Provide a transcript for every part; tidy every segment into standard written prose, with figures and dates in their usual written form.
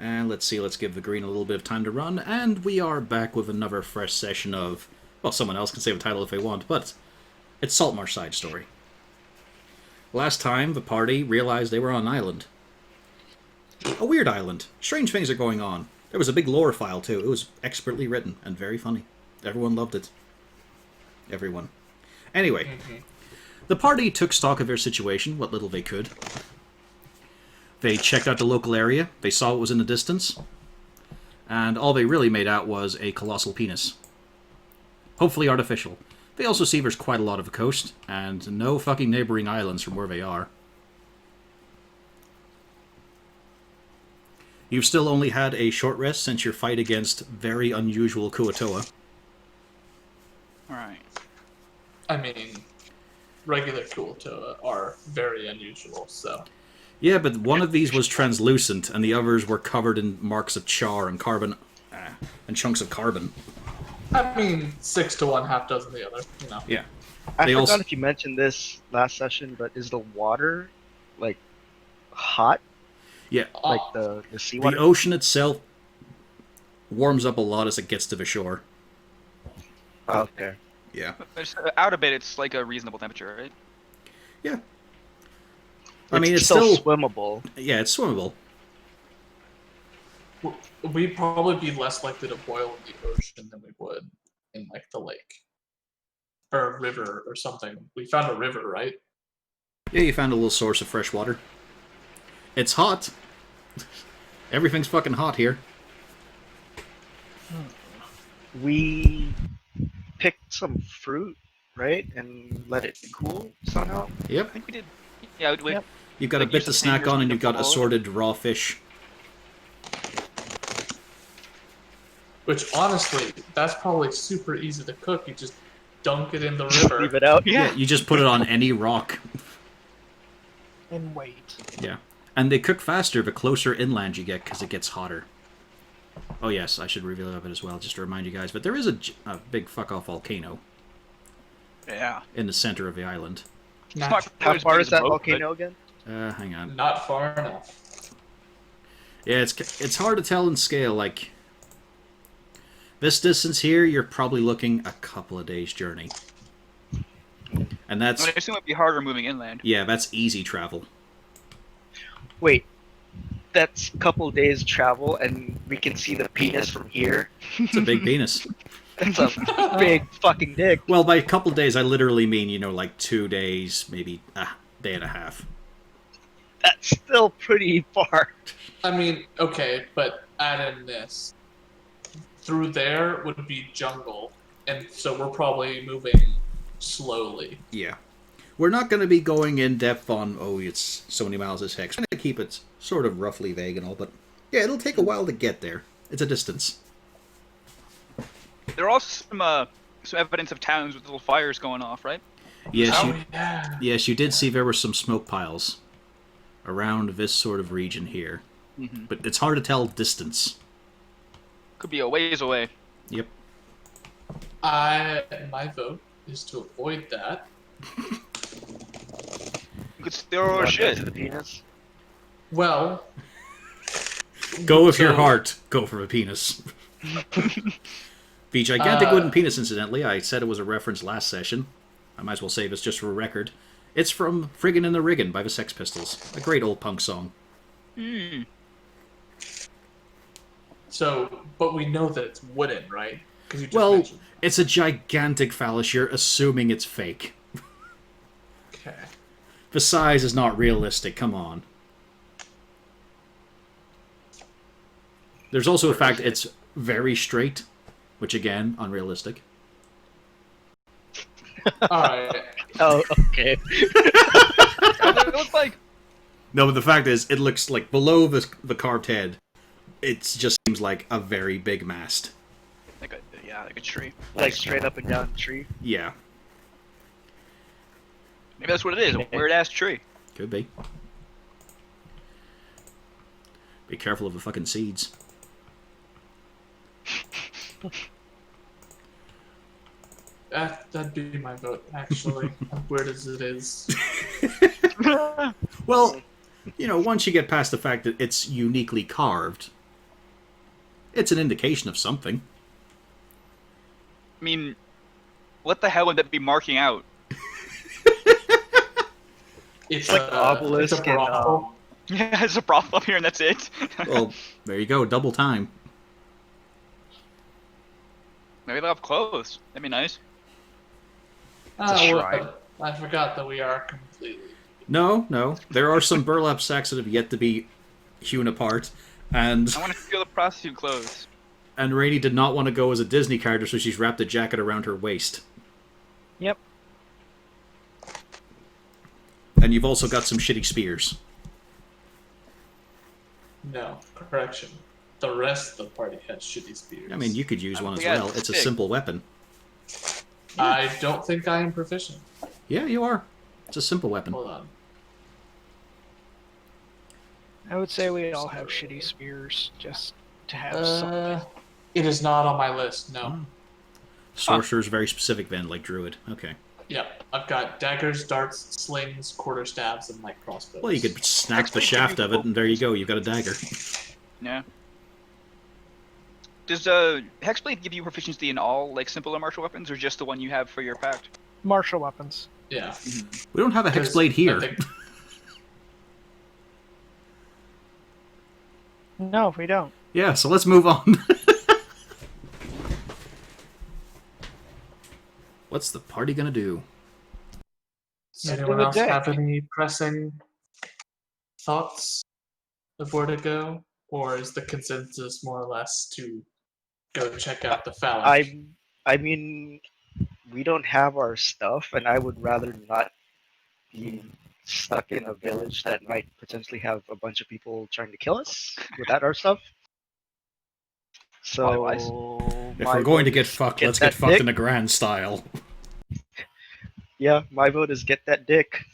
And let's see, let's give the green a little bit of time to run, and we are back with another fresh session of, well, someone else can say the title if they want, but it's Saltmarsh side story. Last time, the party realized they were on an island. A weird island. Strange things are going on. There was a big lore file, too. It was expertly written and very funny. Everyone loved it. Everyone. Anyway, the party took stock of their situation, what little they could. They checked out the local area, they saw what was in the distance, and all they really made out was a colossal penis. Hopefully artificial. They also see there's quite a lot of the coast, and no fucking neighboring islands from where they are. You've still only had a short rest since your fight against very unusual Kuatoa. Alright. I mean, regular Kuatoa are very unusual, so... Yeah, but one of these was translucent, and the others were covered in marks of char and carbon, and chunks of carbon. I mean, 6 to 1, half dozen the other, you know. Yeah. I They forgot also- if you mentioned this last session, but is the water, like, hot? Yeah. Like the The seawater? ocean itself warms up a lot as it gets to the shore. Okay. Yeah. Just out a bit, it's like a reasonable temperature, right? Yeah. I mean, it's still still... swimmable. Yeah, it's swimmable. We'd probably be less likely to boil in the ocean than we would in, like, the lake. Or a river or something. We found a river, right? Yeah, you found a little source of fresh water. It's hot. Everything's fucking hot here. We picked some fruit, right? And let it cool somehow? Yep. I think we did. Yeah, we, Yep. You've got a Like, bit use to the snack fingers on, and to you've got pull. assorted raw fish. Which, honestly, that's probably super easy to cook. You just dunk it in the Leave river. it out. Yeah, you just put it on any rock. And wait. Yeah. And they cook faster the closer inland you get, because it gets hotter. Oh yes, I should reveal that as well, just to remind you guys. But there is a big fuck-off volcano yeah. in the center of the island. It's not Not, How as far big is as a that boat, volcano again? Hang on. not far enough. Yeah, it's hard to tell in scale. Like, this distance here, you're probably looking a couple of days' journey. And that's... I mean, I assume it'd be harder moving inland. Yeah, that's easy travel. Wait, that's a couple days travel, and we can see the penis from here. It's a big penis. That's a big fucking dick. Well, by a couple of days, I literally mean, you know, like 2 days, maybe a day and a half. That's still pretty far. I mean, okay, but add in this. Through there would be jungle, and so we're probably moving slowly. Yeah. We're not going to be going in depth on, oh, it's so many miles this hex. I'm going to keep it sort of roughly vague and all, but yeah, it'll take a while to get there. It's a distance. There are also some evidence of towns with little fires going off, right? Yes, Oh, you, yeah. yes, you did see there were some smoke piles around this sort of region here. Mm-hmm. But it's hard to tell distance. Could be a ways away. Yep. My vote is to avoid that. You could steal our Walk up shit. to the penis. Well, Go with your So- heart. Go for a penis. The gigantic Uh, wooden penis, incidentally, I said it was a reference last session. I might as well say this just for a record. It's from Friggin' in the Riggin' by the Sex Pistols. A great old punk song. Hmm. so, but we know that it's wooden, right? Because you just Well, mentioned. it's a gigantic phallus. You're assuming it's fake. Okay. The size is not realistic, come on. There's also the fact it's very straight, which again, unrealistic. Alright. Oh, okay. It looks like No, but the fact is, it looks like below the carved head, it just seems like a very big mast. like a tree. Like straight up and down the tree. Yeah, Maybe that's what it is. A weird ass tree. could be. Be careful of the fucking seeds. That'd be my vote, actually. As weird as it is. Well, you know, once you get past the fact that it's uniquely carved, It's an indication of something. I mean, what the hell would that be marking out? It's like It's a obelisk and, brothel. Yeah, it's a brothel up here and that's it. Well, there you go, double time. Maybe they'll have clothes. That'd be nice. Ah, a well, shrine. I forgot that we are completely. No. There are some burlap sacks that have yet to be hewn apart, and I want to feel the prostitute clothes. Rainey did not want to go as a Disney character, so she's wrapped a jacket around her waist. Yep. And you've also got some shitty spears. No, correction. The rest of the party has shitty spears. I mean, you could use one as Yeah, well. It's a stick. simple weapon. I don't think I am proficient. Yeah, you are. It's a simple weapon. Hold on. I would say we all have shitty spears, just to have something. It is not on my list. No. Oh. Sorcerer's very specific then, like Druid. Okay. Yep, I've got daggers, darts, slings, quarterstaffs, and light crossbows. Well, you could snap the Hexblade shaft give of you it, and there you go. You've got a dagger. Yeah. Does Hexblade give you proficiency in all like simple or martial weapons, or just the one you have for your pact? Martial weapons. Yeah. We don't have a Because hexblade here. I think- No, we don't. Yeah, so let's move on. What's the party gonna do? Does End anyone of the else day. have any pressing thoughts of where to go? Or is the consensus more or less to go check out the phalanx? I mean, we don't have our stuff, and I would rather not be stuck in a village that might potentially have a bunch of people trying to kill us without our stuff. So, If my we're going to vote get is fucked, let's get that fucked dick. in a grand style. Yeah, my vote is get that dick.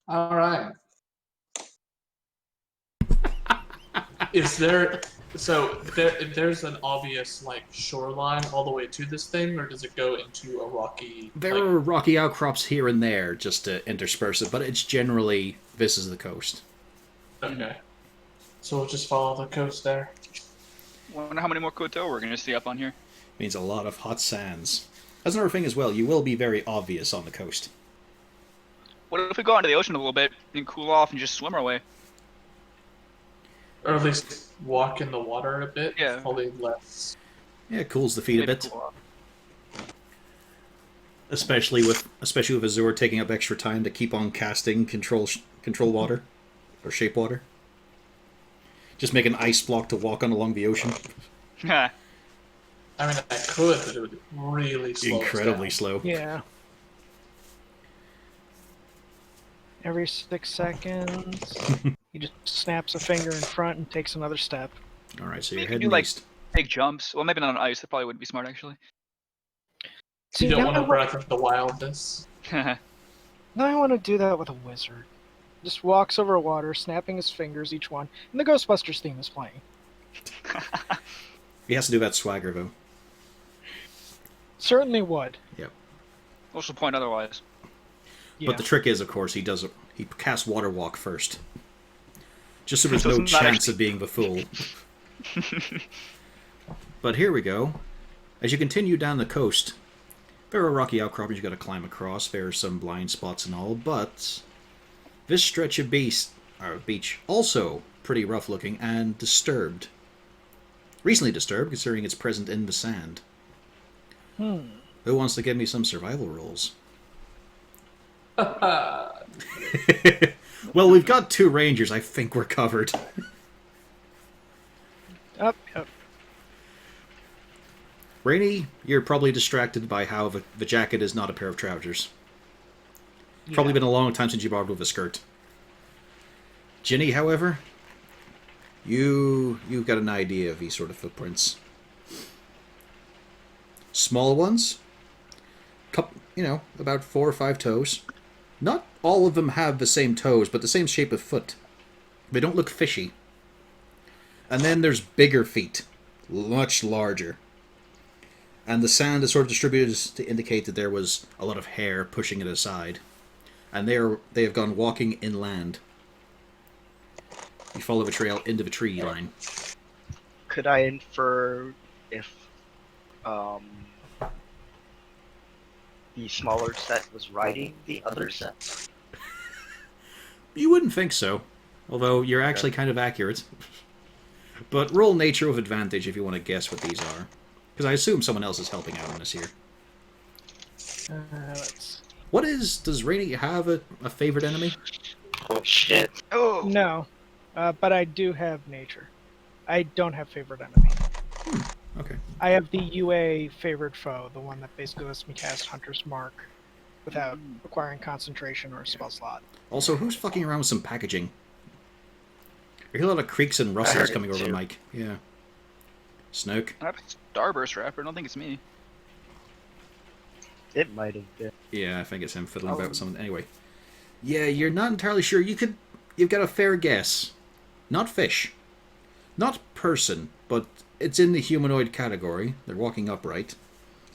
All right. Is there there's an obvious like shoreline all the way to this thing, or does it go into a rocky? There like, are rocky outcrops here and there just to intersperse it, but it's generally this is the coast. Okay. So we'll just follow the coast there. Wonder how many more Koto we're gonna see up on here. Means a lot of hot sands. That's another thing as well. You will be very obvious on the coast. What if we go into the ocean a little bit and cool off and just swim our way? Or at least walk in the water a bit. Yeah. Probably less. Yeah, it cools the feet a Maybe bit, cool off. especially with Azure taking up extra time to keep on casting control water or shape water. Just make an ice block to walk on along the ocean. Yeah. I mean, I could, but it would really slow us Incredibly down. slow. Yeah. Every 6 seconds, he just snaps a finger in front and takes another step. All right, so You you're could heading do, like- east. Big jumps. Well, maybe not on ice. That probably wouldn't be smart, actually. See, You don't now want I to breath of the wildness. Now I want to do that with a wizard. Just walks over water, snapping his fingers each one, and the Ghostbusters theme is playing. He has to do that swagger though. Certainly would. What's the point otherwise? Yeah. But the trick is, of course, he casts water walk first, just so there's So no it's not chance actually- of being the fool. But here we go. As you continue down the coast, there are rocky outcroppings you got to climb across. There are some blind spots and all, but this stretch of beach also pretty rough looking and disturbed. Recently disturbed, considering it's present in the sand. Who wants to give me some survival rolls? Well, we've got 2 rangers. I think we're covered. Up. Rainey, you're probably distracted by how the jacket is not a pair of trousers. Probably been a long time since you bothered with a skirt. Ginny, however, you've got an idea of these sort of footprints. Small ones, about 4 or 5 toes. Not all of them have the same toes, but the same shape of foot. They don't look fishy. And then there's bigger feet, much larger. And the sand is sort of distributed to indicate that there was a lot of hair pushing it aside. And they have gone walking inland. You follow the trail into the tree line. could I infer if um, the smaller set was riding the other set? You wouldn't think so, although you're actually kind of accurate. But roll nature with advantage if you want to guess what these are. Because I assume someone else is helping out on this here. Let's... Does Rainy have a favorite enemy? Oh shit! Oh, No, but I do have nature. I don't have favorite enemy. Okay. I have the UA favorite foe, the one that basically lets me cast Hunter's Mark without requiring concentration or a spell slot. Also, who's fucking around with some packaging? I hear a lot of creaks and rustles heard coming it over the too. mic. Yeah. Snoke? I have a Starburst wrapper. I don't think it's me. It might have been. Yeah, I think it's him fiddling about with something. Anyway. Yeah, you're not entirely sure. You've got a fair guess. Not fish. Not person, but it's in the humanoid category. They're walking upright.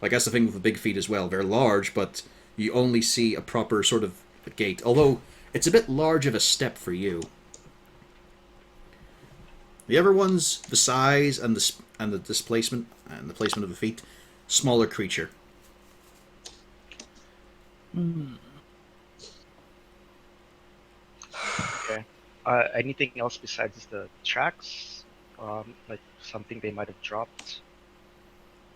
Like, that's the thing with the big feet as well. They're large, but you only see a proper sort of gait. Although, it's a bit large of a step for you. The other ones, the size and the displacement and the placement of the feet, smaller creature. Okay. Anything else besides the tracks? Like something they might have dropped?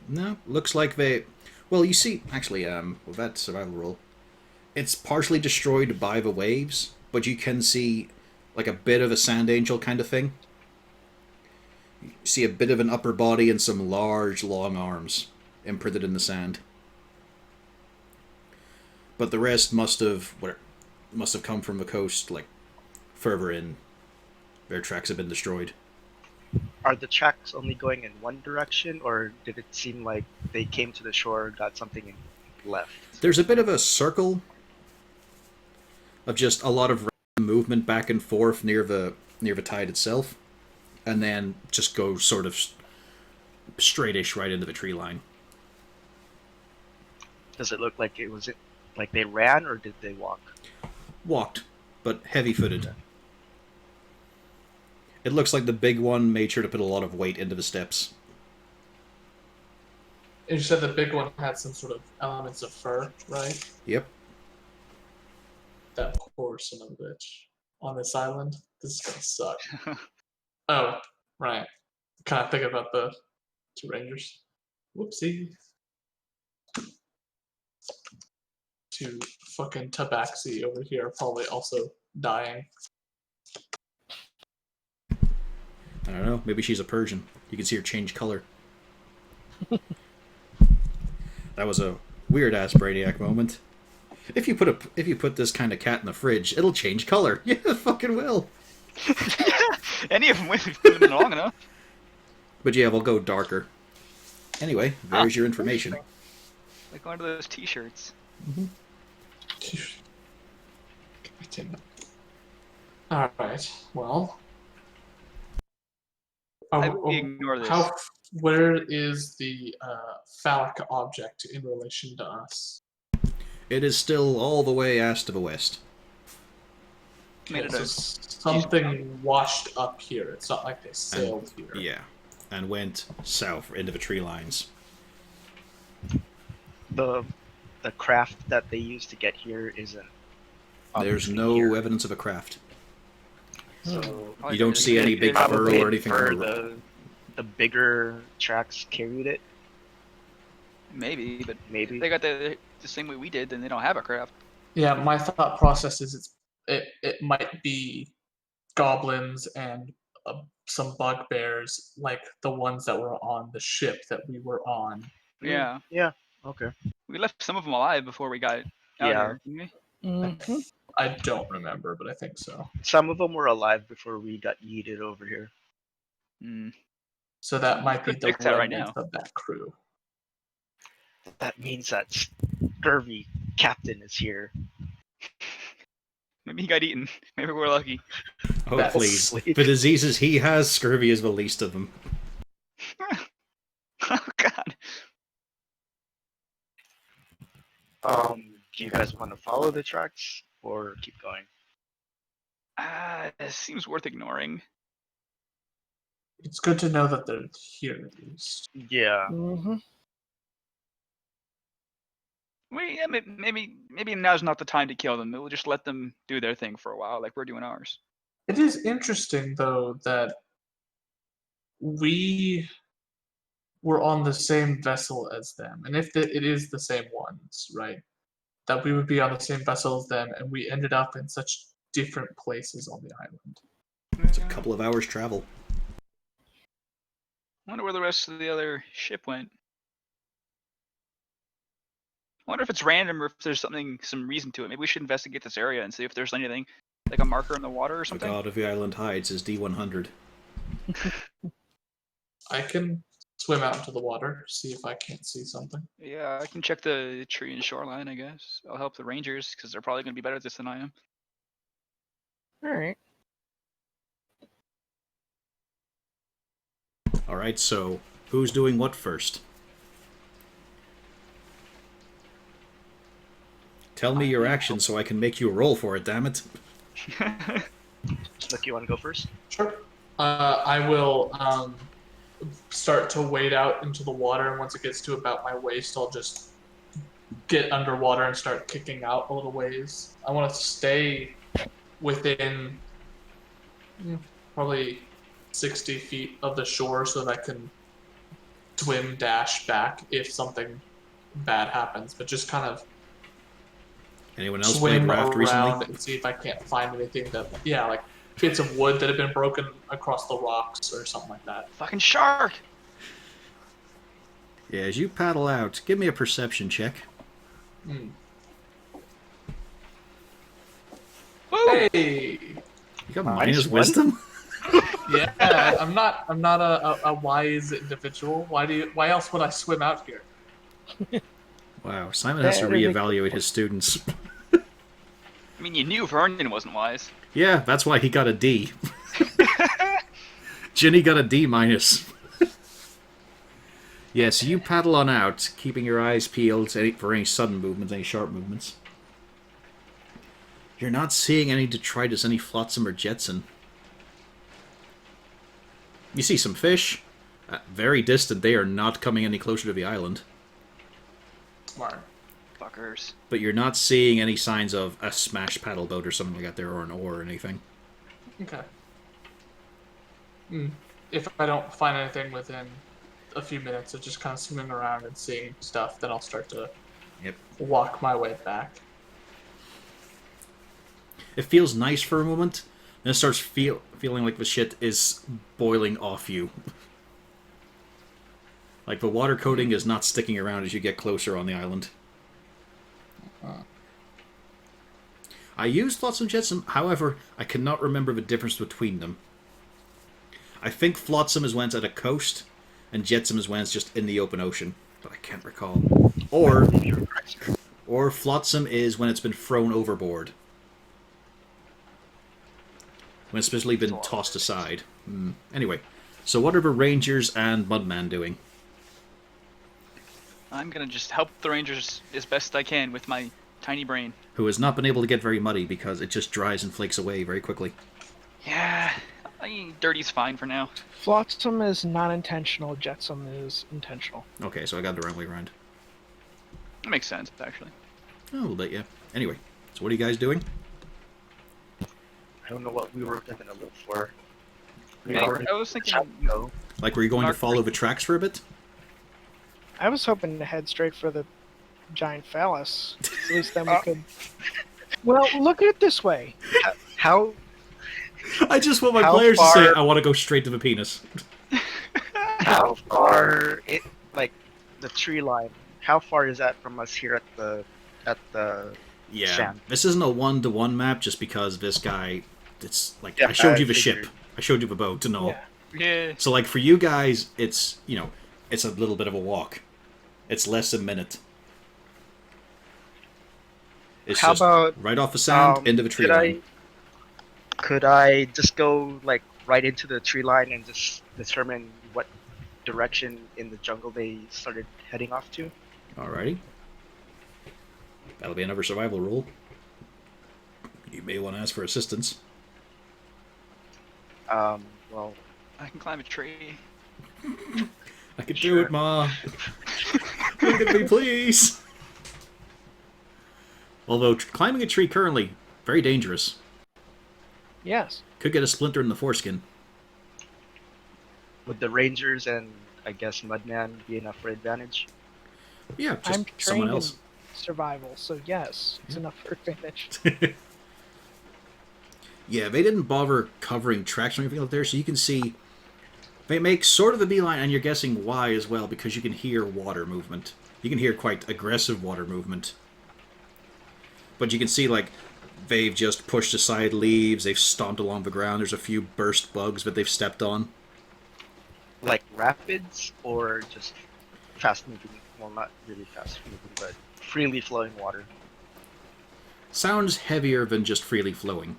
No, looks like they... Well, you see, actually, with that survival roll, it's partially destroyed by the waves, but you can see, like, a bit of a sand angel kind of thing. You see a bit of an upper body and some large, long arms imprinted in the sand. But the rest must have come from the coast, like, further in. Their tracks have been destroyed. Are the tracks only going in one direction, or did it seem like they came to the shore, got something, and left? There's a bit of a circle of just a lot of movement back and forth near the tide itself, and then just go sort of straightish right into the tree line. Does it look like like they ran, or did they walk? Walked, but heavy-footed. It looks like the big one made sure to put a lot of weight into the steps. And you said the big one had some sort of elements of fur, right? Yep. That poor son of a bitch on this island. This is gonna suck. Oh, right. Kind of thinking about the two rangers. Whoopsie. Two fucking tabaxi over here are probably also dying. I don't know. Maybe she's a Persian. You can see her change color. That was a weird-ass Brainiac moment. If you put this kind of cat in the fridge, it'll change color. Yeah, it fucking will. Any of them if you've been long enough. But yeah, we'll go darker. Anyway, there's your information. Like one of those T-shirts. Alright, well. I would ignore this. Where is the phallic object in relation to us? It is still all the way ass to the west. Made it So a- something washed up here. It's not like they sailed here. Yeah, and went south into the tree lines. The craft that they used to get here isn't. There's obviously no here. evidence of a craft. So You don't see any big probably fur or anything on infer the bigger tracks carried it. Maybe, but Maybe. if they got the same way we did, then they don't have a craft. Yeah, my thought process is it might be goblins and some bugbears like the ones that were on the ship that we were on. Yeah. Yeah. Okay. We left some of them alive before we got out Yeah. here, didn't we? Mhm. I don't remember, but I think so. Some of them were alive before we got yeeted over here. Mm. So that might be Could the fix that right remnants now. of that crew. That means that scurvy captain is here. Maybe he got eaten. Maybe we're lucky. Oh, That's please. sweet. The diseases he has, scurvy is the least of them. Oh God. Do you guys want to follow the tracks or keep going? It seems worth ignoring. It's good to know that they're here at least. Yeah. Mm-hmm. Maybe now's not the time to kill them. We'll just let them do their thing for a while, like we're doing ours. It is interesting, though, that we were on the same vessel as them. And if it is the same ones, right? That we would be on the same vessel as them, and we ended up in such different places on the island. It's a couple of hours travel. Wonder where the rest of the other ship went. I wonder if it's random or if there's some reason to it. Maybe we should investigate this area and see if there's anything, like a marker in the water or The something. god of the island hides is D100. I can swim out into the water, see if I can't see something. Yeah, I can check the tree and shoreline, I guess. I'll help the rangers, because they're probably going to be better at this than I am. All right. Alright, so who's doing what first? Tell me your action so I can make you a roll for it, damn it. Look, you want to go first? Sure. I will start to wade out into the water, and once it gets to about my waist, I'll just get underwater and start kicking out a little ways. I want to stay within probably 60 feet of the shore so that I can swim dash back if something bad happens, but just kind of Anyone else played swim Raft around recently? and see if I can't find anything that, like bits of wood that have been broken across the rocks or something like that. Fucking shark! Yeah, as you paddle out, give me a perception check. Hmm. Woo! Hey, You got Nice minus one. wisdom? yeah, I'm not a wise individual. Why else would I swim out here? Wow, Simon has to Very good reevaluate his students. I mean, you knew Vernon wasn't wise. Yeah, that's why he got a D. Ginny got a D minus. Yeah, so you paddle on out, keeping your eyes peeled for any sudden movements, any sharp movements. You're not seeing any detritus, any flotsam or jetsam. You see some fish. Very distant, they are not coming any closer to the island. Smart. Fuckers. But you're not seeing any signs of a smashed paddle boat or something like that there, or an oar or anything. Okay. If I don't find anything within a few minutes of just kind of swimming around and seeing stuff, then I'll start to walk my way back. It feels nice for a moment, then it starts feeling like the shit is boiling off you. Like the water coating is not sticking around as you get closer on the island. I used Flotsam Jetsam, however, I cannot remember the difference between them. I think Flotsam is when it's at a coast, and Jetsam is when it's just in the open ocean, but I can't recall. Or Flotsam is when it's been thrown overboard. When it's specifically been tossed aside. Anyway, so what are the Rangers and Mudman doing? I'm gonna just help the rangers as best I can with my tiny brain. Who has not been able to get very muddy because it just dries and flakes away very quickly. Yeah, dirty's fine for now. Flotsam is non-intentional. Jetsam is intentional. Okay, so I got it the wrong way around. That makes sense, actually. Oh, a little bit, yeah. Anyway, so what are you guys doing? I don't know what we were gonna look for. I was thinking, No. Like, were you going to follow the tracks for a bit? I was hoping to head straight for the giant phallus. At least then we could. Well, look at it this way. How I just want my How players to say, far- I want to go straight to the penis. how far like the tree line? How far is that from us here at the Yeah, Sand. this isn't a 1-to-1 map just because this guy, it's like, Yeah, I showed you I the figured. ship. I showed you the boat and all. Yeah. yeah, So, like, for you guys, it's, it's a little bit of a walk. It's less than a minute. It's How just about, right off the sand, into the tree line. Could I just go like right into the tree line and just determine what direction in the jungle they started heading off to? Alrighty. That'll be another survival roll. You may want to ask for assistance. Well, I can climb a tree. I can do it, Ma. Look at me, please. Although climbing a tree currently, very dangerous. Yes. Could get a splinter in the foreskin. Would the Rangers and I guess Mudman be enough for advantage? Yeah, just I'm someone trained in else. survival, so yes, it's enough for advantage. Yeah, they didn't bother covering tracks or anything up there, so you can see they make sort of a beeline, and you're guessing why as well, because you can hear water movement. You can hear quite aggressive water movement. But you can see, like, they've just pushed aside leaves, they've stomped along the ground, there's a few burst bugs that they've stepped on. Like rapids or just fast moving? Well, not really fast moving, but freely flowing water. Sounds heavier than just freely flowing.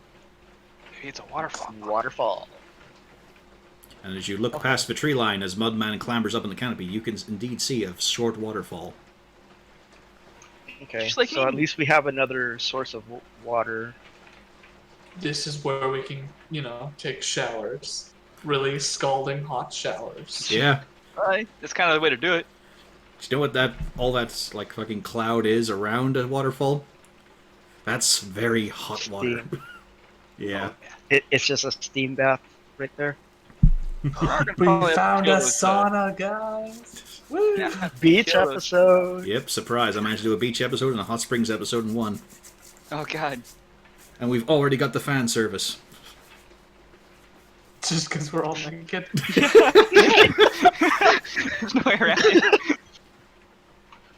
Maybe it's a waterfall. Waterfall. And as you look past the tree line, as Mudman clambers up in the canopy, you can indeed see a short waterfall. Okay, Just like so me. at least we have another source of water. This is where we can, take showers. Really scalding hot showers. Yeah. Right. That's kind of the way to do it. Do you know what all that, like, fucking cloud is around a waterfall? That's very hot water. Steam. Yeah. It's just a steam bath right there. We found a sauna, guys. Woo! Yeah. Beach Kill those- episode. Yep, surprise. I managed to do a beach episode and a hot springs episode in one. Oh god. And we've already got the fan service. Just because we're all naked. There's no way around it.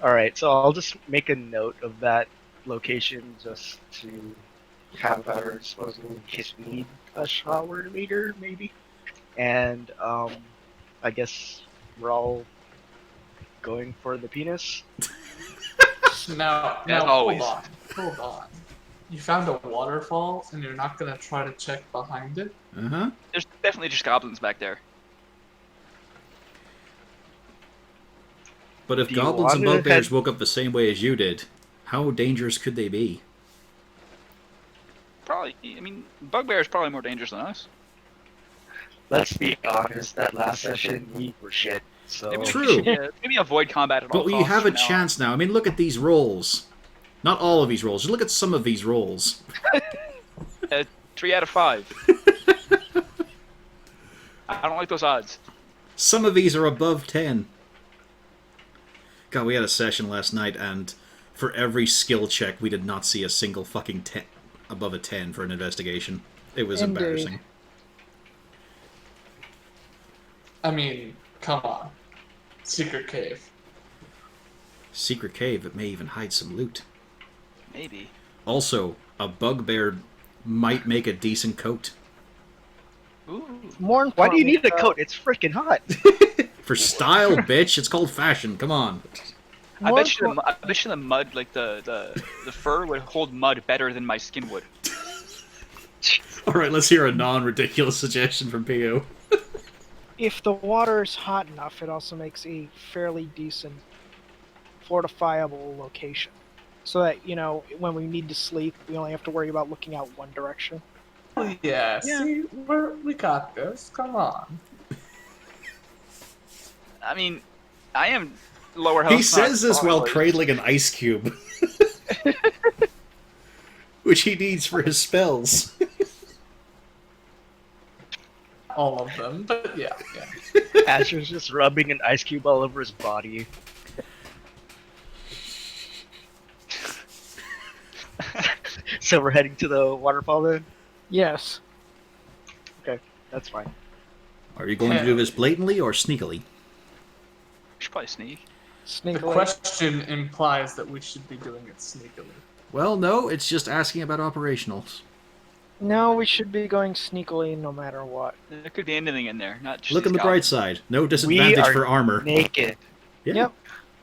Alright, so I'll just make a note of that location just to have at our disposal in case we need a shower later, maybe. And I guess we're all going for the penis. Now, As always. hold on. You found a waterfall, and you're not gonna try to check behind it? Uh-huh. There's definitely just goblins back there. But if Do you goblins and wanna bugbears head- woke up the same way as you did, how dangerous could they be? Probably. I mean, bugbear is probably more dangerous than us. Let's be honest, that last session we were shit. So Maybe we True. should, maybe avoid combat at all But we costs have a from now on. chance now. I mean, look at these rolls. Not all of these rolls. Just look at some of these rolls. 3 out of 5. I don't like those odds. Some of these are above 10. God, we had a session last night, and for every skill check, we did not see a single fucking 10 above a 10 for an investigation. It was Indeed. embarrassing. I mean, come on. Secret cave. Secret cave that may even hide some loot. Maybe. Also, a bugbear might make a decent coat. Ooh. More why do you need a importantly, coat? It's freaking hot. For style, bitch. It's called fashion. Come on. I more bet you impor- the mud, like the fur would hold mud better than my skin would. Alright, let's hear a non-ridiculous suggestion from P.O. if the water is hot enough, it also makes a fairly decent fortifiable location. So that, when we need to sleep, we only have to worry about looking out one direction. Yeah, see, we got this. Come on. I mean, I am lower health. He says this while probably. cradling an ice cube. Which he needs for his spells. All of them, but yeah. Asher's just rubbing an ice cube all over his body. So we're heading to the waterfall then? Yes. That's fine. Are you going to do this blatantly or sneakily? Should probably sneak. The Sneakily. question implies that we should be doing it sneakily. Well, no, it's just asking about operationals. No, we should be going sneakily no matter what. There could be anything in there, not just Look on these the bright goblins. side. No disadvantage are for armor. Naked. Yeah. Yep.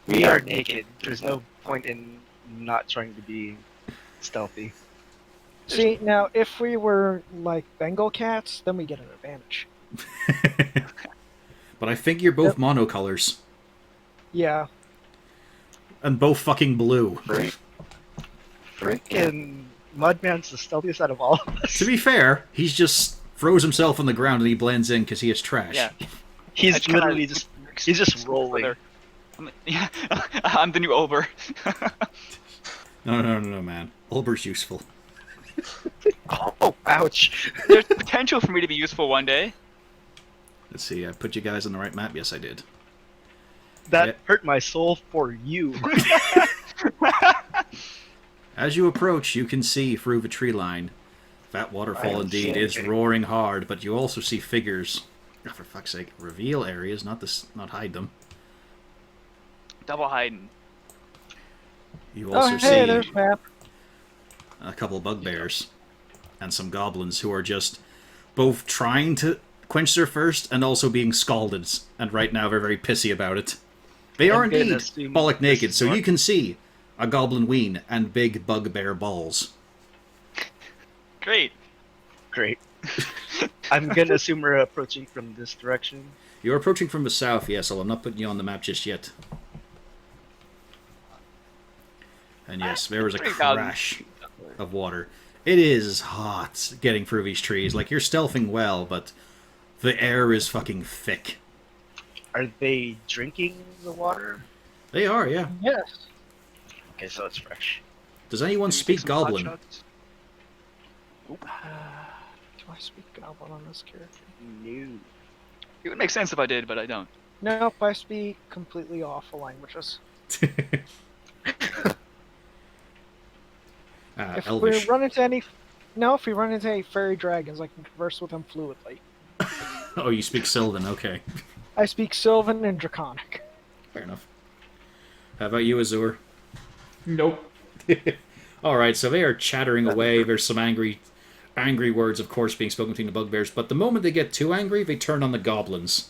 We are naked. There's no point in not trying to be stealthy. See, now, if we were like Bengal cats, then we get an advantage. But I think you're both monocolors. Yeah. And both fucking blue. Freaking Mudman's the stealthiest out of all of us. To be fair, he's just throws himself on the ground, and he blends in because he is trash. Yeah. He's I kinda- literally just he's just rolling. Yeah, I'm the new Ober. No, man. Olber's useful. Oh, ouch! There's potential for me to be useful one day. Let's see, I put you guys on the right map? Yes, I did. That Yeah. hurt my soul for you. As you approach, you can see through the tree line. That waterfall am indeed so is kidding. roaring hard, but you also see figures. Oh, for fuck's sake, reveal areas, not hide them. Double hiding. You also Oh, hey, see there's map. a couple of bugbears and some goblins who are just both trying to quench their thirst and also being scalded, and right now they're very pissy about it. They are I'm gonna indeed assume bollock this naked, is so you Mark. can see a goblin ween and big bugbear balls. Great. Great. I'm gonna assume we're approaching from this direction. You're approaching from the south, yes, although I'm not putting you on the map just yet. And yes, there was a crash of water. It is hot getting through these trees. Like, you're stealthing well, but the air is fucking thick. Are they drinking the water? They are, yeah. Yes. Okay, so it's fresh. Does anyone Maybe take speak some pot Goblin? shots? Do I speak Goblin on this character? No. It would make sense if I did, but I don't. Nope, I speak completely awful languages. If Elvish. we run into any, if we run into any fairy dragons, I can converse with them fluidly. Oh, you speak Sylvan, okay. I speak Sylvan and Draconic. Fair enough. How about you, Azur? Nope. Alright, so they are chattering away. There's some angry words, of course, being spoken between the bugbears, but the moment they get too angry, they turn on the goblins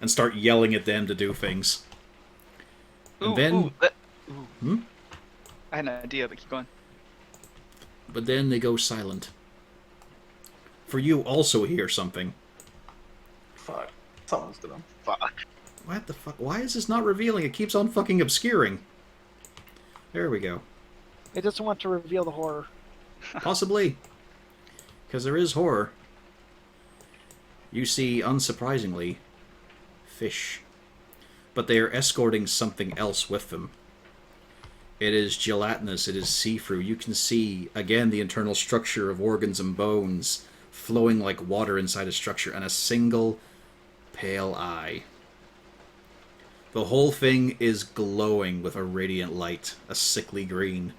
and start yelling at them to do things. And then... Hmm? I had an idea, but keep going. But then they go silent. For you also hear something. Fuck. Someone's gonna. Fuck. What the fuck? Why is this not revealing? It keeps on fucking obscuring. There we go. It doesn't want to reveal the horror. Possibly. Because there is horror. You see, unsurprisingly, fish. But they are escorting something else with them. It is gelatinous, it is see-through. You can see, again, the internal structure of organs and bones flowing like water inside a structure, and a single pale eye. The whole thing is glowing with a radiant light, a sickly green.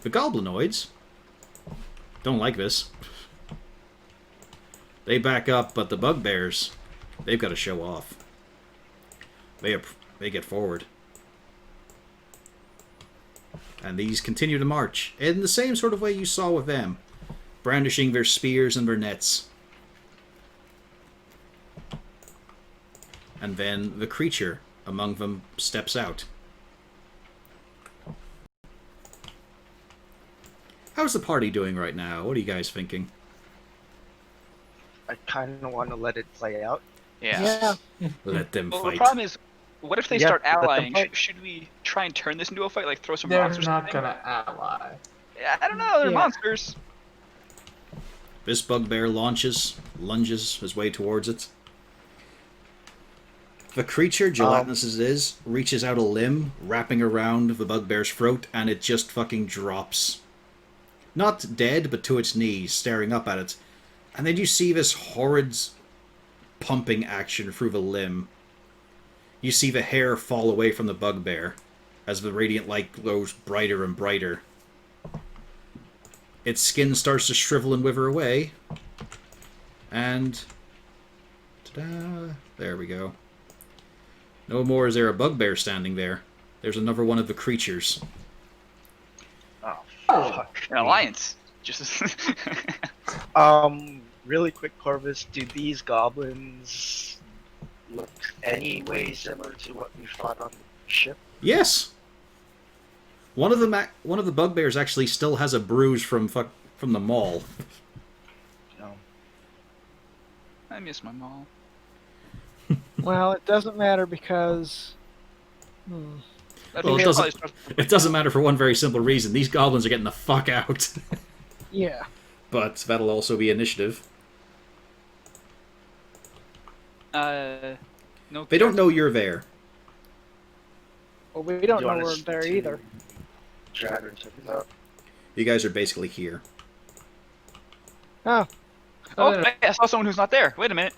The goblinoids don't like this. They back up, but the bugbears, they've got to show off. They get forward. And these continue to march, in the same sort of way you saw with them, brandishing their spears and their nets. And then the creature among them steps out. How's the party doing right now? What are you guys thinking? I kind of want to let it play out. Yeah. Let them Well, fight. the problem is, what if they Yeah, start let them allying? fight. Should we try and turn this into a fight? Like throw some They're rocks or not something? gonna ally. Yeah, I don't know. They're Yeah. monsters. This bugbear lunges his way towards it. The creature, gelatinous as it is, reaches out a limb, wrapping around the bugbear's throat, and it just fucking drops. Not dead, but to its knees, staring up at it. And then you see this horrid pumping action through the limb. You see the hair fall away from the bugbear as the radiant light glows brighter and brighter. Its skin starts to shrivel and wither away. And... ta-da! There we go. No more is there a bugbear standing there. There's another one of the creatures. Oh, Oh. fuck. An alliance. Just. Really quick, Corvus, do these goblins look any way similar to what we fought on the ship? Yes! One of the bugbears actually still has a bruise from the maul. No. I miss my mom. Well, it doesn't matter because... I Well, think it they doesn't- probably start- It doesn't matter for one very simple reason. These goblins are getting the fuck out. Yeah. but that'll also be initiative. No. They don't know you're there. Well, we don't Do you know want we're us there to either. Drag or check it out. You guys are basically here. Oh, Oh, I saw someone who's not there. Wait a minute.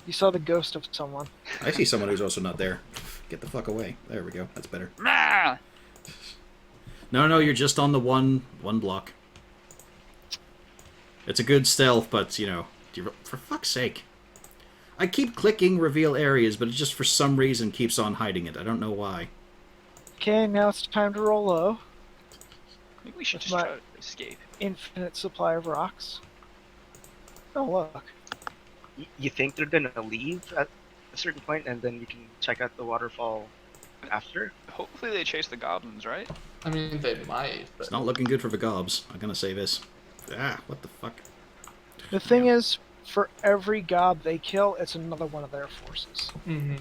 you saw the ghost of someone. I see someone who's also not there. Get the fuck away. There we go. That's better. Ah! No, you're just on the one block. It's a good stealth, but, you know, for fuck's sake. I keep clicking reveal areas, but it just for some reason keeps on hiding it. I don't know why. Okay, now it's time to roll low. Maybe we should That's just my- try to escape. Infinite supply of rocks. Oh, look. You think they're gonna leave at a certain point, and then we can check out the waterfall after? Hopefully they chase the goblins, right? I mean, they might, but It's not looking good for the gobs. I'm gonna say this. Ah, what the fuck? The thing is, for every gob they kill, it's another one of their forces. Mhm.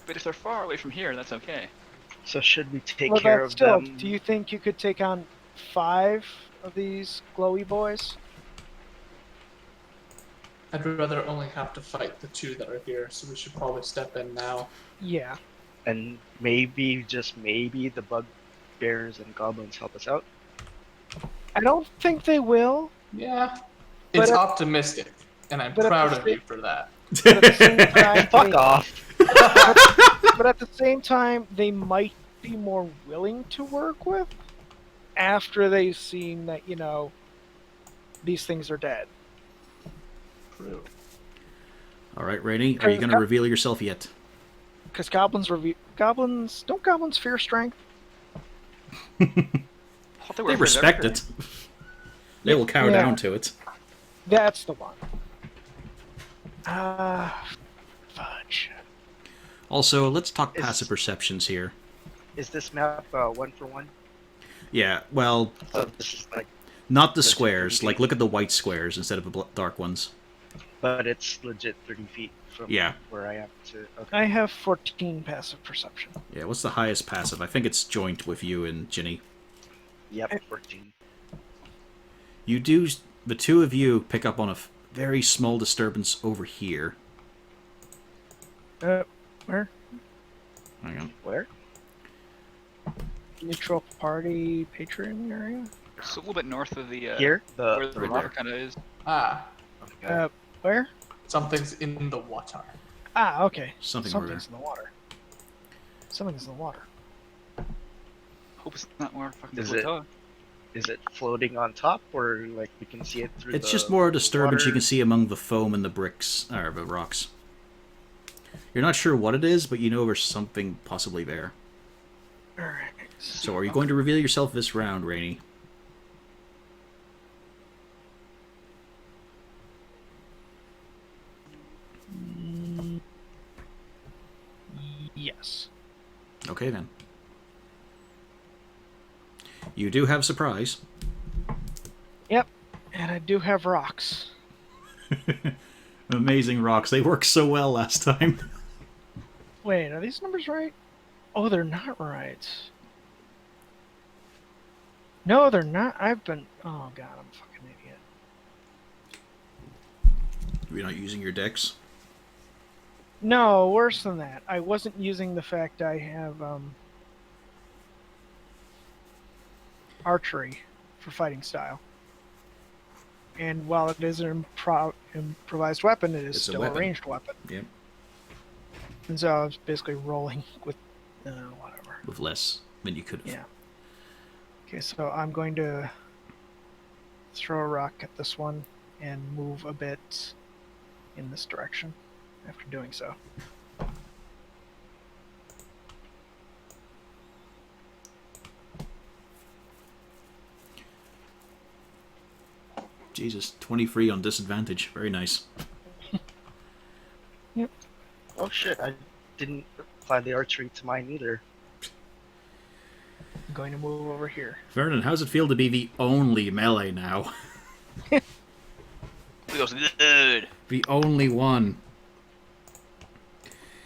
But if they're far away from here, that's okay. So should we take Well, care but of still, them? do you think you could take on 5 of these glowy boys? I'd rather only have to fight the 2 that are here, so we should probably step in now. Yeah. And maybe, just maybe, the bugbears and goblins help us out? I don't think they will. Yeah, But it's at- optimistic, and I'm but at proud the of you for that. But at the same time, Fuck off! But at the same time, they might be more willing to work with after they've seen that, you know, these things are dead. True. Alright, Rainy, are you gonna reveal yourself yet? Because goblins don't goblins fear strength? I thought They were afraid of respect everything. it. They will cower Yeah. down to it. That's the one. Fudge. Also, let's talk Is- passive perceptions here. Is this map 1-for-1? Yeah, well, So this is like, not the Does it squares. 30 Like, feet? look at the white squares instead of the dark ones. but it's legit 30 feet from Yeah. where I am to. Okay. I have 14 passive perception. Yeah, what's the highest passive? I think it's joint with you and Ginny. Yep, 14. You do... The two of you pick up on a very small disturbance over here. Where? Hang on. Where? Neutral party patron area? It's a little bit north of the Here? where the right water there. kind of is. Ah, Okay. Where? something's in the water. Ah, okay. Something Something's in the water. Something's in the water. Hope it's not more fucking Is plateau. Is it floating on top, or like we can see it through It's the just more a disturbance you water? can see among the foam and the bricks, or the rocks. You're not sure what it is, but you know there's something possibly there. Alright. So are you going to reveal yourself this round, Rainy? Yes. Okay, then. You do have surprise. And I do have rocks. Amazing rocks. They worked so well last time. Wait, are these numbers right? Oh, they're not right. No, they're not. I've been. Oh god, I'm a fucking idiot. You're not using your decks? No, worse than that. I wasn't using the fact I have archery for fighting style. And while it is an improvised weapon, it is It's a still a weapon. ranged weapon. Yep. And so I was basically rolling with whatever. With less than you could have. Yeah. Okay, so I'm going to throw a rock at this one and move a bit in this direction after doing so. Jesus, 23 on disadvantage. Very nice. Oh shit! I didn't apply the archery to mine either. I'm going to move over here. Vernon, how's it feel to be the only melee now? It goes good. The only one.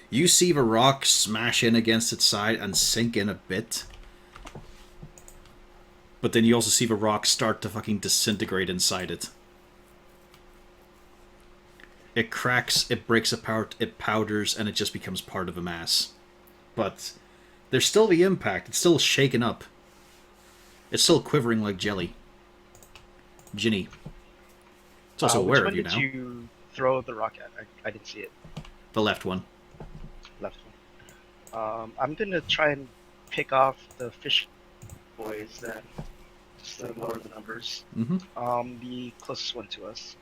You see the rock smash in against its side and sink in a bit. But then you also see the rock start to fucking disintegrate inside it. It cracks, it breaks apart, it powders, and it just becomes part of a mass. But there's still the impact. It's still shaken up. It's still quivering like jelly. Ginny. It's also aware of you now. Which one did you throw the rock at? I didn't see it. The left one. Left one. I'm gonna try and pick off the fish boys then. Just to lower the numbers. Mm-hmm. The closest one to us.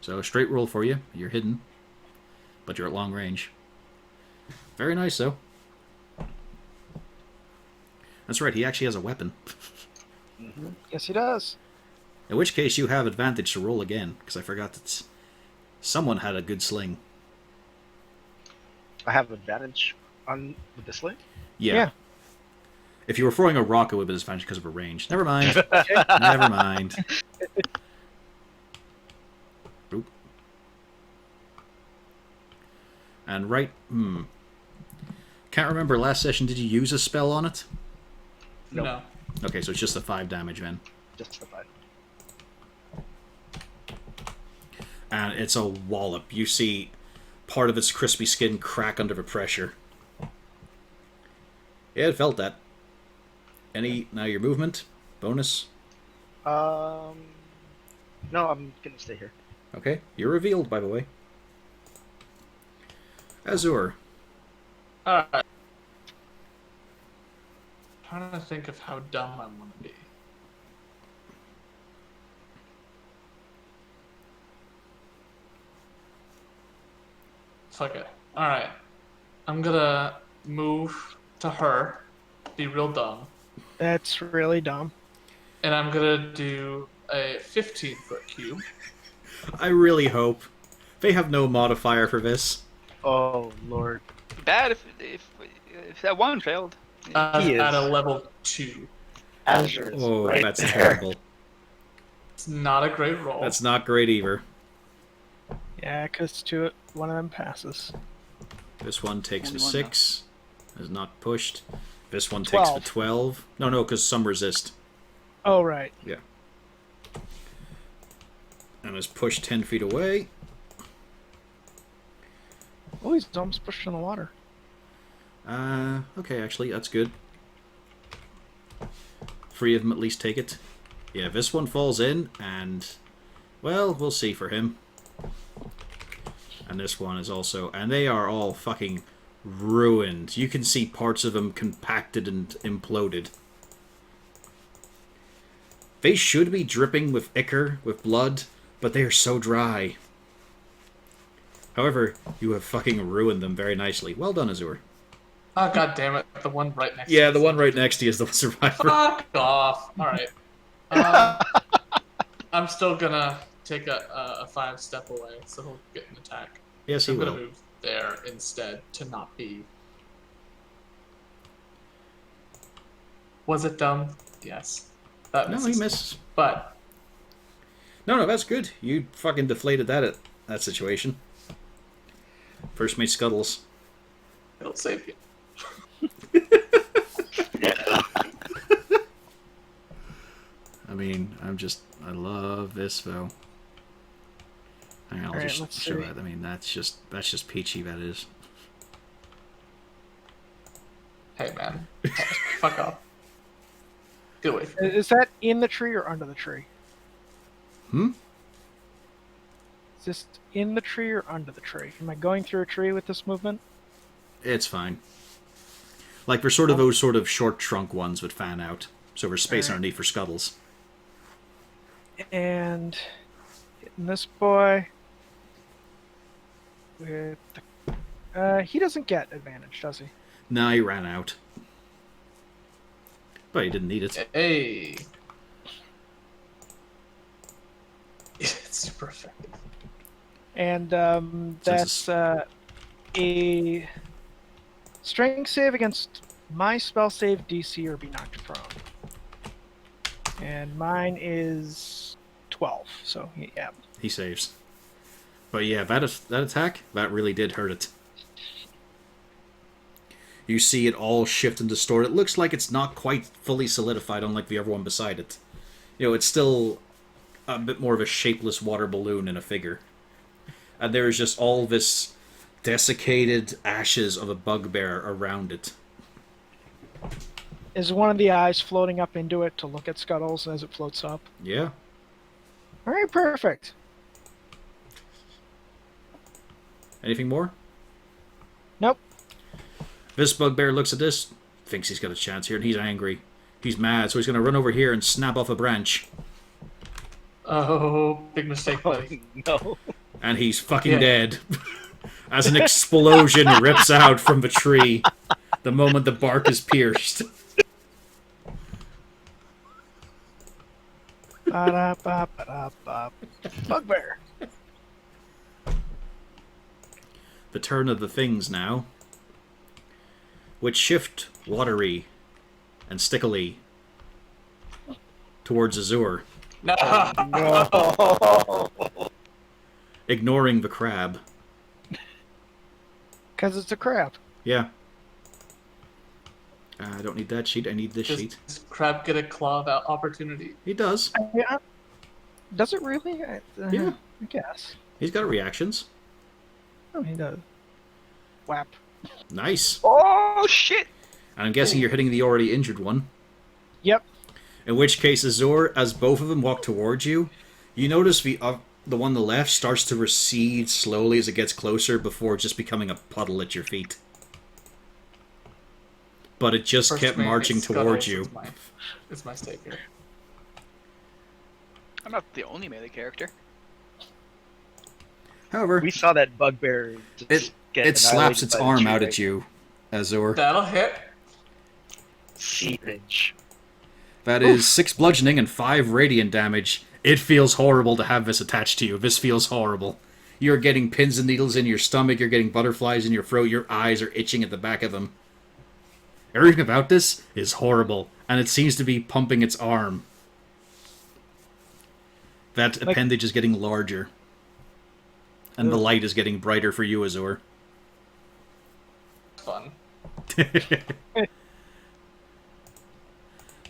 So, straight roll for you. You're hidden. But you're at long range. Very nice, though. That's right, he actually has a weapon. Mm-hmm. Yes, he does. In which case, you have advantage to roll again, because I forgot that someone had a good sling. I have advantage with the sling? Yeah. If you were throwing a rock, it would be disadvantage because of a range. Never mind. Never mind. Oop. And right... Can't remember, last session, did you use a spell on it? Nope. No. Okay, so it's just the 5 damage, then. Just the 5. And it's a wallop. You see part of its crispy skin crack under the pressure. Yeah, it felt that. Now your movement? Bonus? No, I'm gonna stay here. Okay, you're revealed, by the way. Azur. Alright. Trying to think of how dumb I want to be. Fuck it. Alright. I'm gonna move to her, be real dumb, That's really dumb. and I'm gonna do a 15-foot cube. I really hope. They have no modifier for this. Oh, Lord. Bad if that one failed. He is. At a level 2. Azure is Oh, right that's there. terrible. It's not a great roll. That's not great either. Yeah, because one of them passes. This one takes the Only one, 6. Is not pushed. This one takes the 12. 12. No, because some resist. Oh, right. Yeah. And is pushed 10 feet away. Oh, he's almost pushed in the water. Okay, actually, that's good. 3 of them at least take it. Yeah, this one falls in, and... Well, we'll see for him. And this one is also... And they are all fucking ruined. You can see parts of them compacted and imploded. They should be dripping with ichor, with blood, but they are so dry. However, you have fucking ruined them very nicely. Well done, Azur. Oh, god damn it. The one right next Yeah, to the me. one right next to you is the survivor. Fuck off. Alright. I'm still gonna take a 5-step away, so he'll get an attack. Yes, he I'm gonna will. move there instead to not be. Was it dumb? Yes. That No, misses. he misses. But No, that's good. You fucking deflated that situation. First mate Scuttles. it'll save you. I mean, I love this though. Hang on, I'll Alright, just let's show see. that. I mean, that's just peachy. That is. Hey man. Fuck off. Get away from me. Is that in the tree or under the tree? Hmm. Is this in the tree or under the tree? Am I going through a tree with this movement? It's fine. Like for sort of those sort of short trunk ones would fan out, so there's space Alright. underneath for scuttles. And hitting this boy with the, he doesn't get advantage, does he? Nah, he ran out. But he didn't need it. Hey. It's super effective. And Since that's a strength save against my spell save DC or be knocked prone. And mine is 12, so yeah. He saves. But yeah, that attack, that really did hurt it. You see it all shift and distort. It looks like it's not quite fully solidified, unlike the other one beside it. You know, it's still a bit more of a shapeless water balloon in a figure. And there is just all this desiccated ashes of a bugbear around it. Is one of the eyes floating up into it to look at Scuttles as it floats up? Yeah. All right, perfect. Anything more? Nope. This bugbear looks at this, thinks he's got a chance here, and he's angry. He's mad, so he's going to run over here and snap off a branch. Oh, big mistake, buddy. No. And he's fucking dead. As an explosion rips out from the tree the moment the bark is pierced. Ba-da-ba-ba-da-ba. Bugbear. The turn of the things now, which shift watery and stickily towards Azure, No. ignoring the crab. Because it's a crab. Yeah. I don't need that sheet, I need this sheet. Does Crab get a claw of opportunity? He does. Yeah. Does it really? Yeah. I guess. He's got reactions. Oh, he does. Whap. Nice. Oh shit! And I'm guessing you're hitting the already injured one. Yep. In which case, Azure, as both of them walk towards you, you notice the one on the left starts to recede slowly as it gets closer before just becoming a puddle at your feet. But it just First kept man marching makes towards Scuttles. you. It's my stake here. I'm not the only melee character. However, We saw that bugbear. Just get it slaps annihilated its by the arm tree, out right? at you, Azure. That'll hit. Seepage. That is 6 bludgeoning and 5 radiant damage. It feels horrible to have this attached to you. This feels horrible. You're getting pins and needles in your stomach, you're getting butterflies in your throat, your eyes are itching at the back of them. Everything about this is horrible, and it seems to be pumping its arm. That appendage is getting larger. And the light is getting brighter for you, Azure. Fun.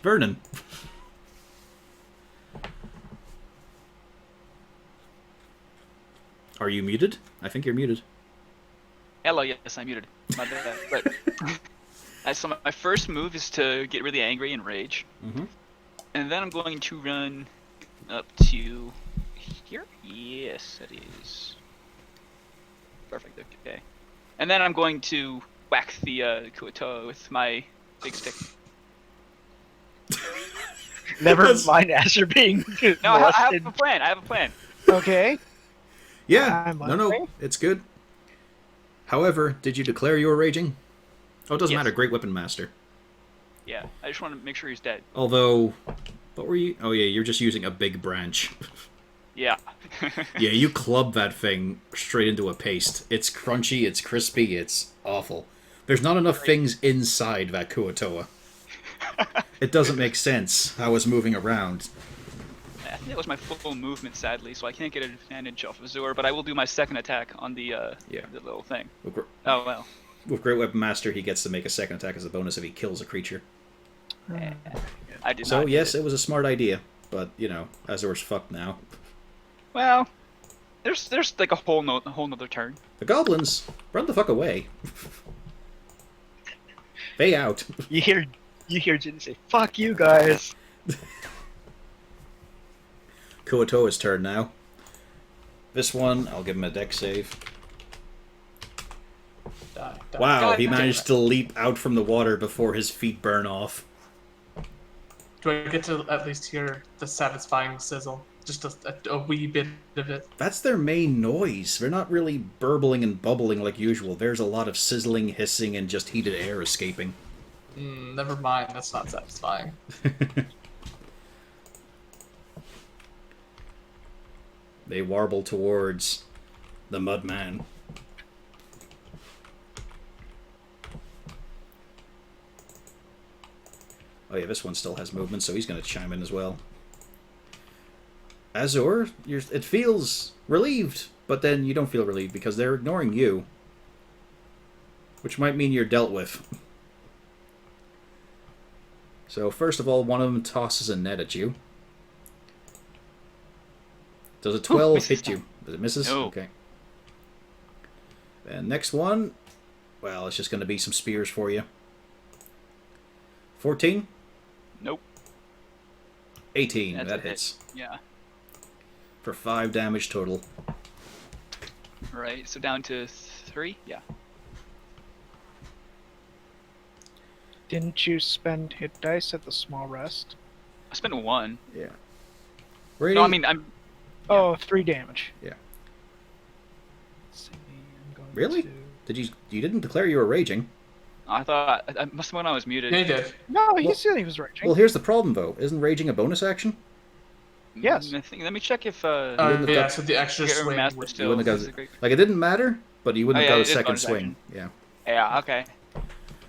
Vernon. Are you muted? I think you're muted. Hello, yes, I'm muted. My bad. But so my first move is to get really angry and rage, Mm-hmm. and then I'm going to run up to here. Yes, it is. Perfect. Okay. And then I'm going to whack the Kuotoa with my big stick. Never mind Asher being No, I have molested. a plan. I have a plan. Okay. Yeah, I'm no, wondering. it's good. However, did you declare you were raging? Oh, it doesn't Yes. matter, Great Weapon Master. Yeah, I just want to make sure he's dead. Although, what were you? Oh yeah, you're just using a big branch. Yeah. Yeah, you club that thing straight into a paste. It's crunchy, it's crispy, it's awful. There's not enough things inside that Kuotoa. It doesn't make sense how it's moving around. I think that was my full movement, sadly, so I can't get an advantage off of Azure, but I will do my second attack on the the little thing. With Oh well. Great Weapon Master, he gets to make a second attack as a bonus if he kills a creature. I did So not. yes, hit it was a smart idea, but you know, Azur's fucked now. Well, there's like a whole nother turn. The goblins, run the fuck away. They out. You hear Jin say, "Fuck you guys." Kuotoa's turn now. This one, I'll give him a dex save. Die, die. Wow, God he damn managed it. to leap out from the water before his feet burn off. Do I get to at least hear the satisfying sizzle? Just a wee bit of it. That's their main noise. They're not really burbling and bubbling like usual. There's a lot of sizzling, hissing, and just heated air escaping. Never mind, that's not satisfying. They warble towards the Mudman. Oh yeah, this one still has movement, so he's going to chime in as well. Azure, it feels relieved, but then you don't feel relieved because they're ignoring you. Which might mean you're dealt with. So first of all, one of them tosses a net at you. Does a 12 misses hit that. you? Does it misses? No. Okay. And next one, well, it's just going to be some spears for you. 14? Nope. 18, That's that a hit. hits. Yeah. For 5 damage total. Right. So down to 3. Yeah. Didn't you spend hit dice at the small rest? I spent 1. Yeah. No, I mean I'm. Oh, 3 damage. Yeah. Let's see, I'm going Really? to- You didn't declare you were raging. I thought I must have when I was muted. Yeah, he did. No, he Well- said he was raging. Well, here's the problem, though. Isn't raging a bonus action? Yes. Let me check if wouldn't have Yeah, got- so the extra Get a swing master would still wouldn't have is got- a great- Like, it didn't matter, but you wouldn't Oh, have yeah, got a it is second bonus swing. Yeah. Yeah. Okay.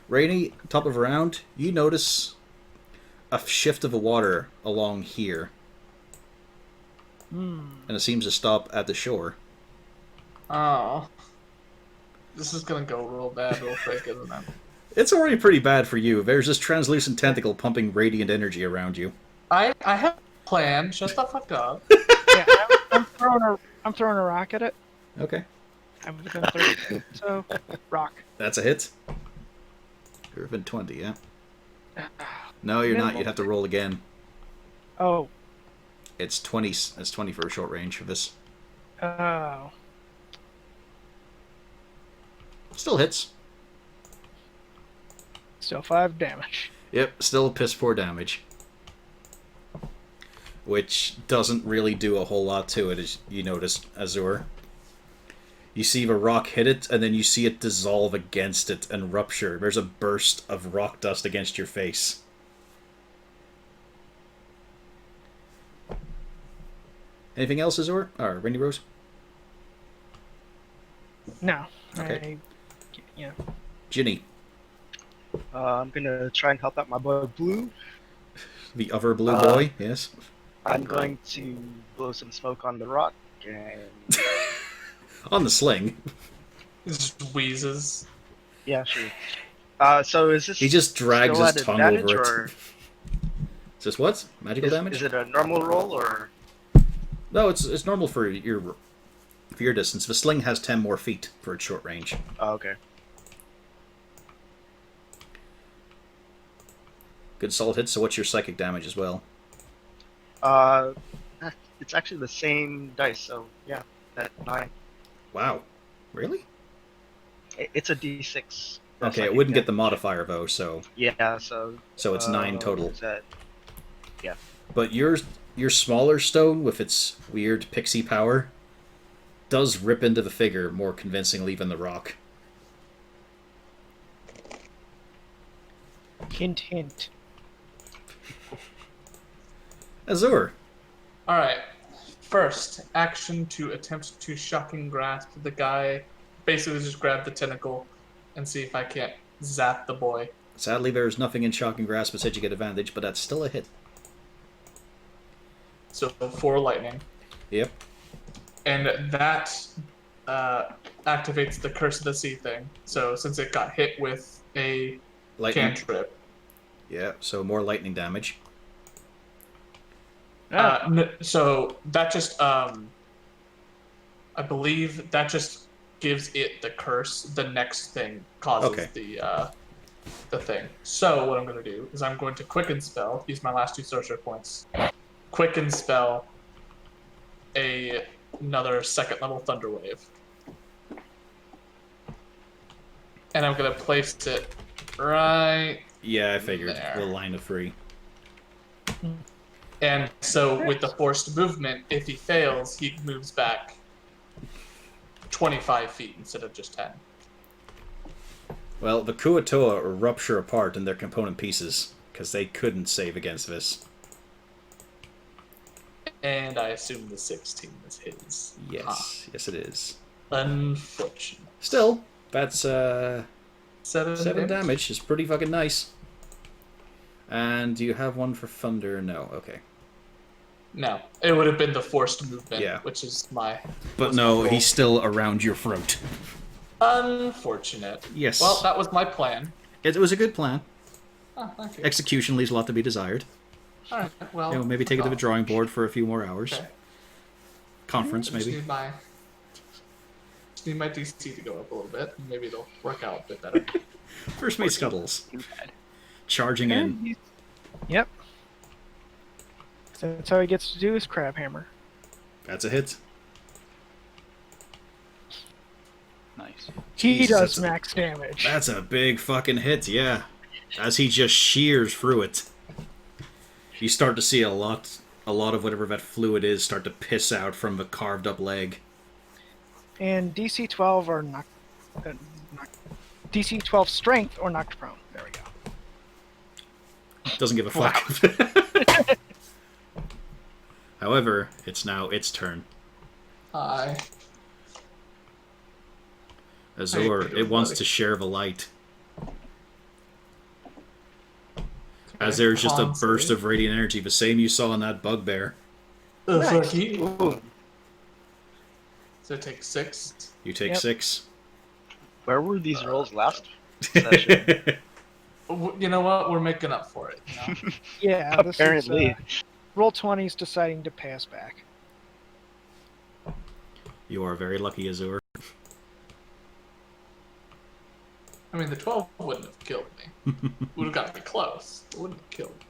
Rainy, top of a round, you notice a shift of the water along here, Hmm. and it seems to stop at the shore. Oh. This is gonna go real bad real quick, isn't it? It's already pretty bad for you. There's this translucent tentacle pumping radiant energy around you. I have a plan. Shut the fuck up. Yeah, I'm throwing a rock at it. Okay. I'm within 30. So, rock. That's a hit. You're within 20, yeah? No, you're not. You'd have to roll again. Oh. It's 20. It's 20 for a short range for this. Oh. Still hits. Still 5 damage. Yep, still piss poor damage. Which doesn't really do a whole lot to it, as you notice, Azur. You see the rock hit it, and then you see it dissolve against it and rupture. There's a burst of rock dust against your face. Anything else, Azur? Or Rainy Rose? No. Okay. Yeah. Ginny, I'm gonna try and help out my boy Blue. the other blue boy, yes? I'm going to blow some smoke on the rock and On the sling. Just wheezes. yeah, sure. So is this He just drags still his at tongue advantage, over it. or Is this what? Magical is, damage? is it a normal roll or? No, it's normal for your distance. The sling has 10 more feet for its short range. Oh, okay. Good solid hit, so what's your psychic damage as well? It's actually the same dice, so yeah, that 9. Wow. Really? It's a D6. Okay, it wouldn't get the modifier though, so Yeah, so it's 9 total. is that- But your smaller stone with its weird pixie power does rip into the figure more convincingly than the rock. Hint, hint. Azur. Alright. First, action to attempt to shocking grasp the guy. Basically just grab the tentacle and see if I can't zap the boy. Sadly, there's nothing in shocking grasp that said you get advantage, but that's still a hit. So 4 lightning. Yep. And that activates the Curse of the Sea thing. So since it got hit with a Lightning. cantrip, Yeah, so more lightning damage. so that just I believe that just gives it the curse. The next thing causes Okay. the thing. So what I'm going to do is I'm going to quicken spell. Use my last 2 sorcerer points. Quicken spell another 2nd level thunder wave, and I'm going to place it right. Yeah, I figured. There. The line of 3. And so with the forced movement, if he fails, he moves back 25 feet instead of just 10. Well, the Kuatoa rupture apart in their component pieces, because they couldn't save against this. And I assume the 16 is his. Yes, yes it is. Unfortunate. Still, that's 7 7 damage is pretty fucking nice. And do you have one for thunder? No, okay. No, it would have been the forced movement, Yeah. which is my. But no, he's still around your throat. Unfortunate. Yes. Well, that was my plan. It was a good plan. Oh, thank you. Execution leaves a lot to be desired. All right. Well, You know, maybe take it to the drawing board for a few more hours. Okay. Conference, I just maybe. need my DC to go up a little bit, and maybe it'll work out a bit better. First mate Scuttles. Too bad. Charging in. And yep. So that's how he gets to do his crab hammer. That's a hit. Nice. He Jesus, does that's max damage. That's a big fucking hit, yeah. As he just shears through it. You start to see a lot of whatever that fluid is start to piss out from the carved up leg. And DC 12 or DC 12 strength or knocked prone. There we go. Doesn't give a fuck. However, it's now its turn. Hi. Azor, it wants to share the light. As there's just a burst of radiant energy, the same you saw in that bugbear. Fuck you. Ooh, So take 6. You take Yep. 6. where were these rolls last session? You know what? We're making up for it. You know? Yeah, this Apparently. is roll 20's deciding to pass back. You are very lucky, Azor. I mean, the 12 wouldn't have killed me. Would have got me close. It wouldn't have killed me.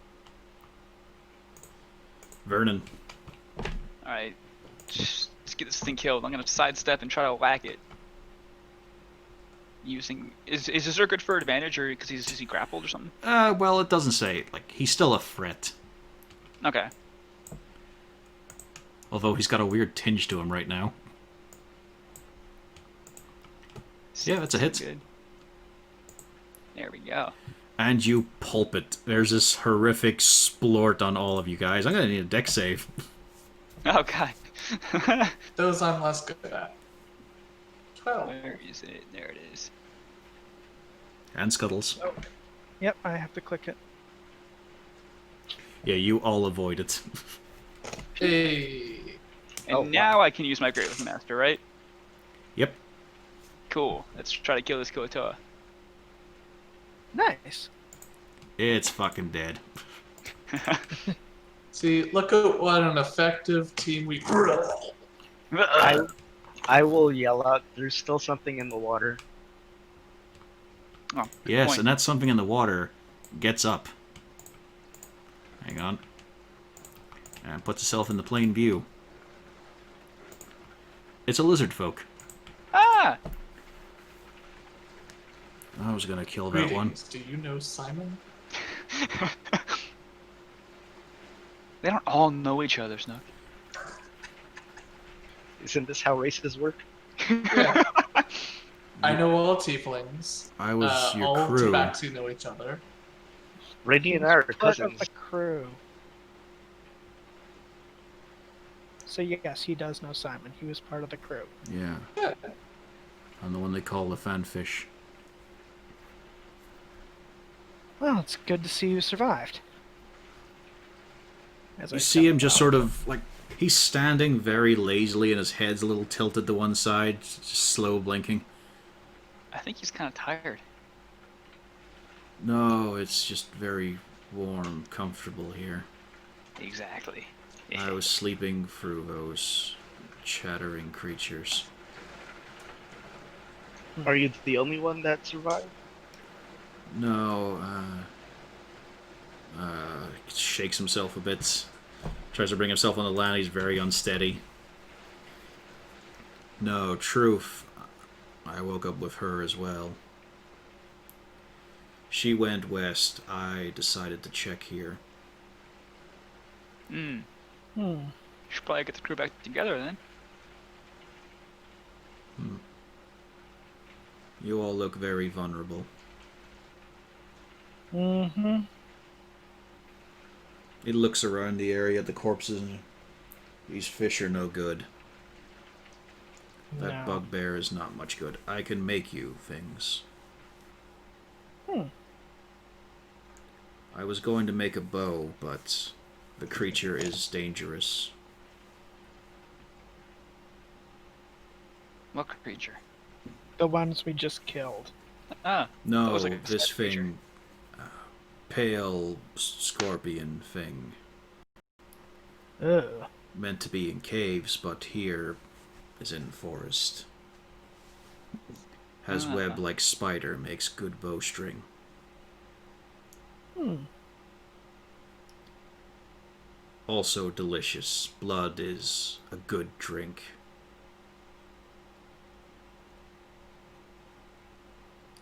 Vernon. Alright. Let's get this thing killed. I'm gonna sidestep and try to whack it. Using... Is Azur good for advantage, or because is he grappled or something? Well, it doesn't say. Like, he's still a threat. Okay. Although he's got a weird tinge to him right now. Yeah, that's a hit. Good. There we go. And you pulp it. There's this horrific splort on all of you guys. I'm gonna need a deck save. Oh god. Those I'm less good at. 12. Where is it? There it is. And Scuttles. Yep, I have to click it. Yeah, you all avoid it. Hey. And Oh, now I can use my Great Weapon Master, right? Yep. Cool. Let's try to kill this Koatoa. Nice. It's fucking dead. See, look at what an effective team we. I will yell out, there's still something in the water. Oh, good Yes, point. and that something in the water gets up. Hang on. And puts itself in the plain view. It's a lizard folk. Ah! I was gonna kill that one. Greetings. Do you know Simon? They don't all know each other, Snook. Isn't this how races work? Yeah. I know all tieflings. I was your all crew. Tabaxi know each other. Randy and I are Part of cousins. the crew. So yes, he does know Simon. He was part of the crew. Yeah. Yeah. I'm the one they call the fanfish. Well, it's good to see you survived. As I You see him step just out. sort of, like, he's standing very lazily and his head's a little tilted to one side, just slow blinking. I think he's kind of tired. No, it's just very warm, comfortable here. Exactly. I was sleeping through those chattering creatures. Are you the only one that survived? No, shakes himself a bit. Tries to bring himself on the land, he's very unsteady. No, truth. I woke up with her as well. She went west. I decided to check here. Hmm. Hmm. Should probably get the crew back together then. You all look very vulnerable. Mm-hmm. He looks around the area at the corpses and these fish are no good. That No. bugbear is not much good. I can make you things. Hmm. I was going to make a bow, but the creature is dangerous. What creature? The ones we just killed. Ah. No, That was like a this step creature. thing... pale scorpion thing. Ugh. Meant to be in caves, but here is in forest. Has web like spider, makes good bowstring. Also delicious. Blood is a good drink.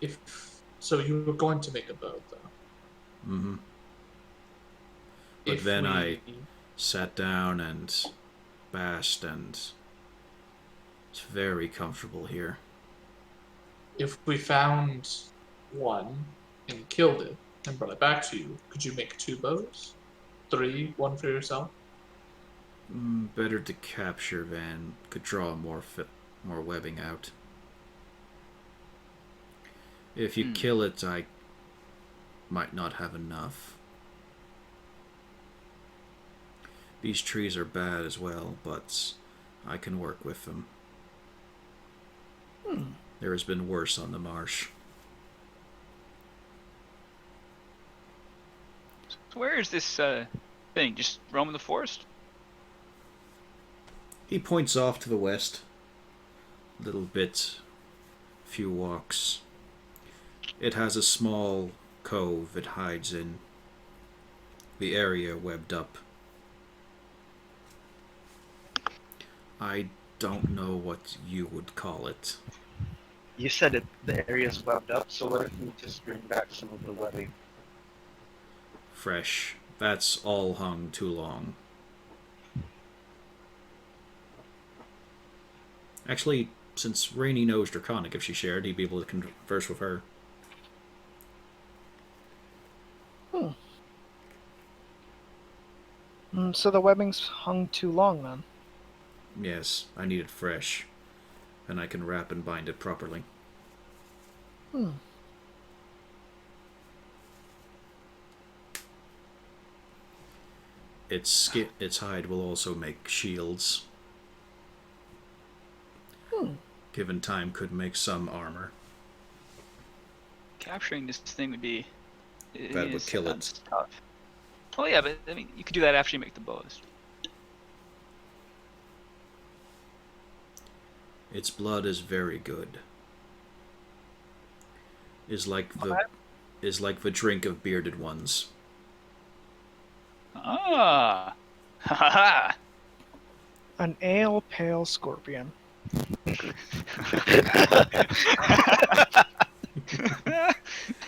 If so, you were going to make a boat, though. Mm-hmm. But If then we- I sat down and basked, and it's very comfortable here. If we found one and killed it and brought it back to you, could you make 2 bows? 3, one for yourself? Better to capture than could draw more webbing out. If you kill it, I might not have enough. These trees are bad as well, but I can work with them. There has been worse on the marsh. So where is this thing? Just roaming the forest? He points off to the west. Little bit, few walks. It has a small cove it hides in. The area webbed up. I don't know what you would call it. You said it, the area's webbed up, so what if we just bring back some of the webbing? Fresh. That's all hung too long. Actually, since Rainey knows Draconic, if she shared, he'd be able to converse with her. So the webbing's hung too long, then. Yes, I need it fresh. And I can wrap and bind it properly. Its hide will also make shields. Given time, could make some armor. Capturing this thing would be... That would kill it. sounds tough. Well, yeah, but I mean, you could do that after you make the bows. Its blood is very good. Is like the drink of bearded ones. Ah! Ha ha ha! An ale pale scorpion.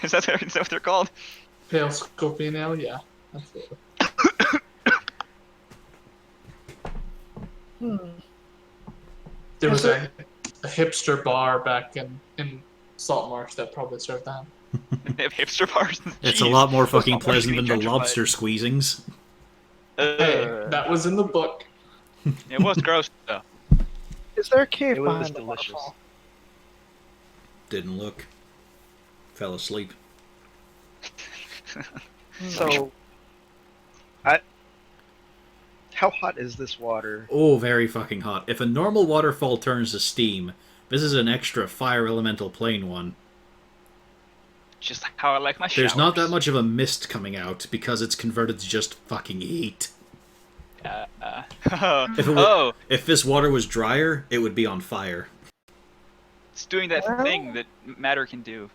Is that what they're called? Pale scorpion ale? Yeah, absolutely. There was a hipster bar back in Saltmarsh that probably served that. They have hipster bars. It's a Jeez. lot more fucking Those pleasant than must the be lobster squeezings. Hey, that was in the book. It was gross though. Is there a cave It was behind the delicious. waterfall? Didn't look. Fell asleep. So, how hot is this water? Oh, very fucking hot. If a normal waterfall turns to steam, this is an extra fire elemental plane one. Just how I like my showers. There's not that much of a mist coming out because it's converted to just fucking heat. If, it were, Oh, if this water was drier, it would be on fire. it's doing that Well- thing that matter can do.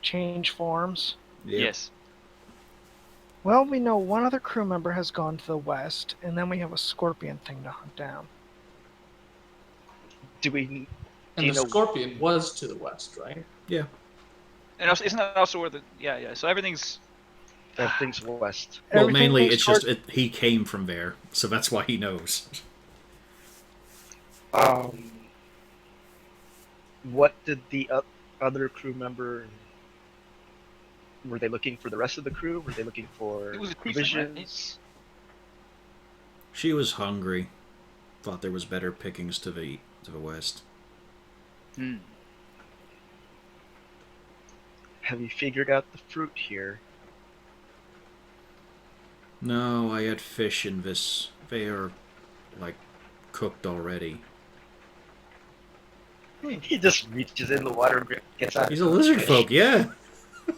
Change forms. Yep. Yes. Well, we know one other crew member has gone to the west, and then we have a scorpion thing to hunt down. Do we? And you the know- scorpion was to the west, right? Yeah. And also, isn't that also where the yeah? So everything's Everything's west. Well, Everything mainly looks it's just toward- he came from there, so that's why he knows. What did the other crew member? Were they looking for the rest of the crew? Were they looking for It was a tiefling, right? provisions? She was hungry. Thought there was better pickings to the west. Hmm. Have you figured out the fruit here? No, I had fish in this. They are, like, cooked already. He just reaches in the water and gets out. He's a lizard folk, yeah.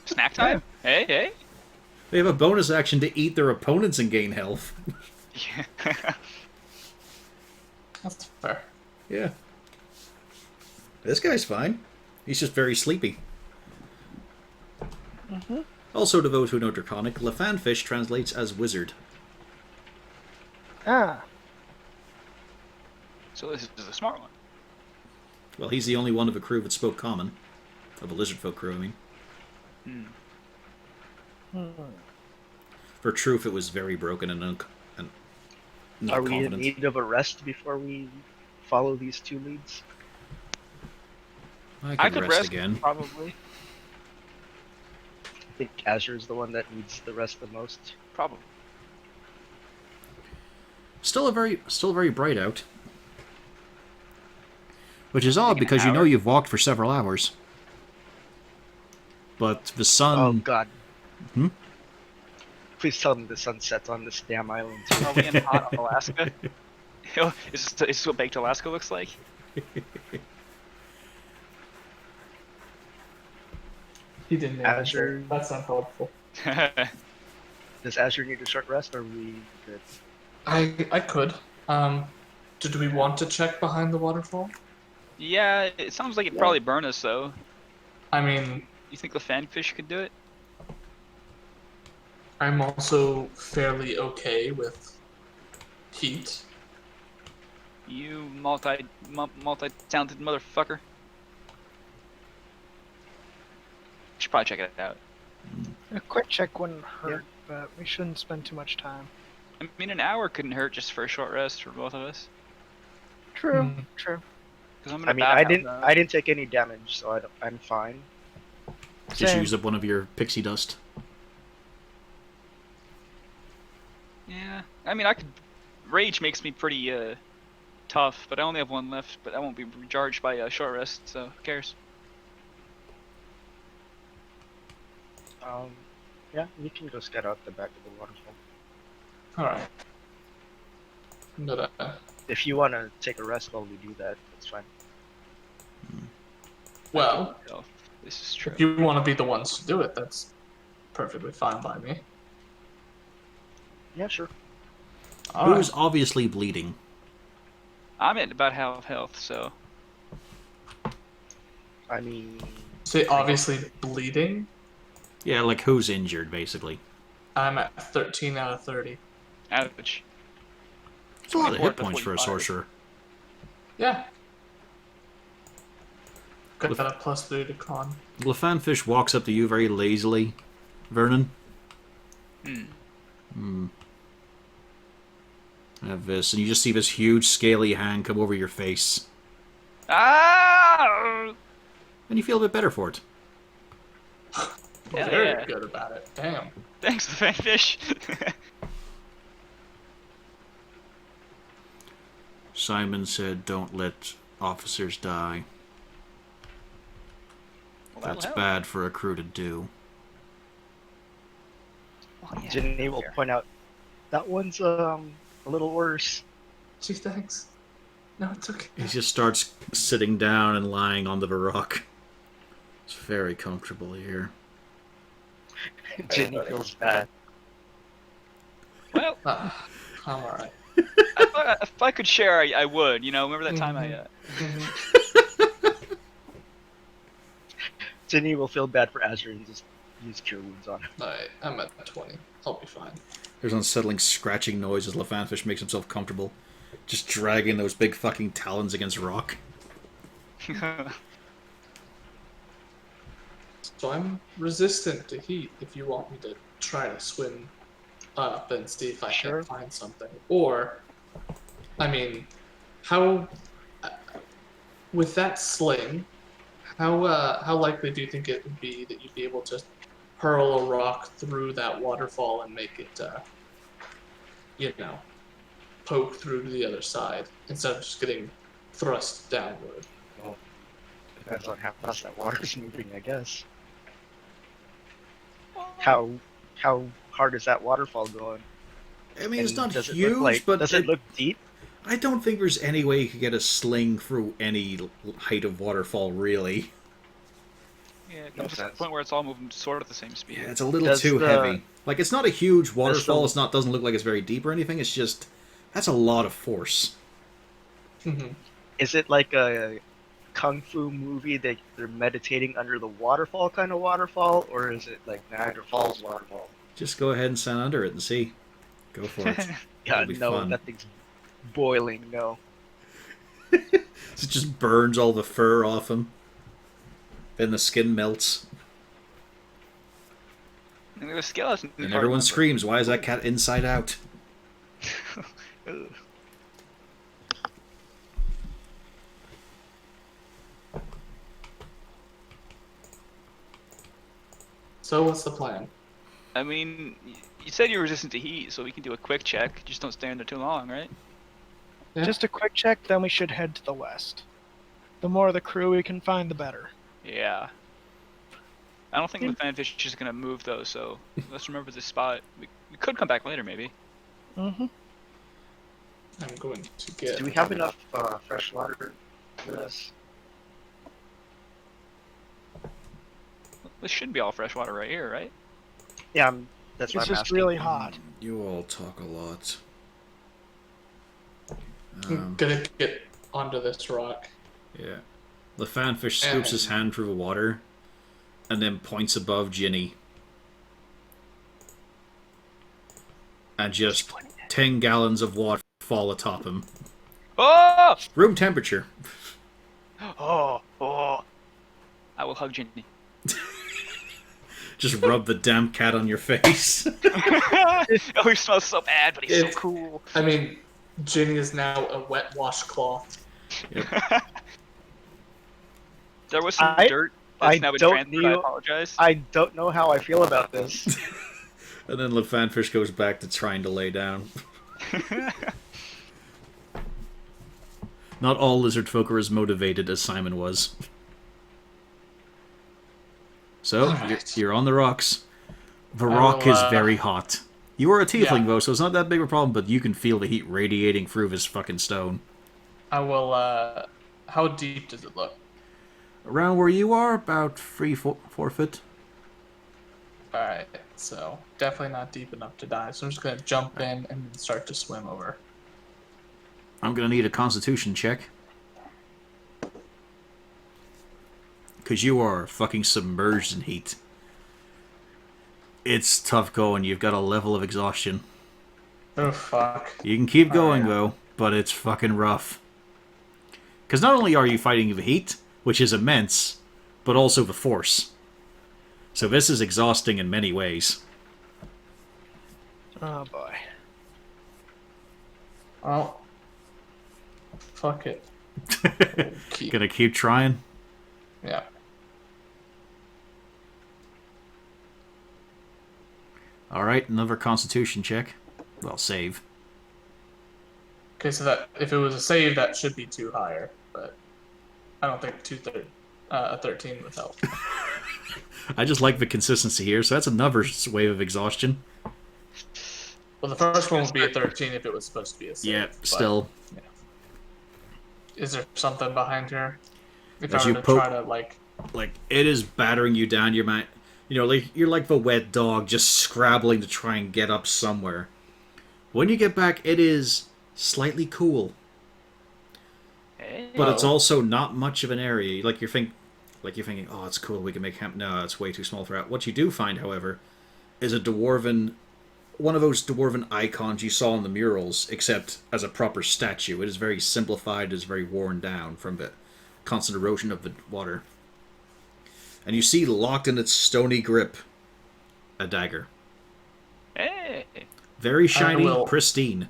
Snack time? Hey, hey. They have a bonus action to eat their opponents and gain health. Yeah. That's fair. Yeah. This guy's fine. He's just very sleepy. Mm-hmm. Also, to those who know Draconic, Lefanfish translates as wizard. Ah. So this is a smart one. Well, he's the only one of a crew that spoke common. Of a lizard folk crew, I mean. Hmm. For truth, it was very broken and not Are we confident. in need of a rest before we follow these two leads? I could rest again. Probably. I think Azure's the one that needs the rest the most. Probably. Still very bright out. Which is odd Like an because you know hour? you've walked for several hours. But the sun... Oh god. Hmm? Please tell me the sun sets on this damn island too. Are we in hot Alaska? Is this what baked Alaska looks like? He didn't Azure. answer. That's unhelpful. Does Azure need a short rest, or are we good? I could. Did we want to check behind the waterfall? Yeah, it sounds like it'd probably burn us though. I mean, You think the fanfish could do it? I'm also fairly okay with heat. You multi-talented motherfucker. Should probably check it out. A quick check wouldn't hurt, but we shouldn't spend too much time. I mean, an hour couldn't hurt just for a short rest for both of us. True. Hmm. True. 'Cause I'm I gonna mean, bath I didn't take any damage, so I'm fine. Just Same. use up one of your pixie dust. Yeah, I mean, I could. Rage makes me pretty tough, but I only have one left. But I won't be recharged by a short rest, so who cares? Yeah, you can go scout out the back of the waterfall. Alright. But, If you want to take a rest while we do that, that's fine. well, Oh, this is true. if you want to be the ones to do it, that's perfectly fine by me. Yeah, sure. Alright. Who's obviously bleeding. I'm at about half health, so I mean, Say obviously bleeding. Yeah, like who's injured, basically. I'm at 13 out of 30. ouch. It's a lot of 24 hit to points for a 45. sorcerer. Yeah. Got that a +3 to con. Lefanfish walks up to you very lazily, Vernon. I have this, and you just see this huge scaly hand come over your face. Ah! And you feel a bit better for it. Hell Very yeah. good about it. Damn. Thanks, the fanfish. Simon said, "Don't let officers die. Well, that'll That's help. bad for a crew to do." Oh, yeah. Jenny will point out that one's a little worse. Gee, thanks. No, it's okay. He just starts sitting down and lying on the rock. It's very comfortable here. Jenny feels bad. Well, I'm alright. if I could share, I would. You know, remember that time I. Jenny will feel bad for Azure and just use cure wounds on him. Alright, I'm at 20. I'll be fine. There's unsettling scratching noise as Lefanfish makes himself comfortable, just dragging those big fucking talons against rock. So I'm resistant to heat if you want me to try to swim up and see if I Sure. can find something. Or, I mean, how, with that sling, how likely do you think it would be that you'd be able to hurl a rock through that waterfall and make it, poke through to the other side instead of just getting thrust downward? Depends on how fast that water's moving, I guess. How hard is that waterfall going? I mean, it's And not does it huge, look like, but does it look deep? I don't think there's any way you could get a sling through any height of waterfall, really. Yeah, it No comes to the sense. point where it's all moving sort of the same speed. Yeah, it's a little Does too the- heavy. Like, it's not a huge waterfall. the- It's not doesn't look like it's very deep or anything. It's just that's a lot of force. Mhm. Is it like a kung fu movie that they're meditating under the waterfall kind of waterfall, or is it like Niagara Falls waterfall? Just go ahead and stand under it and see. Go for it. Yeah, It'll be no, fun. that thing's boiling. No. It just burns all the fur off him. Then the skin melts. And the skeleton. And everyone screams, why is that cat inside out? Ugh. So what's the plan? I mean, you said you're resistant to heat, so we can do a quick check. Just don't stay in there too long, right? Yeah. Just a quick check, then we should head to the west. The more of the crew we can find, the better. Yeah. I don't think the fanfish is gonna move though, so let's remember this spot. We could come back later, maybe. Mm-hmm. I'm going to get. Do we have enough fresh water for this? This should be all fresh water right here, right? Yeah, that's It's what I'm just asking. really hot. You all talk a lot. I'm gonna get onto this rock. Yeah. The fanfish scoops his hand through the water and then points above Ginny. And just 10 gallons of water fall atop him. Oh! Room temperature. Oh! Oh! I will hug Ginny. Just rub the damn cat on your face. Oh, he smells so bad, but he's so It- cool. I mean, Ginny is now a wet washcloth. There was some I- dirt that's I now been don't transferred. I knew- apologize. I don't know how I feel about this. And then the fanfish goes back to trying to lay down. Not all lizard folk are as motivated as Simon was. So, Alright. you're on the rocks. The I rock will, is very hot. You are a tiefling, Yeah. though, so it's not that big of a problem, but you can feel the heat radiating through this fucking stone. I will. How deep does it look? Around where you are, about 4 foot. All right, so definitely not deep enough to die. So I'm just gonna jump in and start to swim over. I'm gonna need a constitution check. Because you are fucking submerged in heat. It's tough going. You've got a level of exhaustion. Oh fuck! You can keep going, yeah. though, but it's fucking rough. Because not only are you fighting the heat, which is immense, but also the force. So this is exhausting in many ways. Oh boy. Well, fuck it. Keep. Gonna keep trying. Yeah. Alright, another constitution check. Well, save. Okay, so that if it was a save, that should be two higher, but I don't think a 13 would help. I just like the consistency here, so that's another wave of exhaustion. Well, the first one would be a 13 if it was supposed to be a save. Yeah, but still. Is there something behind here? If As I you were to poke- try to like, Like, it is battering you down. You're like the wet dog just scrabbling to try and get up somewhere. When you get back, it is slightly cool. Hey. But it's also not much of an area. You're thinking, oh, it's cool, we can make camp. No, it's way too small for that. What you do find, however, is one of those dwarven icons you saw in the murals, except as a proper statue. It is very simplified, it is very worn down from the constant erosion of the water. And you see, locked in its stony grip, a dagger. Hey. Very shiny, will- pristine.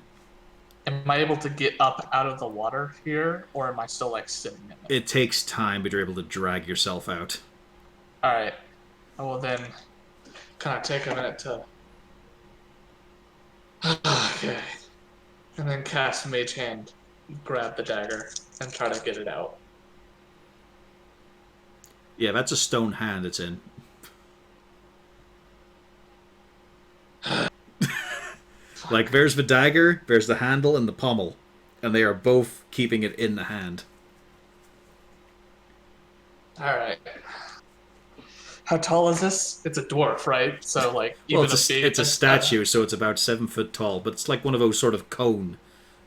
am I able to get up out of the water here, or am I still like sitting in it? It takes time, but you're able to drag yourself out. All right. I will then kind of take a minute to. Okay. And then cast Mage Hand, grab the dagger, and try to get it out. Yeah, that's a stone hand it's in. Like, there's the dagger, there's the handle, and the pommel. And they are both keeping it in the hand. All right. How tall is this? It's a dwarf, right? So like Well, even a big. it's a statue, so it's about 7 foot tall, but it's like one of those sort of cone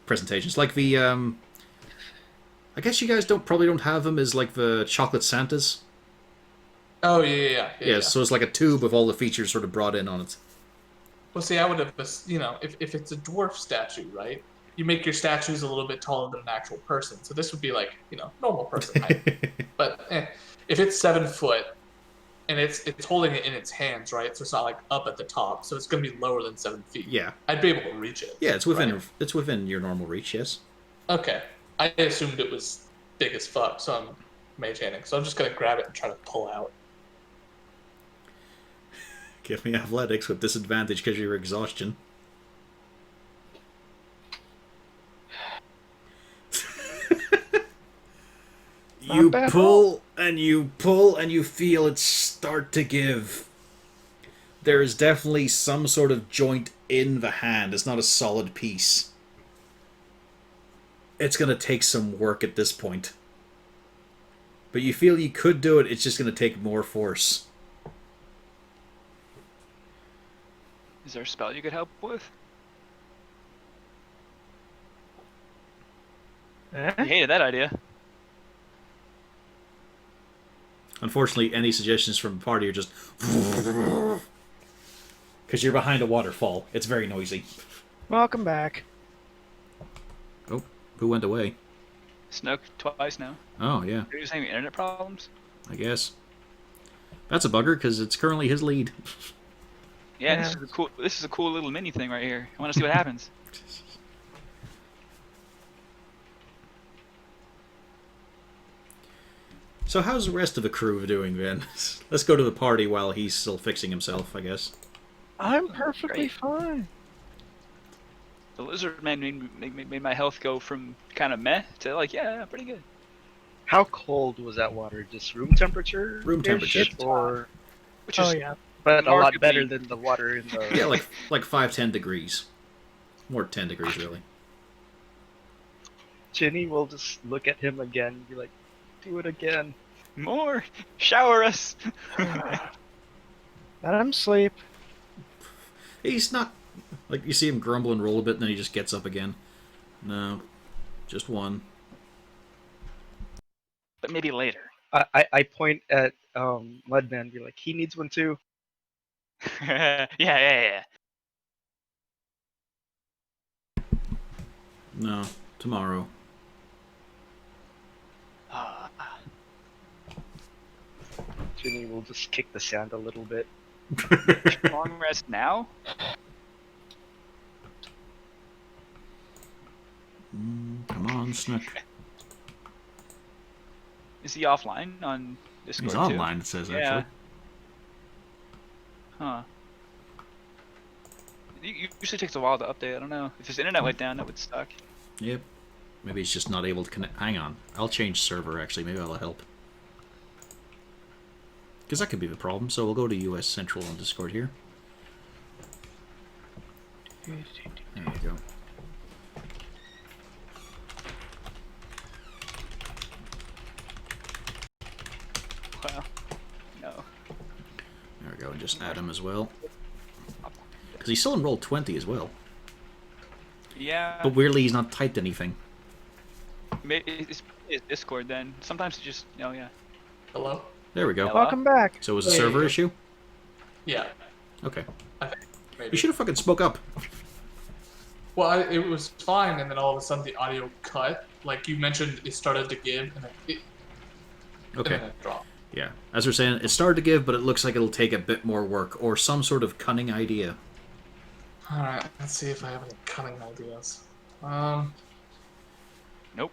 presentations, like the I guess you guys probably don't have them as like the chocolate Santas. Oh yeah. So it's like a tube with all the features sort of brought in on it. Well, see, I would have, if it's a dwarf statue, right? You make your statues a little bit taller than an actual person. So this would be like, normal person height. But if it's 7 foot and it's holding it in its hands, right? So it's not like up at the top. So it's going to be lower than 7 feet. Yeah. I'd be able to reach it. Yeah, it's within right? it's within your normal reach. Yes. Okay. I assumed it was big as fuck, so I'm mage handing. So I'm just going to grab it and try to pull out. Give me athletics with disadvantage because of your exhaustion. You pull and you pull and you feel it start to give. There is definitely some sort of joint in the hand. It's not a solid piece. It's going to take some work at this point. But you feel you could do it, it's just going to take more force. Is there a spell you could help with? You hated that idea. Unfortunately, any suggestions from the party are just... Because you're behind a waterfall. It's very noisy. Welcome back. Oh, who went away? Snook twice now. Oh, yeah, Are you saying internet problems? I guess. That's a bugger, because it's currently his lead. Yeah, Yeah. This is a cool little mini thing right here. I want to see what happens. So how's the rest of the crew doing, then? Let's go to the party while he's still fixing himself, I guess. I'm perfectly Great. fine. The lizard man made my health go from kind of meh to like, yeah, pretty good. How cold was that water? Just room temperature? Room temperature. Or Which is Oh yeah. but a lot Remarkably- better than the water in the Yeah, like 5-10 degrees. More 10 degrees, really. Ginny will just look at him again and be like, do it again. more. Shower us. Let him sleep. He's not... Like, you see him grumble and roll a bit, and then he just gets up again. No. Just one. But maybe later. I point at Mudman and be like, he needs one too. Yeah. No. Tomorrow. Ginny will just kick the sand a little bit. Long rest now? Come on, Snook. Is he offline on Discord He's too? online, it says, Yeah. actually. Huh. It usually takes a while to update. I don't know. If his internet went down, that would suck. Yep. Maybe he's just not able to connect. Hang on. I'll change server, actually. Maybe that'll help. Because that could be the problem. So we'll go to US Central on Discord here. There you go. Well, no. There we go. And just add him as well. Because he's still in roll 20 as well. Yeah. But weirdly, he's not typed anything. It's Discord then. Sometimes it just, oh yeah. Hello? There we go. Hello? Welcome back. So it was a There you server go. issue? Yeah, Okay. I think. Maybe. You should have fucking spoke up. Well, it was fine, and then all of a sudden the audio cut. Like you mentioned, it started to give, and Okay. then it dropped. Yeah. As we're saying, it started to give, but it looks like it'll take a bit more work, or some sort of cunning idea. Alright, let's see if I have any cunning ideas. Nope.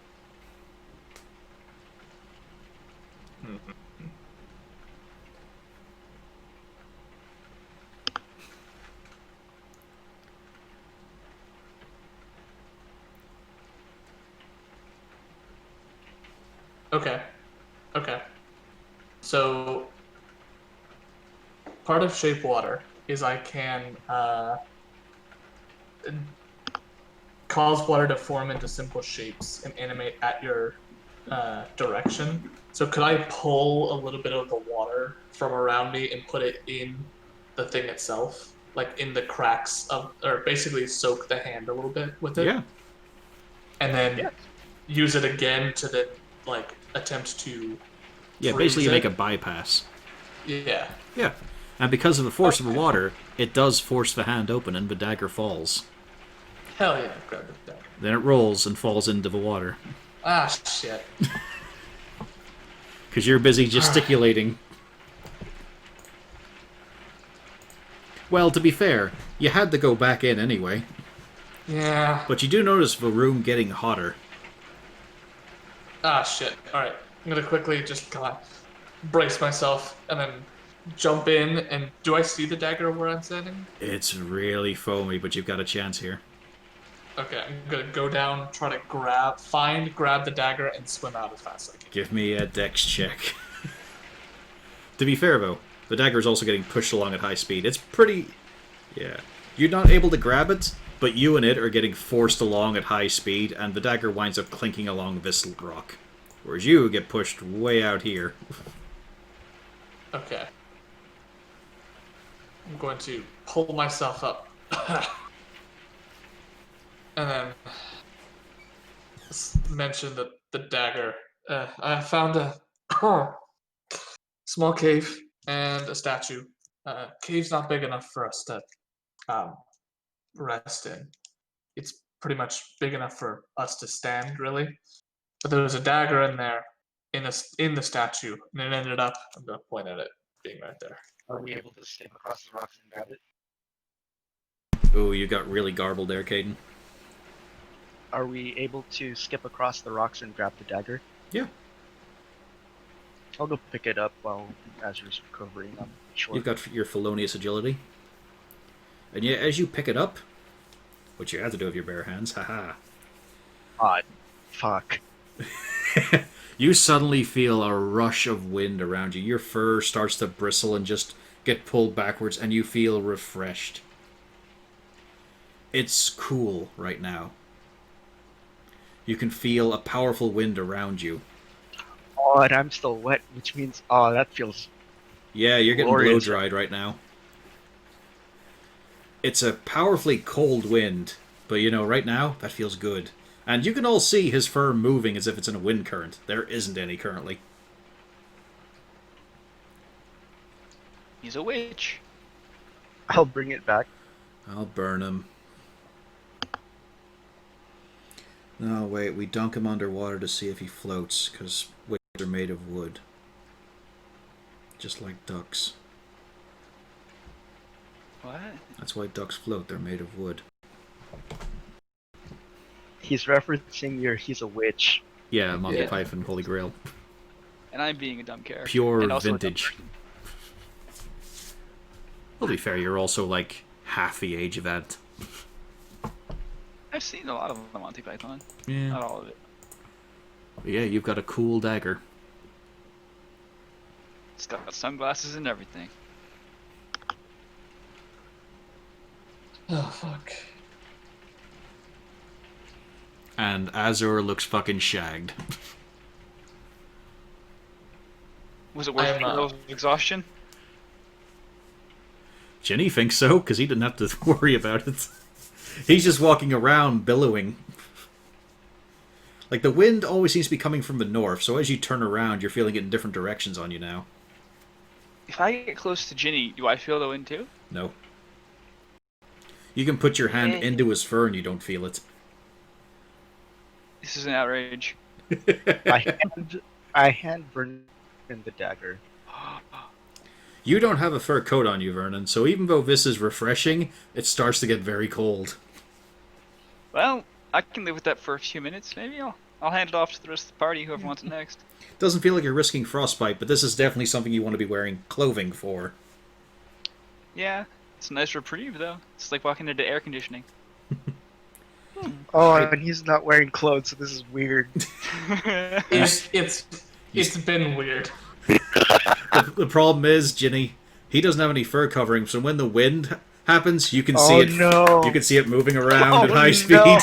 Okay. So, part of Shape Water is I can cause water to form into simple shapes and animate at your direction. So could I pull a little bit of the water from around me and put it in the thing itself, like in the cracks of, or basically soak the hand a little bit with it, Yeah. and then Yeah. use it again to then like attempt to. Yeah, freeze basically you it? make a bypass. Yeah. Yeah. And because of the force of the water, it does force the hand open and the dagger falls. Hell yeah! Grab it down. Then it rolls and falls into the water. Ah shit. Because you're busy gesticulating. Well, to be fair, you had to go back in anyway. Yeah. But you do notice the room getting hotter. Ah shit. All right. I'm gonna quickly just kind of brace myself and then jump in. And do I see the dagger where I'm standing? It's really foamy, but you've got a chance here. Okay, I'm gonna go down, try to grab the dagger, and swim out as fast as I can. Give me a dex check. To be fair, though, the dagger is also getting pushed along at high speed. It's pretty... Yeah. You're not able to grab it, but you and it are getting forced along at high speed, and the dagger winds up clinking along this rock. Whereas you get pushed way out here. Okay. I'm going to pull myself up. And then mention the dagger. I found a small cave and a statue. Cave's not big enough for us to rest in. It's pretty much big enough for us to stand, really. But there was a dagger in there, in the statue, and it ended up. I'm gonna point at it being right there. Are we able to skip across the rocks and grab it? Ooh, you got really garbled there, Caden. Are we able to skip across the rocks and grab the dagger? Yeah. I'll go pick it up while Azur's recovering. I'm sure. You've got your felonious agility. And yeah, as you pick it up, which you have to do with your bare hands, haha. Odd. Fuck. You suddenly feel a rush of wind around you. Your fur starts to bristle and just get pulled backwards, and you feel refreshed. It's cool right now. You can feel a powerful wind around you. Oh, and I'm still wet, which means, oh, that feels... Yeah, you're getting Glorious. blow-dried right now. It's a powerfully cold wind, but you know, right now, that feels good. And you can all see his fur moving as if it's in a wind current. There isn't any currently. He's a witch. I'll bring it back. I'll burn him. No, wait, we dunk him underwater to see if he floats, because witches are made of wood. Just like ducks. What? That's why ducks float, they're made of wood. He's referencing he's a witch. Yeah, Monty Yeah. Python, Holy Grail. And I'm being a dumb character. Pure And also a dumb vintage. person. Well, to be fair, you're also like half the age of that. I've seen a lot of the Monty Python. Yeah. Not all of it. But yeah, you've got a cool dagger. It's got sunglasses and everything. Oh fuck. And Azur looks fucking shagged. Was it worth I am, 8 rolls of exhaustion? Jenny thinks so, because he didn't have to worry about it. He's just walking around billowing. Like, the wind always seems to be coming from the north, so as you turn around, you're feeling it in different directions on you now. If I get close to Ginny, do I feel the wind too? No. You can put your hand Eh. into his fur and you don't feel it. This is an outrage. I hand Vernon the dagger. You don't have a fur coat on you, Vernon, so even though this is refreshing, it starts to get very cold. Well, I can live with that for a few minutes. Maybe I'll hand it off to the rest of the party, whoever wants it next. Doesn't feel like you're risking frostbite, but this is definitely something you want to be wearing clothing for. Yeah, it's a nice reprieve though. It's like walking into air conditioning. Oh, and he's not wearing clothes, so this is weird. It's been weird. The problem is, Ginny, he doesn't have any fur covering, so when the wind happens, you can see Oh, it. no. You can see it moving around at Oh, high no. speed.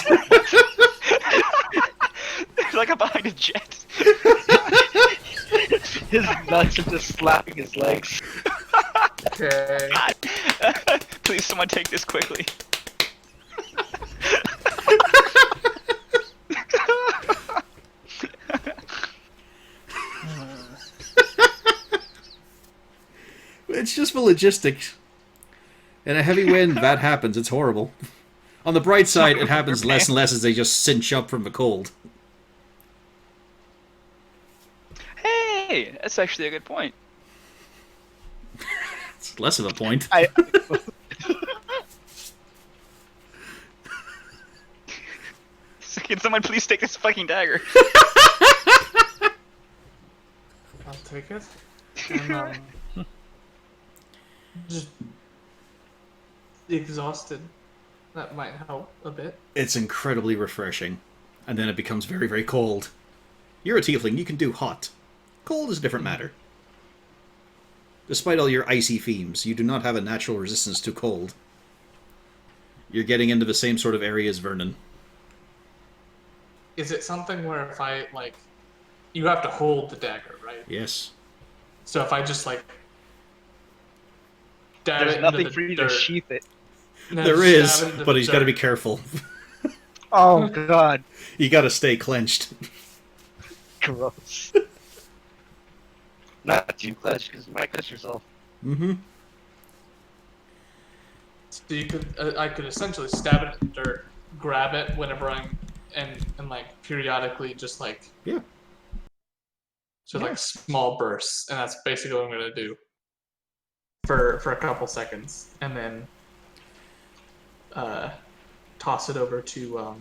like I'm behind a jet. His nuts are just slapping his legs. Okay. God. Please, someone take this quickly. It's just for logistics. In a heavy wind, that happens. It's horrible. On the bright side, it happens less and less as they just cinch up from the cold. Hey, that's actually a good point. It's less of a point. So can someone please take this fucking dagger? I'll take it. And, just exhausted. That might help a bit. It's incredibly refreshing. And then it becomes very, very cold. You're a tiefling, you can do hot. Cold is a different matter. Despite all your icy themes, you do not have a natural resistance to cold. You're getting into the same sort of area as Vernon. Is it something where if I, like... You have to hold the dagger, right? Yes. So if I just, like... Dab There's it into nothing the for you dirt, to sheath it. and then There just is, stab it into but the he's got to be dirt. careful. Oh god, You got to stay clenched. gross. Not too clutch, because you might cut yourself. Mm-hmm. So you could, I could essentially stab it in the dirt, grab it whenever I'm, and like periodically just like, Yeah. so like small bursts, and that's basically what I'm gonna do for a couple seconds, and then toss it over to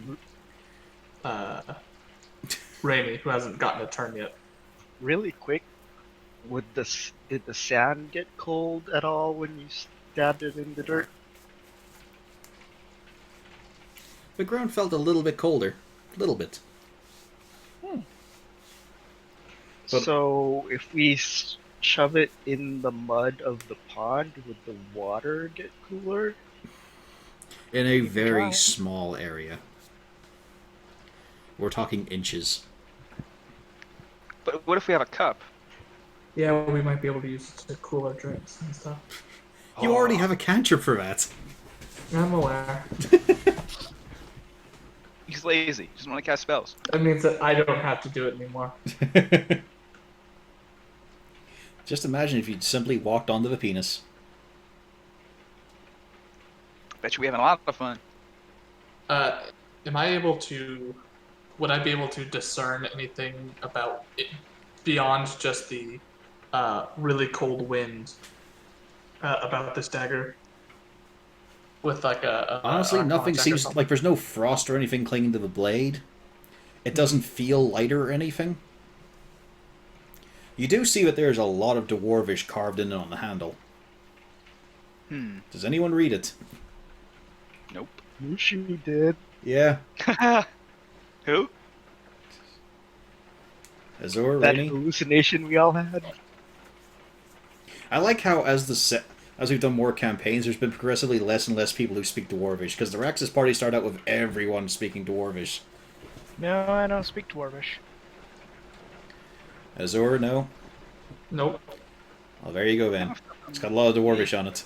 Raimi, who hasn't gotten a turn yet. Really quick, did the sand get cold at all when you stabbed it in the dirt? The ground felt a little bit colder. A little bit. But- So if we shove it in the mud of the pond, would the water get cooler? In a can very try. small area. We're talking inches. But what if we have a cup? Yeah, we might be able to use it to cool our drinks and stuff. You already have a cantrip for that. I'm aware. He's lazy. He doesn't want to cast spells. That means that I don't have to do it anymore. Just imagine if you'd simply walked onto the penis. Bet you we having a lot of fun. Am I able to? Would I be able to discern anything about it beyond just the really cold wind about this dagger? With like a Honestly, Arcana nothing check or seems something? like there's no frost or anything clinging to the blade. It doesn't feel lighter or anything. You do see that there's a lot of Dwarvish carved in on the handle. Does anyone read it? Nope. Wish you did. Yeah. Who? Azor, That Rainey? hallucination we all had. I like how as we've done more campaigns, there's been progressively less and less people who speak Dwarvish, because the Raxus party started out with everyone speaking Dwarvish. No, I don't speak Dwarvish. Azor, no? Nope. Well, there you go then. It's got a lot of Dwarvish on it.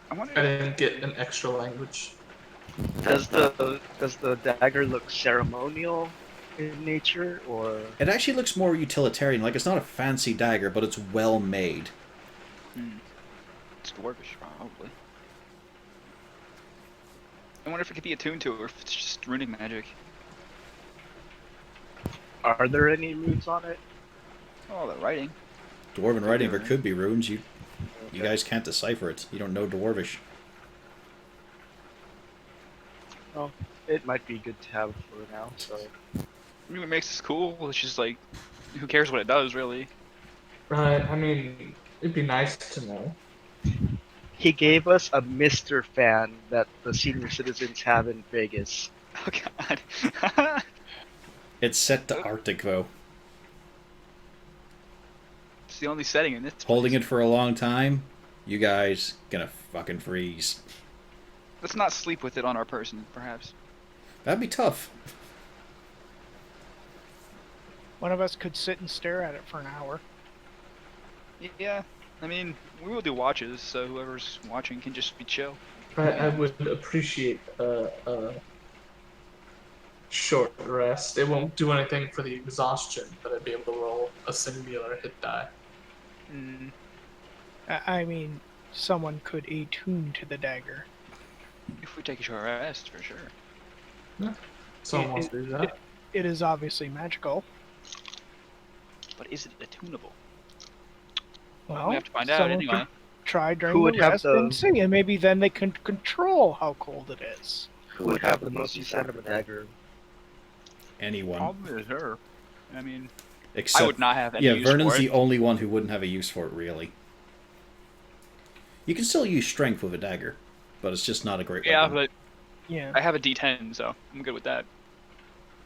I wonder. I didn't get an extra language. Does the dagger look ceremonial in nature, or It actually looks more utilitarian. Like, it's not a fancy dagger, but it's well made. It's dwarvish, probably. I wonder if it could be attuned to it, or if it's just runic magic. are there any runes on it? Oh, the writing. Dwarven writing, there could be runes. You guys can't decipher it. You don't know Dwarvish. Oh, it might be good to have for now. So I mean, what makes this cool? It's just like, who cares what it does, really? Right. I mean, it'd be nice to know. he gave us a Mr. Fan that the senior citizens have in Vegas. Oh god. It's set to Arctic, though. It's the only setting in this. Holding it for a long time, you guys gonna fucking freeze. Let's not sleep with it on our person, perhaps. That'd be tough. One of us could sit and stare at it for an hour. Yeah, I mean, we will do watches, so whoever's watching can just be chill. I would appreciate a short rest. It won't do anything for the exhaustion, but I'd be able to roll a singular hit die. Mm, I mean, someone could attune to the dagger. if we take a short rest, for sure. Someone wants to do that. It is obviously magical. But is it attunable? Well, We have to find out someone anyway. could try during Who would the have rest the- and see, and maybe then they can control how cold it is. Who would have the most use out of a dagger? Anyone. Probably her. I mean, Except, I would not have any yeah, use Vernon's for the it. only one who wouldn't have a use for it, really. You can still use strength with a dagger, but it's just not a great Yeah, weapon. but Yeah, I have a D10, so I'm good with that.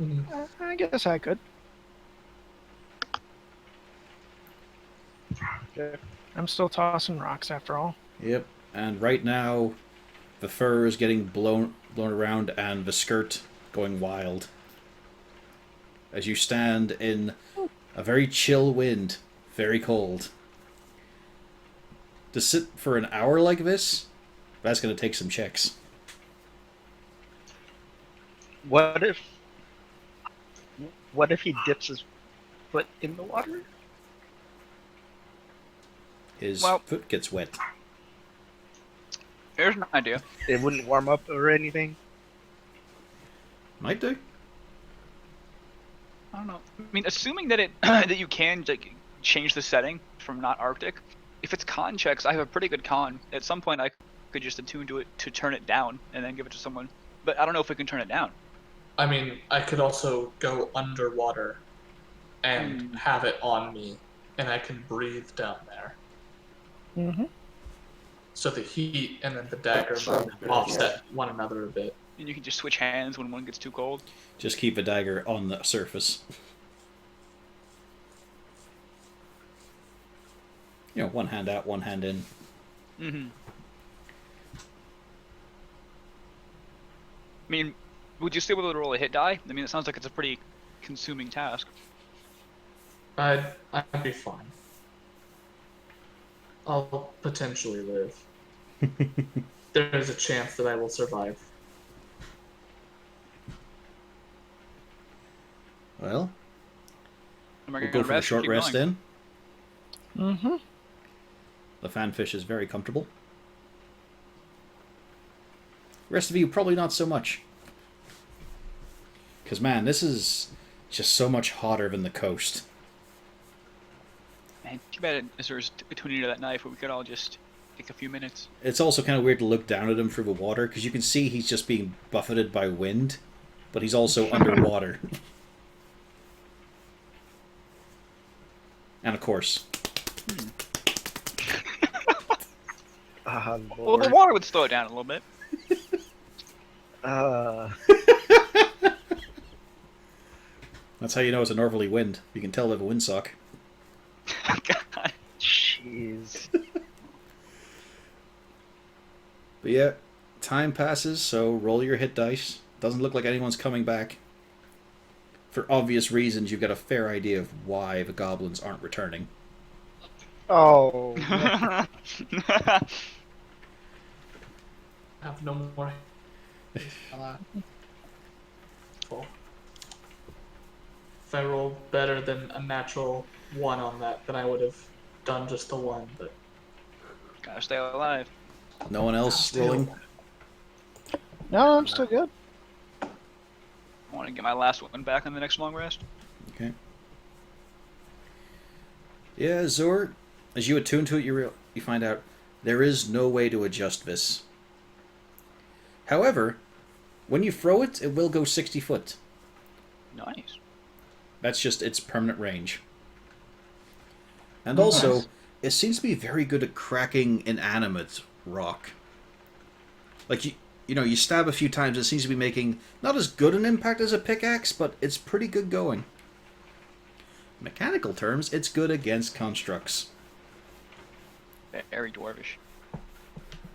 Mhm. I guess I could. Okay. I'm still tossing rocks after all. Yep, and right now, the fur is getting blown around and the skirt going wild. As you stand in a very chill wind, very cold. To sit for an hour like this, that's going to take some checks. What if he dips his foot in the water? His Well- foot gets wet. Here's an idea. It wouldn't warm up or anything. Might do. I don't know. I mean, assuming that it that you can like change the setting from not Arctic. If it's con checks, I have a pretty good con. At some point, I could just attune to it to turn it down and then give it to someone. But I don't know if we can turn it down. I mean, I could also go underwater and have it on me, and I can breathe down there. Mm-hmm. So the heat and then the dagger will offset one another a bit. And you can just switch hands when one gets too cold. Just keep the dagger on the surface. You know, one hand out, one hand in. Mm-hmm. I mean, would you still be able to roll a hit die? I mean, it sounds like it's a pretty consuming task. I'd be fine. I'll potentially live. There is a chance that I will survive. Well, Am I we'll gonna go for the rest or short keep rest going? in. Mm-hmm. The fanfish is very comfortable. The rest of you, probably not so much. Because, man, this is just so much hotter than the coast. Man, too bad Azur's tuning to that knife, but we could all just take a few minutes. It's also kind of weird to look down at him through the water, because you can see he's just being buffeted by wind, but he's also underwater. And, of course, Ah, Well, the Lord. water would slow it down a little bit. that's how you know it's a northerly wind. You can tell they have a windsock. God. Jeez. But yeah, time passes, so roll your hit dice. Doesn't look like anyone's coming back. For obvious reasons, you've got a fair idea of why the goblins aren't returning. Oh. I have no more. Cool. If I rolled better than a natural 1 on that, then I would have done just the 1, but Gotta stay alive. No one else Still. rolling? No, I'm still good. I want to get my last one back on the next long rest. Okay. Yeah, Zor, as you attune to it, you find out there is no way to adjust this. However, when you throw it, it will go 60 foot. Nice. That's just its permanent range. And also, Nice. it seems to be very good at cracking inanimate rock. Like, you know, you stab a few times, it seems to be making not as good an impact as a pickaxe, but it's pretty good going. In mechanical terms, it's good against constructs. Very dwarvish.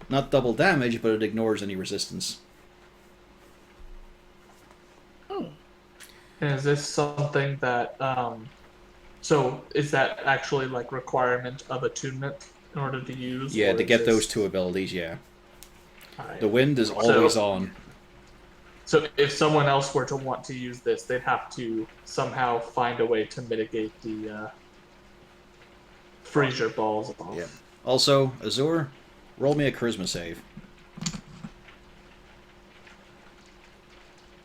Not double damage, but it ignores any resistance. Oh. And is this something that so is that actually like requirement of attunement in order to use? Yeah, or to is get those this... two abilities, yeah. Alright. The wind is always on. So if someone else were to want to use this, they'd have to somehow find a way to mitigate the freeze your balls off. Yeah. Also, Azure, roll me a charisma save.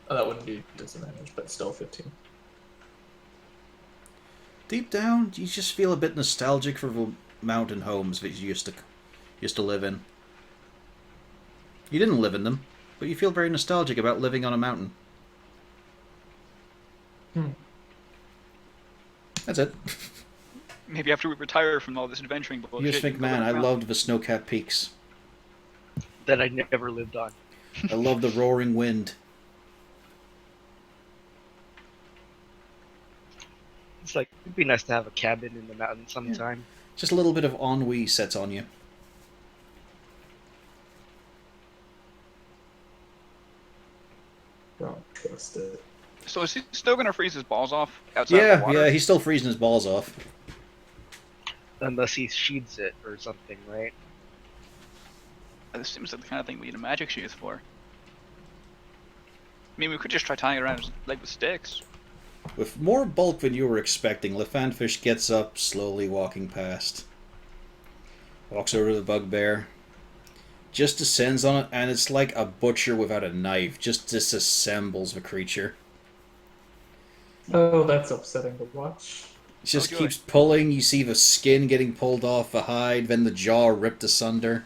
Oh, that wouldn't be disadvantage, but still 15. Deep down, you just feel a bit nostalgic for the mountain homes that you used to live in. You didn't live in them, but you feel very nostalgic about living on a mountain. That's it. Maybe after we retire from all this adventuring bullshit. You just think, can go man, look I around." loved the snow-capped peaks. That I never lived on. I love the roaring wind. It's like it'd be nice to have a cabin in the mountains sometime. Just a little bit of ennui sets on you. Don't trust it. So is he still gonna freeze his balls off outside the Yeah, water? yeah, he's still freezing his balls off. Unless he sheathes it or something, right? This seems like the kind of thing we need a magic sheath for. I mean, we could just try tying it around his leg with sticks. With more bulk than you were expecting, Lefanfish gets up, slowly walking past. Walks over to the bugbear. Just descends on it, and it's like a butcher without a knife. Just disassembles the creature. Oh, that's upsetting to watch. It just Oh, keeps pulling. You see the skin getting pulled off the hide, then the jaw ripped asunder.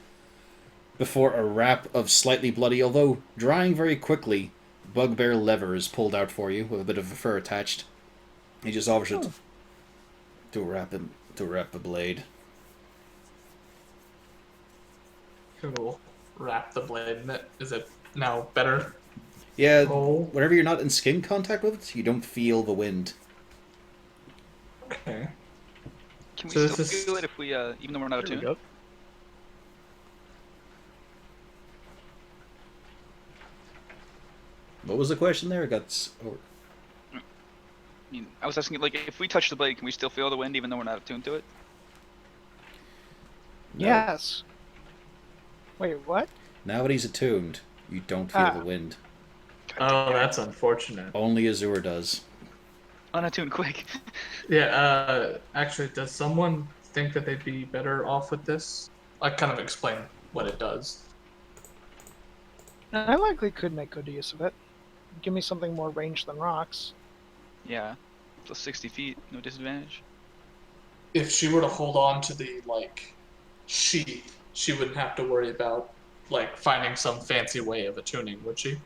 Before a wrap of slightly bloody, although drying very quickly, bugbear lever is pulled out for you with a bit of fur attached. He just offers it to wrap the blade. Cool. Wrap the blade in it. Is it now better? Yeah, Oh, whenever you're not in skin contact with it, you don't feel the wind. okay. Can we So still this is- feel it if we, even though we're not There we attuned? go. What was the question there? It got over. I mean, I was asking, like, if we touch the blade, can we still feel the wind even though we're not attuned to it? No. Yes. Wait, what? Now that he's attuned, you don't feel the wind. Oh, that's unfortunate. Only Azure does. Unattuned, quick. Yeah, actually, does someone think that they'd be better off with this? I kind of explain what it does. I likely could make good use of it. Give me something more range than rocks. Yeah. Plus 60 feet, no disadvantage. If she were to hold on to the, like, sheath, she wouldn't have to worry about, like, finding some fancy way of attuning, would she?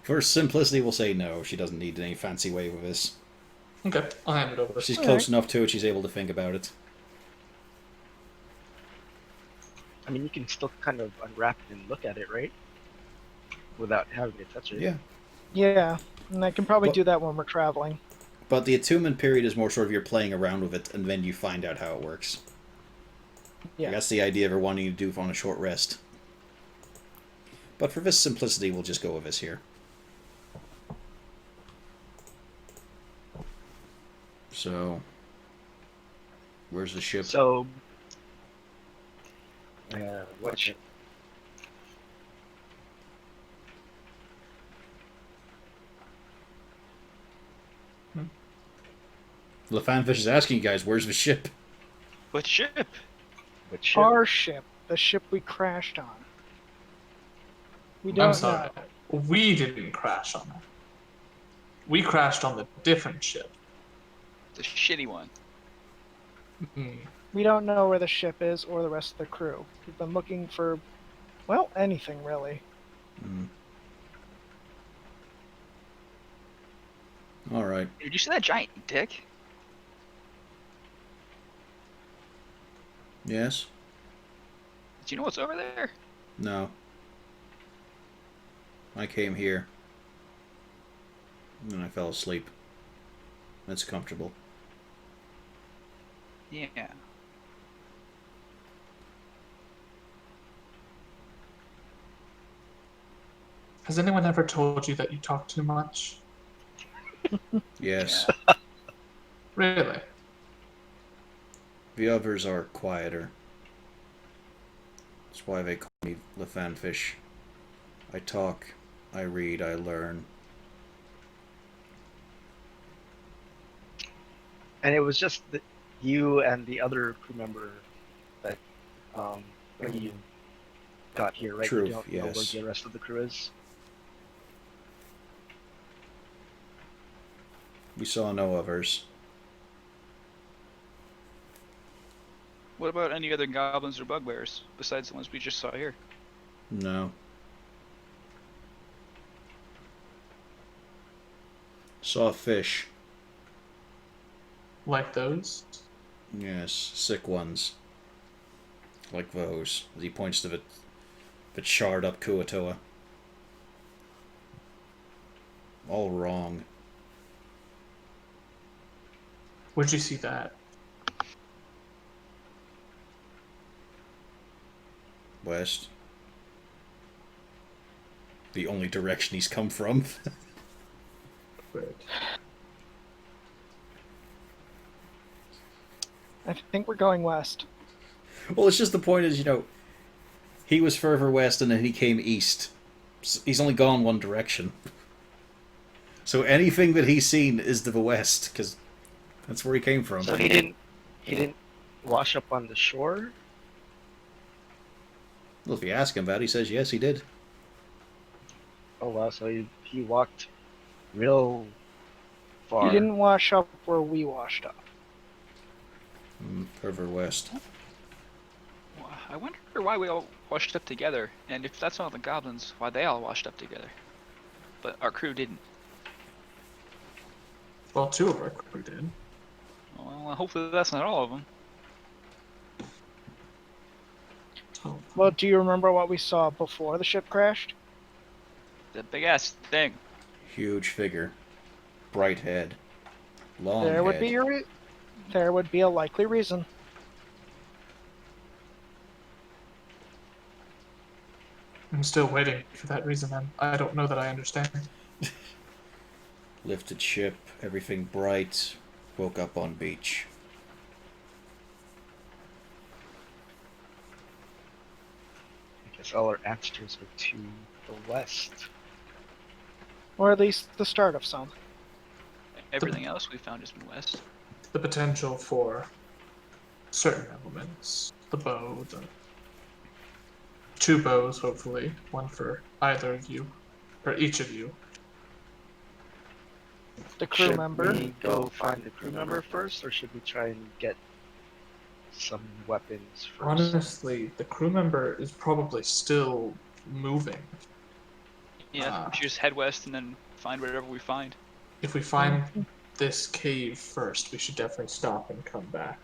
For simplicity, we'll say no. She doesn't need any fancy way with this. Okay, I'll hand it over. She's All close right. enough to it, she's able to think about it. I mean, you can still kind of unwrap it and look at it, right? Without having to touch it. Yeah. Yeah, and I can probably Well- do that when we're traveling. But the attunement period is more sort of you're playing around with it, and then you find out how it works. Yeah. That's the idea of her wanting to do on a short rest. But for this simplicity, we'll just go with this here. So, where's the ship? So, what ship? Lefanfish is asking you guys, where's the ship? What ship? What ship? Our ship, the ship we crashed on. We don't I'm sorry. know. We didn't crash on it. We crashed on the different ship. The shitty one. Hmm. We don't know where the ship is or the rest of the crew. We've been looking for, well, anything really. Alright. Did you see that giant dick? Yes? Do you know what's over there? No. I came here. And I fell asleep. That's comfortable. Yeah. Has anyone ever told you that you talk too much? Yes. Really? The others are quieter. That's why they call me the fanfish. I talk, I read, I learn. And it was just you and the other crew member that when you got here, right? True, You don't know where yes. the rest of the crew is. We saw no others. What about any other goblins or bugbears besides the ones we just saw here? No. Saw a fish. Like those? Yes, sick ones. Like those. As he points to the charred up Kuatoa. All wrong. Where'd you see that? West. The only direction he's come from. Weird. I think we're going west. Well, it's just the point is, he was further west and then he came east. He's only gone one direction. So anything that he's seen is to the west, because that's where he came from. So he didn't wash up on the shore. Well, if you ask him about it, he says yes, he did. Oh wow! So he walked real far. He didn't wash up where we washed up. Further west. I wonder why we all washed up together, and if that's all the goblins, why they all washed up together. But our crew didn't. Well, 2 of our crew did. Well, hopefully that's not all of them. Oh. Well, do you remember what we saw before the ship crashed? The big ass thing. Huge figure. Bright head. Long There would head. be there would be a likely reason. I'm still waiting for that reason, and I don't know that I understand. Lifted ship, everything bright. Woke up on beach. I guess all our answers are to the west. Or at least the start of some. Everything else we found has been west. The potential for certain elements. The bow, the 2 bows, hopefully. 1 for either of you. Or each of you. The crew Should member. we go find the crew member first, or should we try and get some weapons first? Honestly, the crew member is probably still moving. Yeah, we should just head west and then find whatever we find. If we find this cave first, we should definitely stop and come back.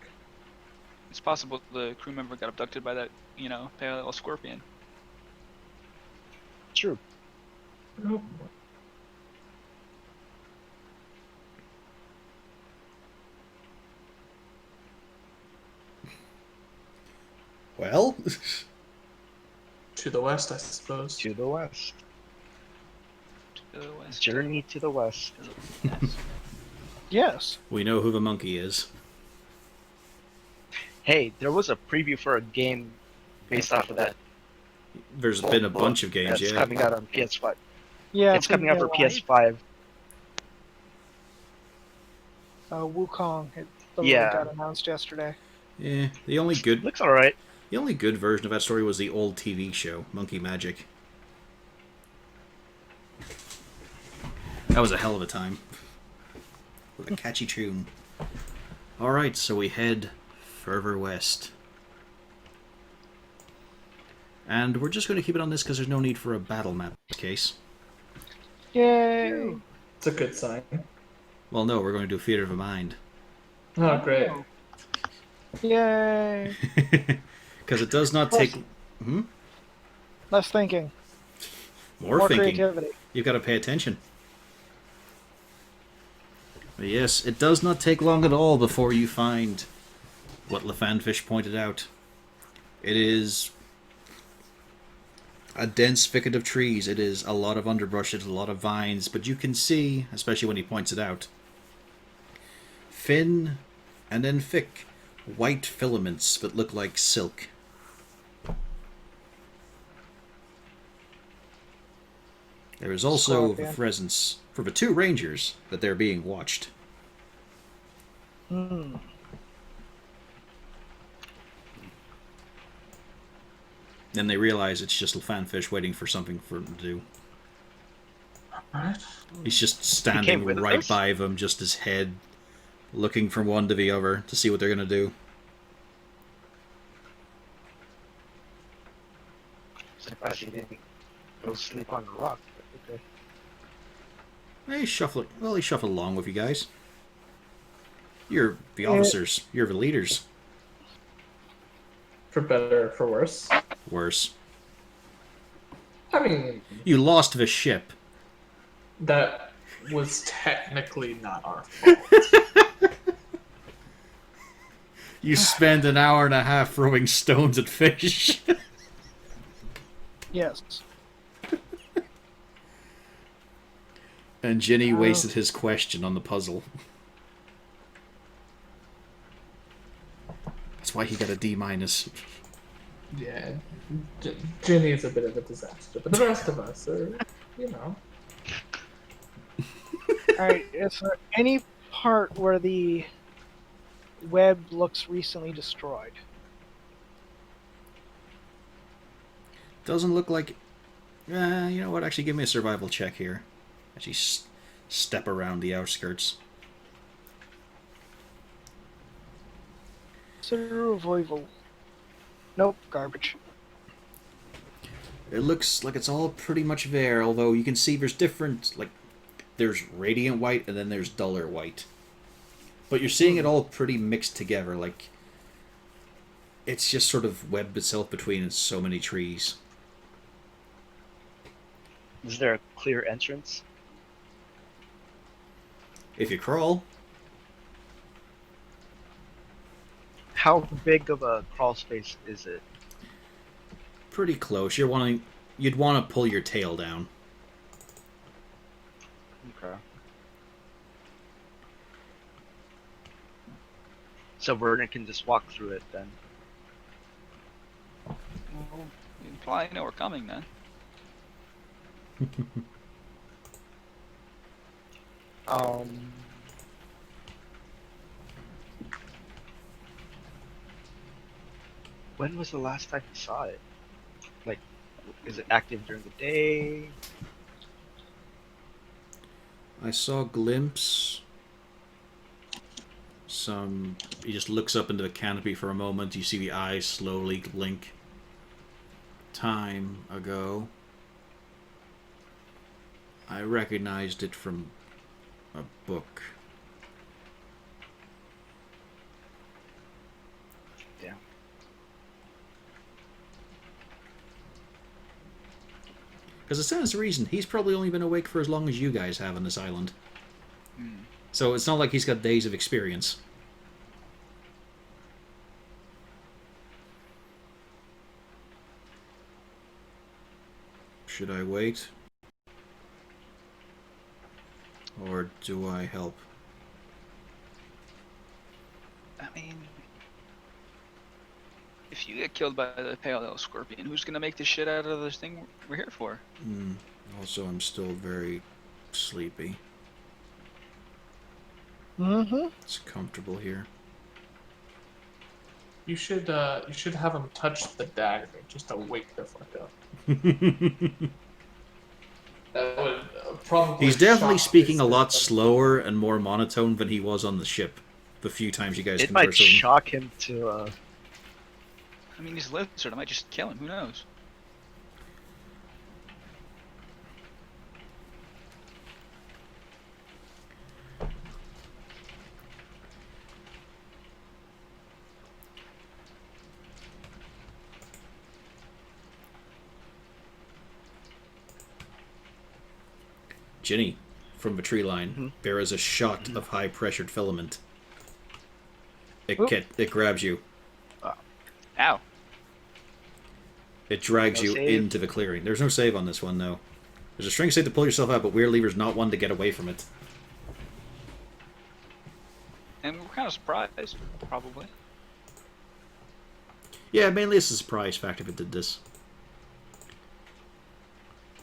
It's possible the crew member got abducted by that, pale scorpion. True. Oh, Well? to the west, I suppose. To the west. To the west. Journey to the west. Yes. Yes. We know who the monkey is. Hey, there was a preview for a game based off of that. There's been a bunch of games, That's yeah. coming out on PS5. Yeah. It's coming out for Light. PS5. Wukong. The Yeah. got announced yesterday. Yeah, the only good Looks alright. version of that story was the old TV show, Monkey Magic. That was a hell of a time. With a catchy tune. Alright, so we head further west. And we're just going to keep it on this because there's no need for a battle map in this case. Yay! It's a good sign. Well, no, we're going to do Theater of the Mind. Oh, great. Yay! Because it does not take... Less thinking. More thinking. Creativity. You've got to pay attention. But yes, it does not take long at all before you find what LaFanfish pointed out. It is A dense thicket of trees. It is a lot of underbrush, it's a lot of vines, but you can see, especially when he points it out, thin and then thick white filaments that look like silk. There is also the Scorpion. presence for the two rangers that they're being watched. Hmm. Then they realize it's just a fanfish waiting for something for him to do. Alright. He's just came standing with right us? by them, just his head, looking from one to the other to see what they're going to do. Surprised he didn't go sleep on the rock. But okay. He shuffled along with you guys. You're the Yeah. officers. You're the leaders. For better or for worse. Worse. I mean, You lost the ship. that was technically not our fault. You spend an hour and a half throwing stones at fish. Yes. And Ginny wasted his question on the puzzle. That's why he got a D-. Yeah, Ginny is a bit of a disaster, but the rest of us are, you know. Alright, is there any part where the web looks recently destroyed? Doesn't look like... you know what? Actually, give me a survival check here. Actually, step around the outskirts. Survival. Nope, garbage. It looks like it's all pretty much there, although you can see there's different... like, there's radiant white and then there's duller white. But you're seeing it all pretty mixed together, like... it's just sort of webbed itself between so many trees. Is there a clear entrance? If you crawl, How big of a crawl space is it? pretty close. You'd want to pull your tail down. Okay. So Vernon can just walk through it then. Well, you imply you know we're coming then. Um. When was the last time you saw it? Like, is it active during the day? I saw a glimpse. He just looks up into the canopy for a moment. You see the eyes slowly blink. Time ago. I recognized it from a book. Yeah. Because it stands to reason, he's probably only been awake for as long as you guys have on this island. Hmm. So it's not like he's got days of experience. Should I wait? Or do I help? I mean, if you get killed by the pale scorpion, who's gonna make the shit out of this thing we're here for? Also, I'm still very sleepy. Mm-hmm. It's comfortable here. You should have him touch the dagger just to wake the fuck up. That would probably. He's definitely shock speaking his a lot system. slower and more monotone than he was on the ship. The few times you guys It might conversed with him. shock him to. I mean, he's a lizard. I might just kill him. Who knows? Ginny, from the tree line, Mhm. there is a shot of high-pressured filament. Oop. It grabs you. Ow. It drags No you save? into the clearing. There's no save on this one, though. There's a string save to pull yourself out, but Weird Lever's not one to get away from it. And we're kind of surprised, probably. Yeah, mainly it's a surprise factor if it did this.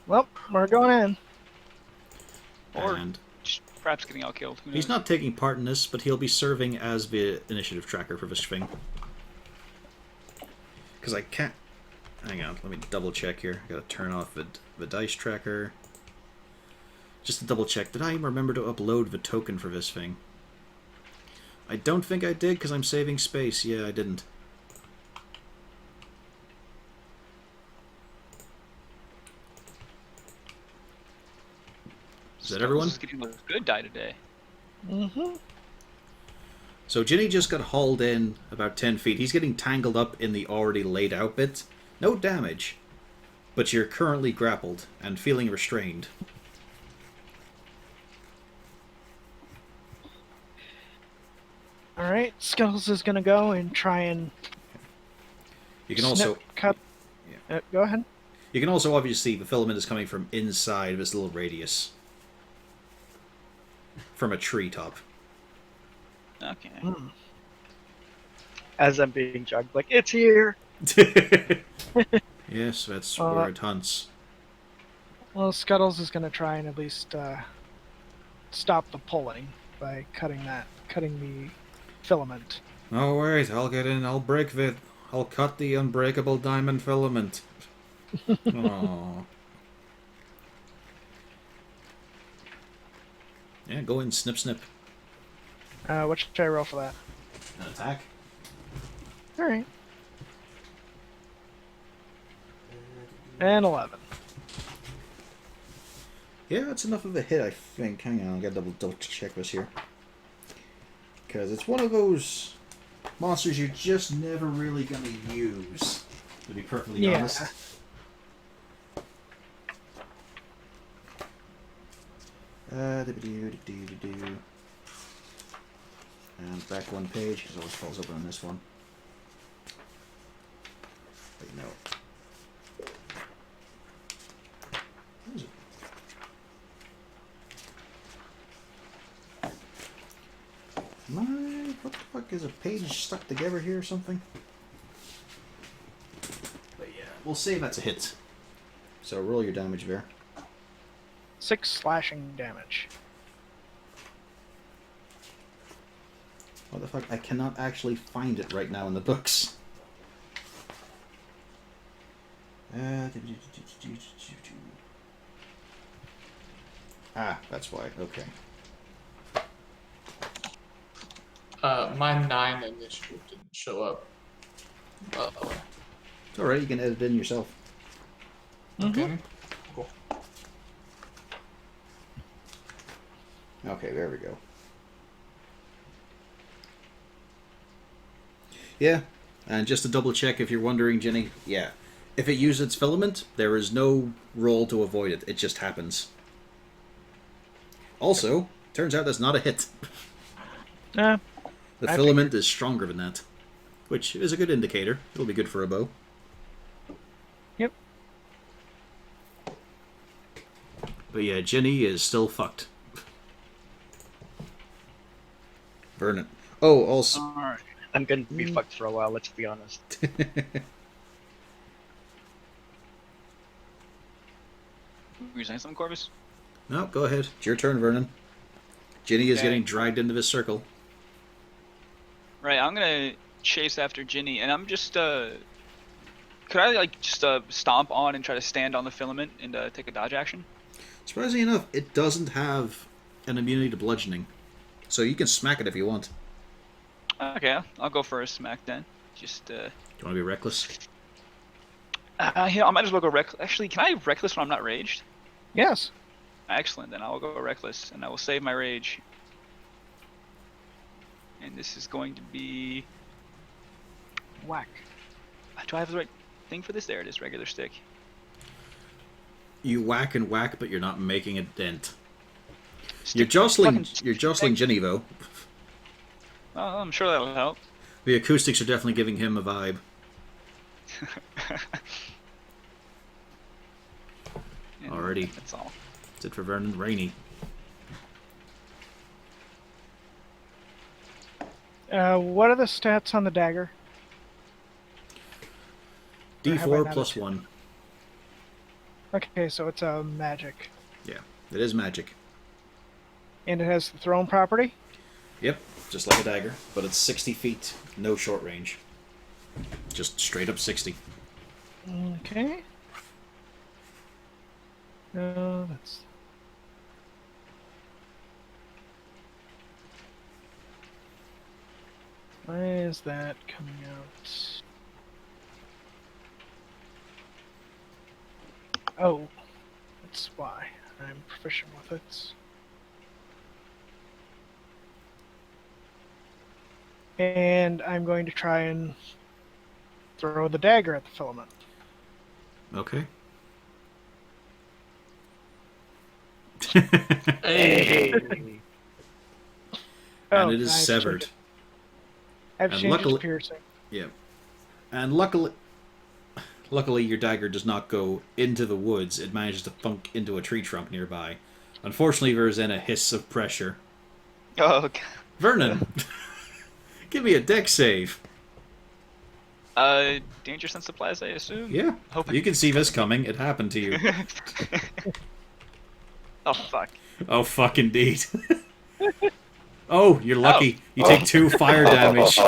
Well, we're going in. Or And just perhaps getting out killed. Who knows? he's not taking part in this, but he'll be serving as the initiative tracker for this thing. Because I can't... Hang on, let me double check here. I gotta turn off the dice tracker. Just to double check, did I remember to upload the token for this thing? I don't think I did, because I'm saving space. Yeah, I didn't. Is that everyone? This is getting a good die today. Mm-hmm. So Ginny just got hauled in about 10 feet. He's getting tangled up in the already laid out bit. No damage, but you're currently grappled and feeling restrained. All right, Skittles is gonna go and try and You can also cut. Go ahead. you can also obviously see the filament is coming from inside this little radius. From a treetop. Okay. As I'm being dragged, like, it's here! Yes, that's where it hunts. Well, Scuttles is gonna try and at least stop the pulling by cutting the filament. Oh wait, I'll get in, I'll break it. I'll cut the unbreakable diamond filament. Aww. Yeah, go in, snip snip. What should I roll for that? An attack? All right. And 11. Yeah, that's enough of a hit, I think. Hang on, I gotta double check this here. Because it's one of those monsters you're just never really gonna use, to be perfectly honest. And back one page, because it always falls open on this one. Wait, no. What is it? What the fuck, is a page stuck together here or something? But yeah, we'll say that's a hit. So roll your damage there. 6 slashing damage. What the fuck? I cannot actually find it right now in the books. Ah, that's why. Okay. My 9 initiative didn't show up. Uh-oh. It's alright, you can edit it in yourself. Okay. Cool. Okay, there we go. Yeah, and just to double check if you're wondering, Jenny, yeah. If it uses its filament, there is no roll to avoid it. It just happens. Also, turns out that's not a hit. Uh, The I filament is stronger than that, which is a good indicator. It'll be good for a bow. Yep. But yeah, Jenny is still fucked. Vernon. Oh, also... Alright. I'm gonna be fucked for a while, let's be honest. Were you saying something, Corvus? No, go ahead. It's your turn, Vernon. Jenny is Okay. getting dragged into this circle. Right, I'm gonna chase after Ginny, and I'm just, could I, like, just, stomp on and try to stand on the filament and, take a dodge action? Surprisingly enough, it doesn't have an immunity to bludgeoning. So you can smack it if you want. Okay, I'll go for a smack then. Just, Do you want to be reckless? yeah, I might as well go reckless. Actually, can I reckless when I'm not raged? yes. Excellent, then I will go reckless, and I will save my rage. And this is going to be... Whack. Do I have the right thing for this? There it is, regular stick. You whack and whack, but you're not making a dent. Stick You're jostling. fucking- You're jostling Ginny though. Oh, I'm sure that'll help. The acoustics are definitely giving him a vibe. And Alrighty. That's all. That's it for Vernon. Rainy. What are the stats on the dagger? Or have I D4 not plus attended? 1. Okay, so it's a magic. Yeah, it is magic. And it has the thrown property? Yep, just like a dagger, but it's 60 feet, no short range. Just straight up 60. Okay. No, that's... Why is that coming out? Oh, that's why I'm proficient with it. And I'm going to try and throw the dagger at the filament. Okay. Hey. And Oh, it is I've severed. changed it. I've And changed it to luckily- piercing. Yeah. And luckily your dagger does not go into the woods. It manages to thunk into a tree trunk nearby. Unfortunately, there is then a hiss of pressure. Oh, God. Vernon, give me a deck save. Danger sense applies, I assume? Yeah. Hope You can see this coming. It happened to you. Oh, fuck. Oh, fuck indeed. Oh, you're lucky. You take 2 fire damage.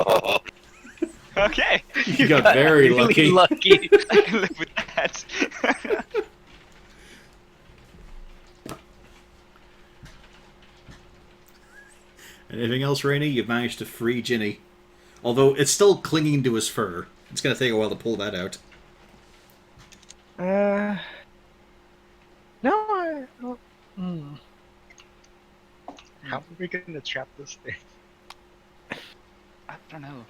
Okay. You got very really lucky. lucky. I can live with that. Anything else, Rainey? You've managed to free Ginny. Although it's still clinging to his fur. It's going to take a while to pull that out. No, I... Oh, How are we gonna trap this thing? I don't know.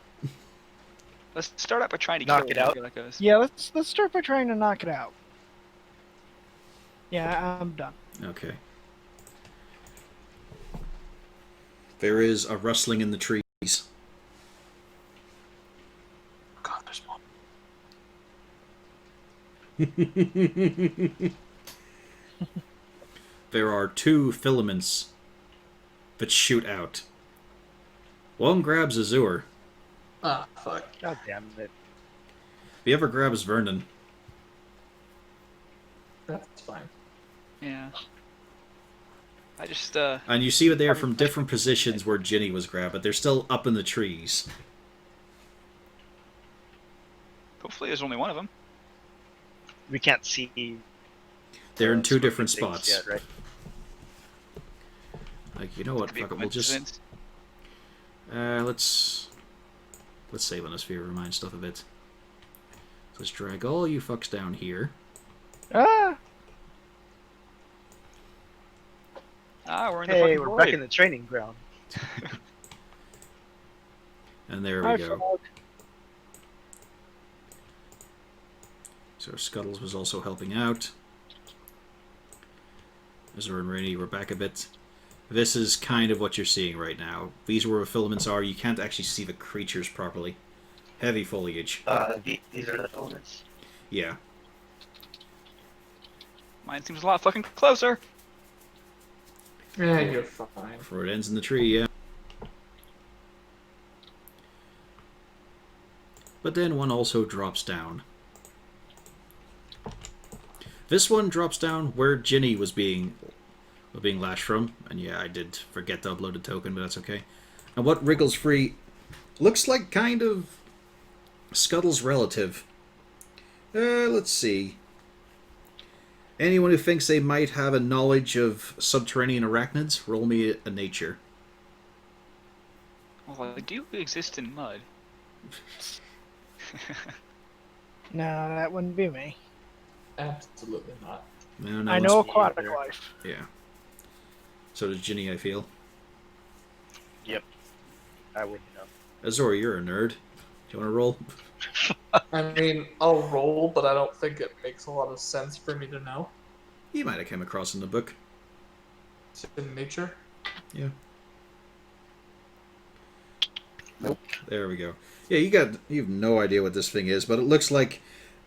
Let's start out by trying to Knock kill it out? see how that goes. Yeah, let's start by trying to knock it out. Yeah, I'm done. Okay. There is a rustling in the trees. God, there's one. There are 2 filaments that shoot out. One grabs Azure. Ah, fuck. God damn it. The other grabs Vernon. That's fine. Yeah. I just, And you see that they are from different positions where Ginny was grabbed, but they're still up in the trees. hopefully there's only one of them. We can't see. They're in 2 smoky different things spots. yet, right? Like, you know what? Could be a Fuck it. We'll just... coincidence. Let's save on this fear remind stuff a bit. So let's drag all you fucks down here. Ah! Ah, we're in the Hey, fucking we're void. back in the training ground. And there Hi, we go. Frog. So Scuttles was also helping out. Azure and Rainy were back a bit. This is kind of what you're seeing right now. These are where the filaments are. You can't actually see the creatures properly. Heavy foliage. These are the filaments. Yeah. Mine seems a lot fucking closer. Yeah, you're fine. Before it ends in the tree, yeah. But then one also drops down. This one drops down where Ginny was being lashed from. And yeah, I did forget to upload a token, but that's okay. And what wriggles free looks like kind of Scuttle's relative. Let's see. Anyone who thinks they might have a knowledge of subterranean arachnids, roll me a nature. Well, they do exist in mud. No, that wouldn't be me. Absolutely not. No, I know it's- aquatic either. life. Yeah. So does Ginny, I feel. Yep. I wouldn't know. Azor, you're a nerd. Do you want to roll? I mean, I'll roll, but I don't think it makes a lot of sense for me to know. You might have come across in the book. It's in nature. Yeah. Nope. There we go. Yeah, you have no idea what this thing is, but it looks like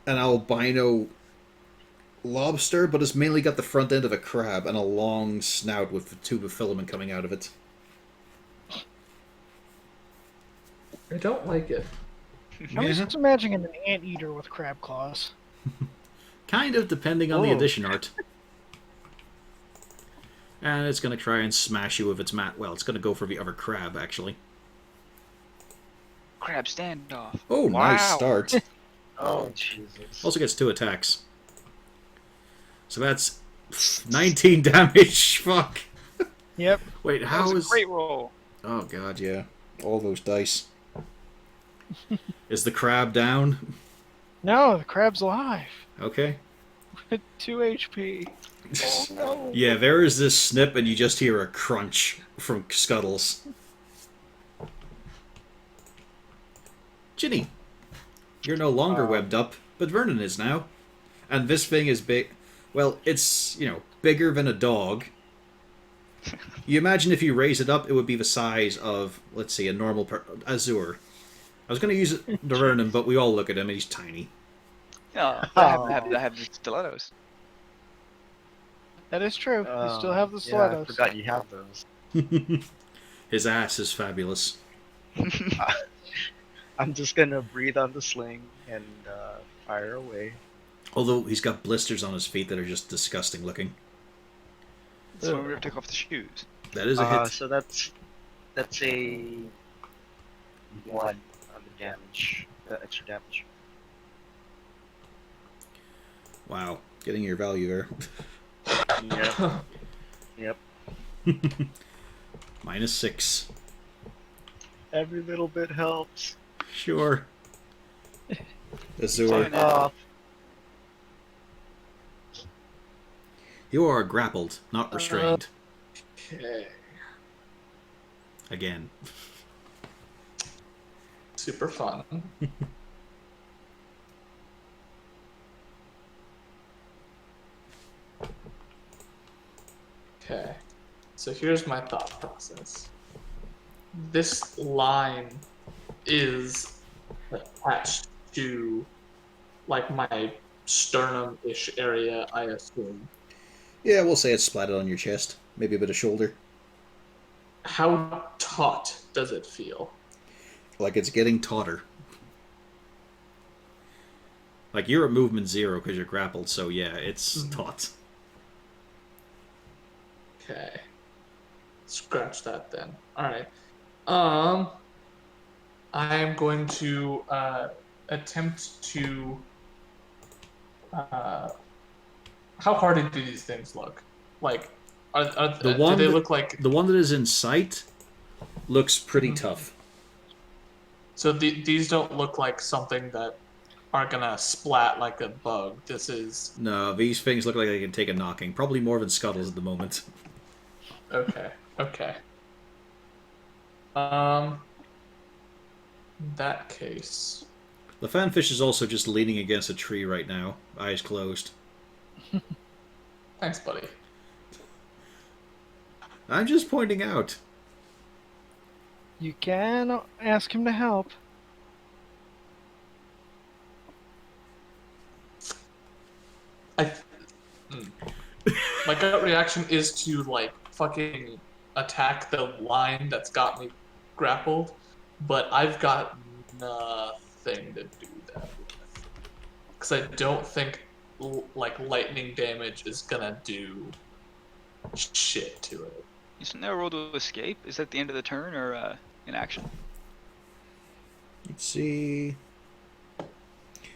an albino lobster, but it's mainly got the front end of a crab and a long snout with a tube of filament coming out of it. I don't like it. I'm just imagining an anteater with crab claws. Kind of, depending on the Oh. edition art. And it's going to try and smash you with its mat. Well, it's going to go for the other crab, actually. Crab standoff. Oh, nice Wow. start. Oh, Jesus. Also gets 2 attacks. So that's 19 damage. Fuck. Yep. Wait, That how was a is... great roll. Oh, God, yeah. All those dice. Is the crab down? No, the crab's alive. Okay. 2 HP. Oh no. Yeah, there is this snip, and you just hear a crunch from Scuttles. Ginny, you're no longer webbed up, but Vernon is now. And this thing is big. Well, it's, bigger than a dog. You imagine if you raise it up, it would be the size of, let's see, a normal Azure. I was going to use it to Vernon, but we all look at him, and he's tiny. Oh, I have the stilettos. That is true. You still have the Yeah, I stilettos. forgot you have those. His ass is fabulous. I'm just gonna breathe on the sling and fire away. Although he's got blisters on his feet that are just disgusting looking. So we're gonna take off the shoes. That is a hit. So that's a 1 on the damage, extra damage. Wow, getting your value there. Yep. -6. Every little bit helps. Sure. Azure, Sign Off. you are grappled, not restrained. Okay. Again. Super fun. Okay. So here's my thought process. This line is attached to like my sternum-ish area, I assume. Yeah, we'll say it's splatted on your chest. Maybe a bit of shoulder. How taut does it feel? Like it's getting tauter. Like you're at movement 0 because you're grappled, so yeah, it's taut. Okay. Scratch that then. Alright. I am going to attempt to how hardy do these things look? Like The one do they that- look like The one that is in sight looks pretty tough. so these don't look like something that are gonna splat like a bug. This is No, these things look like they can take a knocking. Probably more than Scuttles at the moment. okay. In that case, The fanfish is also just leaning against a tree right now, eyes closed. thanks, buddy. I'm just pointing out. You can ask him to help. My gut reaction is to like fucking attack the line that's got me grappled, but I've got nothing to do that with. Because I don't think like lightning damage is gonna do shit to it. Isn't there a roll to escape? Is that the end of the turn or in action? Let's see.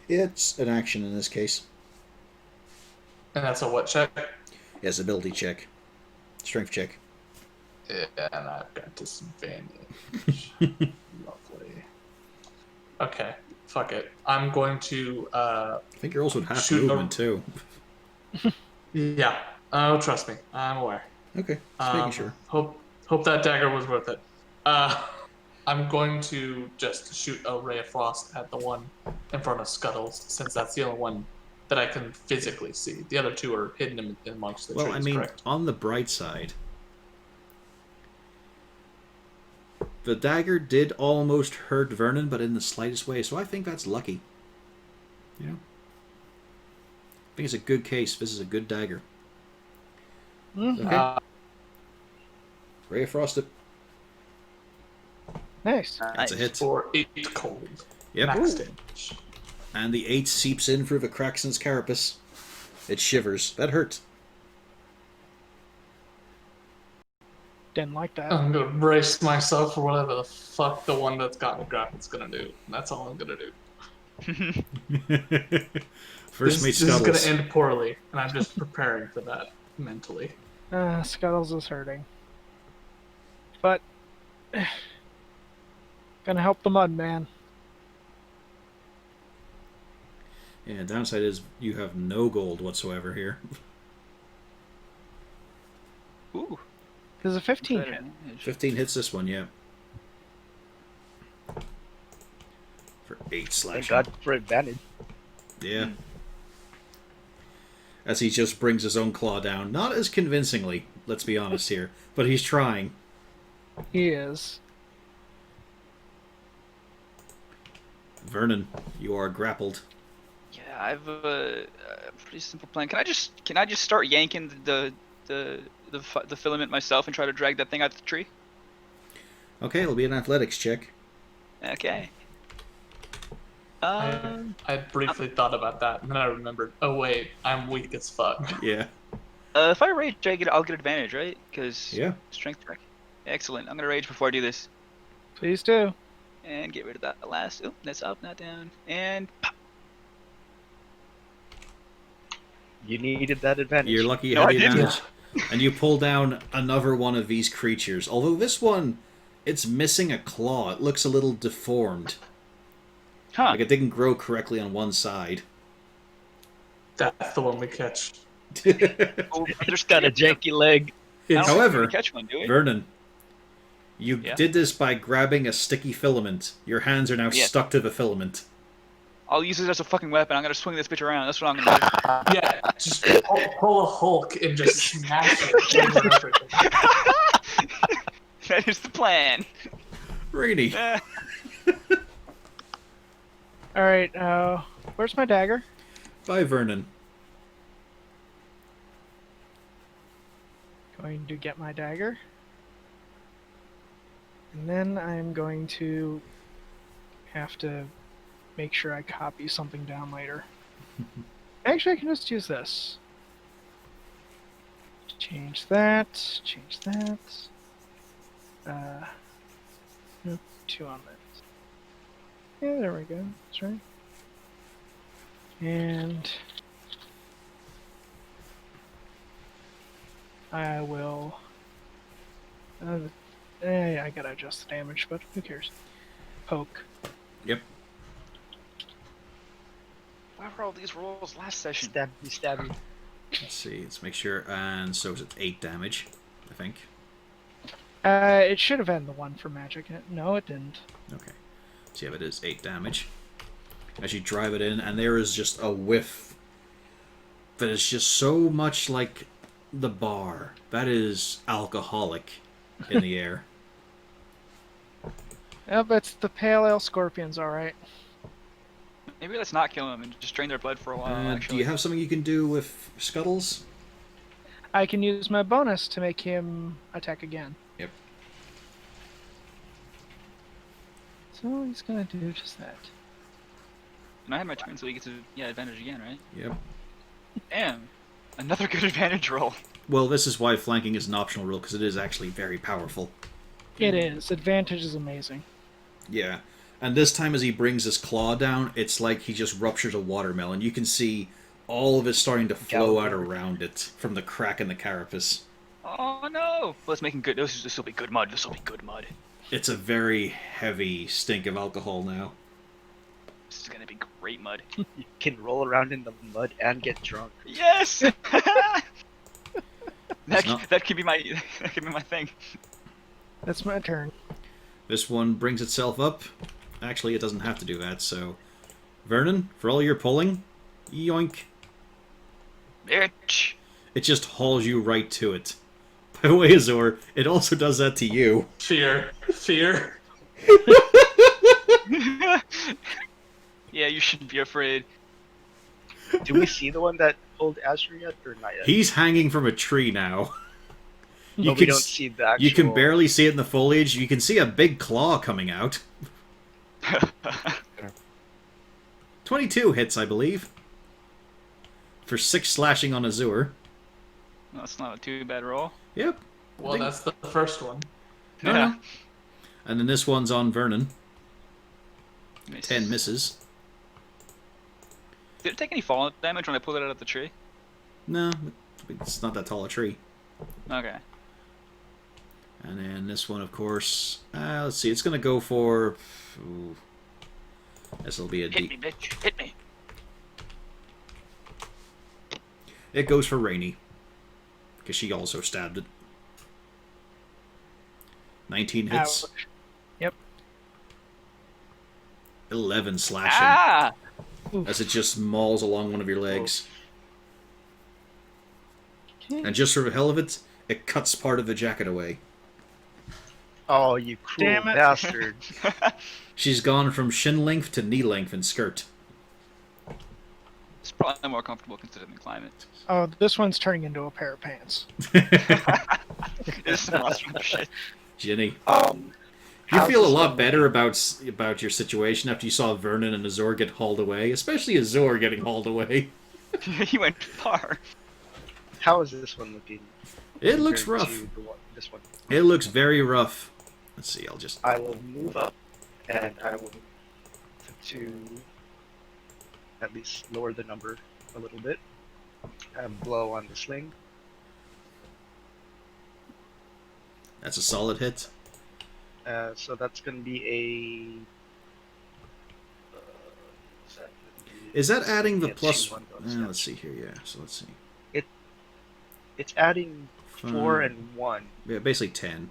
It's an action in this case. And that's a what check? Yes, ability check. Strength check. Yeah, and I've got disadvantage. Lovely. Okay, fuck it. I'm going to I think you're also at half Shoot a- movement too. yeah. Oh, trust me, I'm aware. Okay, just making sure. Hope that dagger was worth it. I'm going to just shoot a ray of frost at the one in front of Scuttles, since that's the only one that I can physically see. The other two are hidden in amongst the Well, trees. I mean, Correct? on the bright side, the dagger did almost hurt Vernon, but in the slightest way, so I think that's lucky. You know? think it's a good case. This is a good dagger. Mhm. Okay. Ray of Frost it. Nice. That's a hit. For 8 cold. Yep. Max Ooh. damage. And the 8 seeps in through the cracks in its carapace. It shivers. That hurt. Didn't like that. I'm gonna brace myself for whatever the fuck the one that's got me grappled gonna do. That's all I'm gonna do. First mate This is Scuttles. gonna end poorly, and I'm just preparing for that mentally. Scuttles is hurting. But gonna help the mud man. Yeah, downside is you have no gold whatsoever here. Ooh. Does a 15 hit? Advantage. 15 hits this one, yeah. For 8 Thank slashing. God for advantage. Yeah. As he just brings his own claw down. Not as convincingly, let's be honest here. But he's trying. He is. Vernon, you are grappled. Yeah, I have a pretty simple plan. Can I just start yanking the filament myself and try to drag that thing out the tree? Okay, it'll be an athletics check. Okay. I briefly thought about that, and then I remembered, oh wait, I'm weak as fuck. Yeah. If I rage, I'll get advantage, right? Because Yeah. strength check. Excellent. I'm gonna rage before I do this, Please do. and get rid of that last. Oop, that's up, not down, and pop. You needed that advantage. You're lucky you No, had I the didn't. advantage. And you pull down another one of these creatures. Although this one, it's missing a claw. It looks a little deformed. Huh. Like it didn't grow correctly on one side. That's the one we catch. Oh, Just got a janky leg. I don't think However, we can catch one, do we? Vernon, you Yeah? did this by grabbing a sticky filament. Your hands are now Yeah. stuck to the filament. I'll use it as a fucking weapon. I'm gonna swing this bitch around. That's what I'm gonna do. Yeah, just pull a Hulk and just smash it over everything. That is the plan. Rainy. Alright, where's my dagger? By Vernon. Going to get my dagger. And then I'm going to have to make sure I copy something down later. Actually, I can just use this. Change that. Change that. Nope, 2 on that. Yeah, there we go. That's right. And I will. I gotta adjust the damage, but who cares? Poke. Yep. Why were all these rolls last session? Stab me, stab me. Let's see. Let's make sure. And so it's 8 damage, I think. It should have had the one for magic. No, it didn't. Okay. So yeah, it is 8 damage. As you drive it in, and there is just a whiff that is just so much like the bar. That is alcoholic in the air. Yeah, but it's the pale ale scorpions, alright. Maybe let's not kill them and just drain their blood for a while. Do Actually, you have something you can do with Scuttles? I can use my bonus to make him attack again. Yep. So he's gonna do just that. and I had my turn, so he gets advantage again, right? Yep. Damn, another good advantage roll. Well, this is why flanking is an optional rule, because it is actually very powerful. It is. Advantage is amazing. Yeah. And this time as he brings his claw down, it's like he just ruptures a watermelon. You can see all of it starting to flow out around it from the crack in the carapace. Oh no! Well, it's making good. This will be good mud. This will be good mud. It's a very heavy stink of alcohol now. This is gonna be great mud. You can roll around in the mud and get drunk. Yes. not- that could be my thing. That's my turn. This one brings itself up. Actually, it doesn't have to do that, so... Vernon, for all your pulling, yoink. Bitch. It just hauls you right to it. By the way, Azor, it also does that to you. Fear. Yeah, you shouldn't be afraid. Do we see the one that pulled Asher yet, or not yet? He's hanging from a tree now. You But we can don't s- see the actual... You can barely see it in the foliage. You can see a big claw coming out. 22 hits, I believe. For 6 slashing on Azure. That's not a too bad roll. Yep. Well, that's the first one. No, Yeah. no. And then this one's on Vernon. Miss. 10 misses. Did it take any falling damage when I pulled it out of the tree? No, it's not that tall a tree. Okay. And then this one, of course. Let's see, it's going to go for... Ooh, this will be a Hit D. me, bitch. Hit me. It goes for Rainy. Because she also stabbed it. 19 hits. Ouch. Yep. 11 slashing. Ah! As it just mauls along one of your legs. Okay. And just for the hell of it, it cuts part of the jacket away. Oh, you cruel Damn it. bastard. She's gone from shin length to knee length in skirt. It's probably more comfortable considering the climate. Oh, this one's turning into a pair of pants. It's some awesome shit. Ginny. Um, You how's feel a this lot one better about your situation after you saw Vernon and Azor get hauled away, especially Azor getting hauled away. He went far. How is this one looking? It looks compared rough. to this one. It looks very rough. Let's see, I'll just... I will move up, and I will to at least lower the number a little bit. And blow on the sling. That's a solid hit. So that's going to be a. Is that adding the Yeah, plus... 2 bonus damage. let's see here, yeah. So let's see. It's adding 4 Five- and 1. Yeah, basically 10.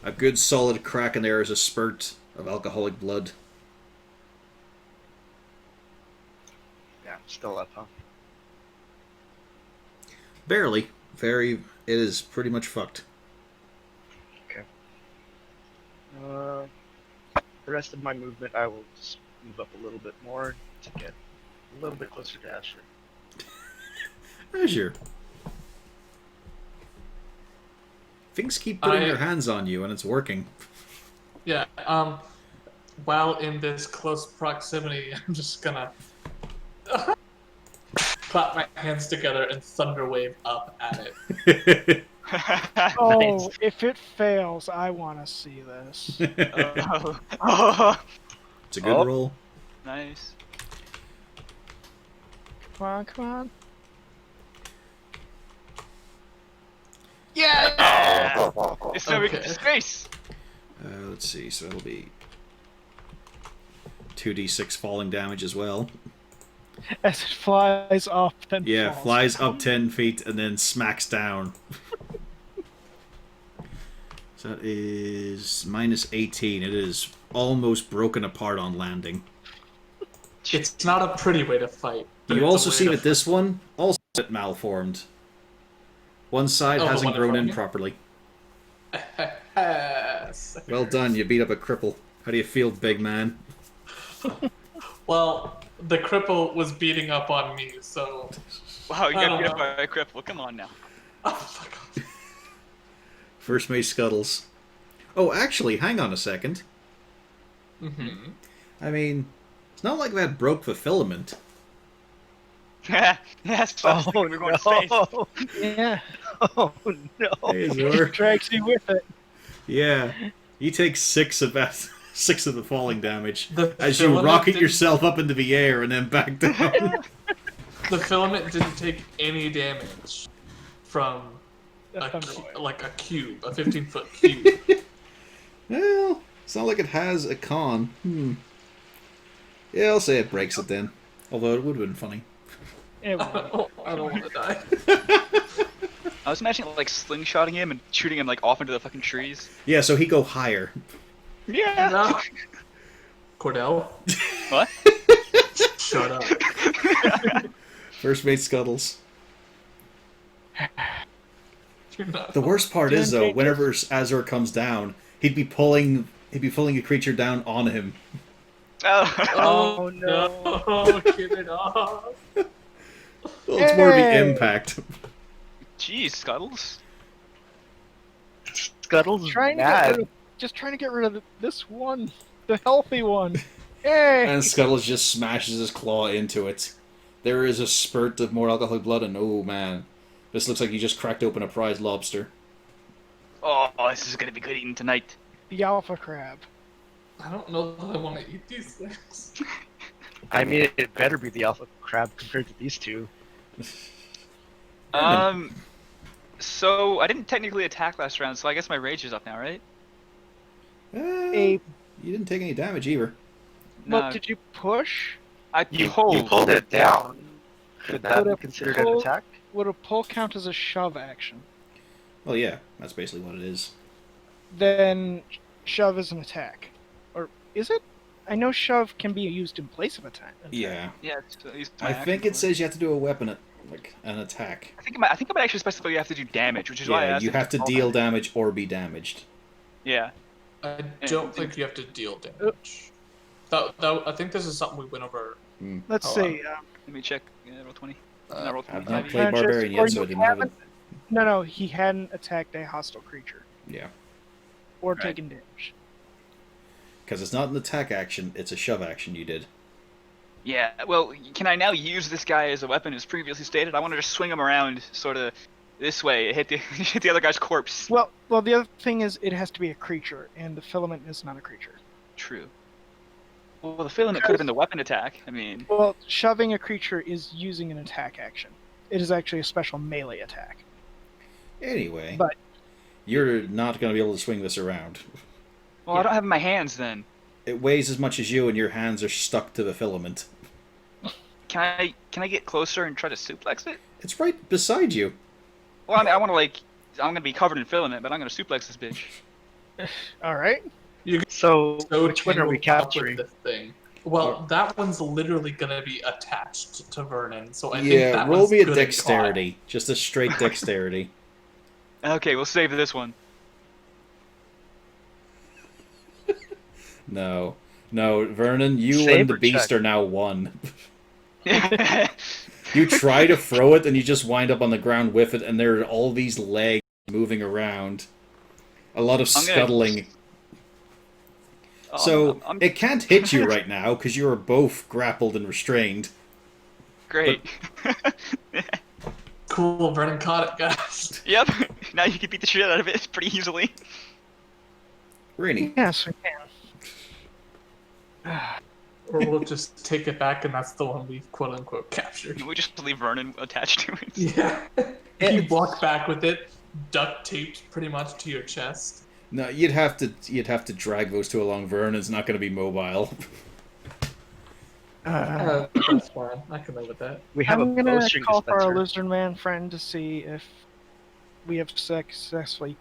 A good solid crack in there is a spurt of alcoholic blood. Yeah, still up, huh? Barely. Very... It is pretty much fucked. The rest of my movement, I will just move up a little bit more to get a little bit closer to Asher. Azure. Things keep putting I- their hands on you, and it's working. Yeah. While in this close proximity, I'm just gonna clap my hands together and thunder wave up at it. Oh, Nice. if it fails, I want to see this. Oh. It's a good Oh. roll. Nice. Come on, come on. Yeah! It's no Okay. big space. Let's see, so it'll be 2d6 falling damage as well. As it flies up and Yeah, falls. flies up 10 feet and then smacks down. So that is minus 18. It is almost broken apart on landing. It's not a pretty way to fight. but You it's a also way see to that this one also is malformed. One side Oh, the hasn't one in grown front in of you? properly. Yes. Well done, you beat up a cripple. How do you feel, big man? Well, the cripple was beating up on me, so. Wow, you I got don't beat up know. by a cripple. Come on now. Oh, fuck off. First mate scuttles. Oh, actually, hang on a second. Mm-hmm. I mean, it's not like that broke the filament. Yes, Oh, we're going to space. no! Yeah, Oh, no! Hey, Zor. drags you with it. Yeah, you take 6 of that, 6 of the falling damage The as you filament rocket didn't- yourself up into the air and then back down. The filament didn't take any damage from The a thunder wave. like a cube, a 15-foot cube. Well, it's not like it has a con. Yeah, I'll say it breaks it then. Although it would have been funny. It will. I don't want to die. I was imagining like slingshotting him and shooting him like off into the fucking trees. Yeah, so he go higher. Yeah. No. Cordell, What? shut up. First mate scuttles. You're not. The worst part is though, whenever Azor comes down, he'd be pulling a creature down on him. Oh. Oh no. no! Get it off. Well, it's more the Hey! impact. Jeez, Scuttles. Scuttle's Trying to get mad. rid of, just trying to get rid of this one, the healthy one. Hey! And Scuttles just smashes his claw into it. There is a spurt of more alcoholic blood, and oh man, this looks like you just cracked open a prize lobster. Oh, this is gonna be good eating tonight. The alpha crab. I don't know that I want to eat these things. I mean, it better be the alpha crab compared to these two. So I didn't technically attack last round, so I guess my rage is up now, right? A You didn't take any damage either. No, What did you push? I You pulled. pulled it down. Could that Would a be considered an pull- attack? Would a pull count as a shove action? Well, yeah, that's basically what it is. Then shove is an attack. Or is it? I know shove can be used in place of attack. Yeah. Yeah, it's at least my I action think it for says you have to do a weapon, like an attack. I think I might actually specify you have to do damage, which is why I Yeah, asked you if have it's to all deal damage or be damaged. Yeah. I don't think you have to deal damage. I think this is something we went over. Let's Oh, see. Let me check. Yeah, roll 20. Uh, No, roll I've 20. not maybe. played Conscious, Barbarian or yet, so I you didn't have it. No, he hadn't attacked a hostile creature Yeah. or Right. taken damage. Because it's not an attack action, it's a shove action you did. Yeah, well, can I now use this guy as a weapon as previously stated? I want to just swing him around sort of this way, hit the other guy's corpse. Well, the other thing is it has to be a creature, and the filament is not a creature. True. Well, the filament could have been the weapon attack. I mean, Well, shoving a creature is using an attack action. It is actually a special melee attack. Anyway, But- you're not going to be able to swing this around. well, I don't have my hands then. It weighs as much as you, and your hands are stuck to the filament. Can I get closer and try to suplex it? It's right beside you. Well, I mean, I want to I'm gonna be covered in filament, but I'm gonna suplex this bitch. All right. So, So which one are we tangled up with capturing? this thing. Well, that one's literally gonna be attached to Vernon, so I think Yeah, that roll one's me a good and dexterity. Just a straight dexterity. Okay, we'll save this one. No. No, Vernon, you Save and the or beast check? are now one. You try to throw it, and you just wind up on the ground with it, and there are all these legs moving around. A lot of I'm gonna- scuttling. Oh, So, I'm it can't hit you right now, because you are both grappled and restrained. great. Cool, Vernon caught it, guys. Yep. Now you can beat the shit out of it pretty easily. Rainy. Yes, we can. Or we'll just take it back, and that's the one we quote unquote captured. We just leave Vernon attached to it. Yeah. You walk back with it, duct taped pretty much to your chest. No, you'd have to drag those two along. Vernon's not going to be mobile. That's fine. I can live with that. We have I'm a gonna bowstring call for our dispenser. lizard man friend to see if we have successfully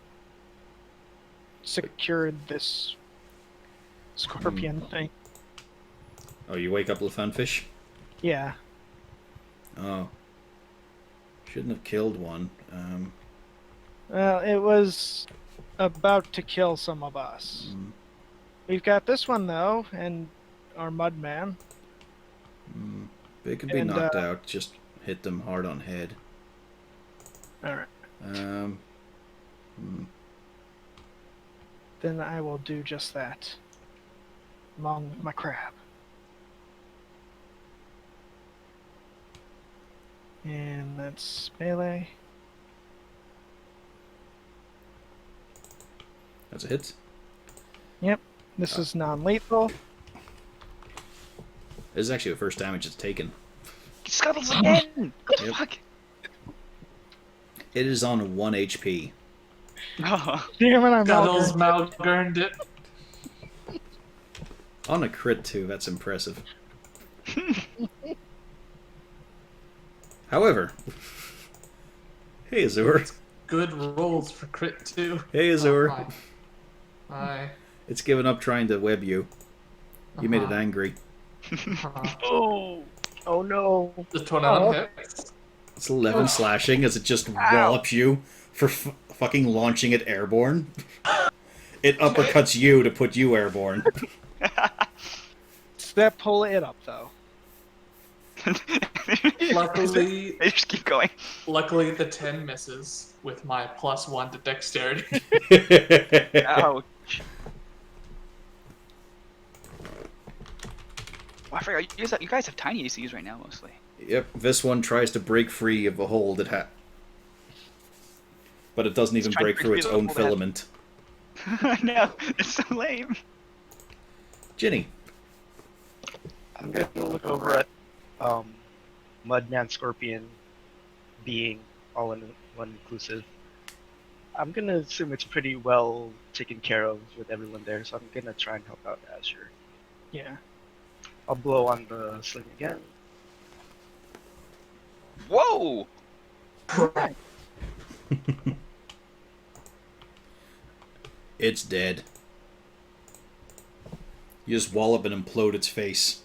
secured this scorpion thing. Oh, you wake up Lafunfish? Yeah. Oh. Shouldn't have killed one. Well, it was about to kill some of us. We've got this one though, and our mud man. They could be And, knocked out. Just hit them hard on head. All right. Then I will do just that, along with my crab. And that's melee. That's a hit. This is non-lethal. This is actually the first damage it's taken. Scuttles again! What the Yep. fuck? It is on 1 HP. Oh. Damn it, I'm Scuttles all malgurned it. On a crit, too. That's impressive. However... Hey, Azur. Good rolls for crit too. Hey, Azur. Hi. Hi. It's given up trying to web you. You made it Uh-huh. angry. Oh no! The 21 hits. It's 11 slashing as it just wallops you for fucking launching it airborne. It uppercuts you to put you airborne. Does that pull it up though? Luckily, they just keep going. luckily the 10 misses with my +1 to dexterity. Ouch. Oh, I forgot. You guys have tiny ACs right now, mostly. Yep, this one tries to break free of a hold it had. But it doesn't even trying to break through its break free own of the hold filament. No, it's so lame. Ginny. I'm gonna go look over at Mudman Scorpion being all in one inclusive. I'm gonna assume it's pretty well taken care of with everyone there, so I'm gonna try and help out Azure. Yeah. I'll blow on the sling again. Whoa! It's dead. You just wallop and implode its face.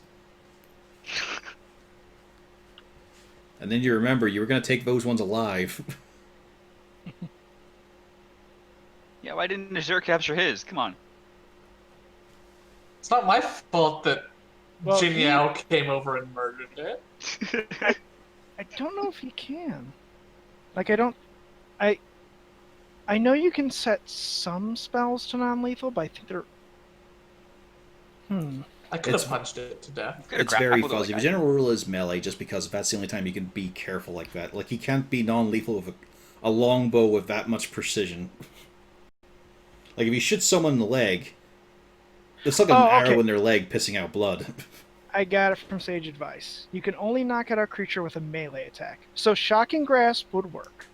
And then you remember you were going to take those ones alive. Yeah, why didn't Azure capture his? Come on. It's not my fault that Well, Jingyao came over and murdered it. I don't know if you can. Like, I know you can set some spells to non-lethal, but I think they're... I could have It's- punched it to death. Could've It's very grappled it fuzzy. like The I- general rule is melee, just because that's the only time you can be careful like that. Like, you can't be non-lethal with a longbow with that much precision. Like, if you shoot someone in the leg, it's like an arrow okay. in their leg pissing out blood. I got it from Sage Advice. You can only knock out a creature with a melee attack. So Shocking Grasp would work.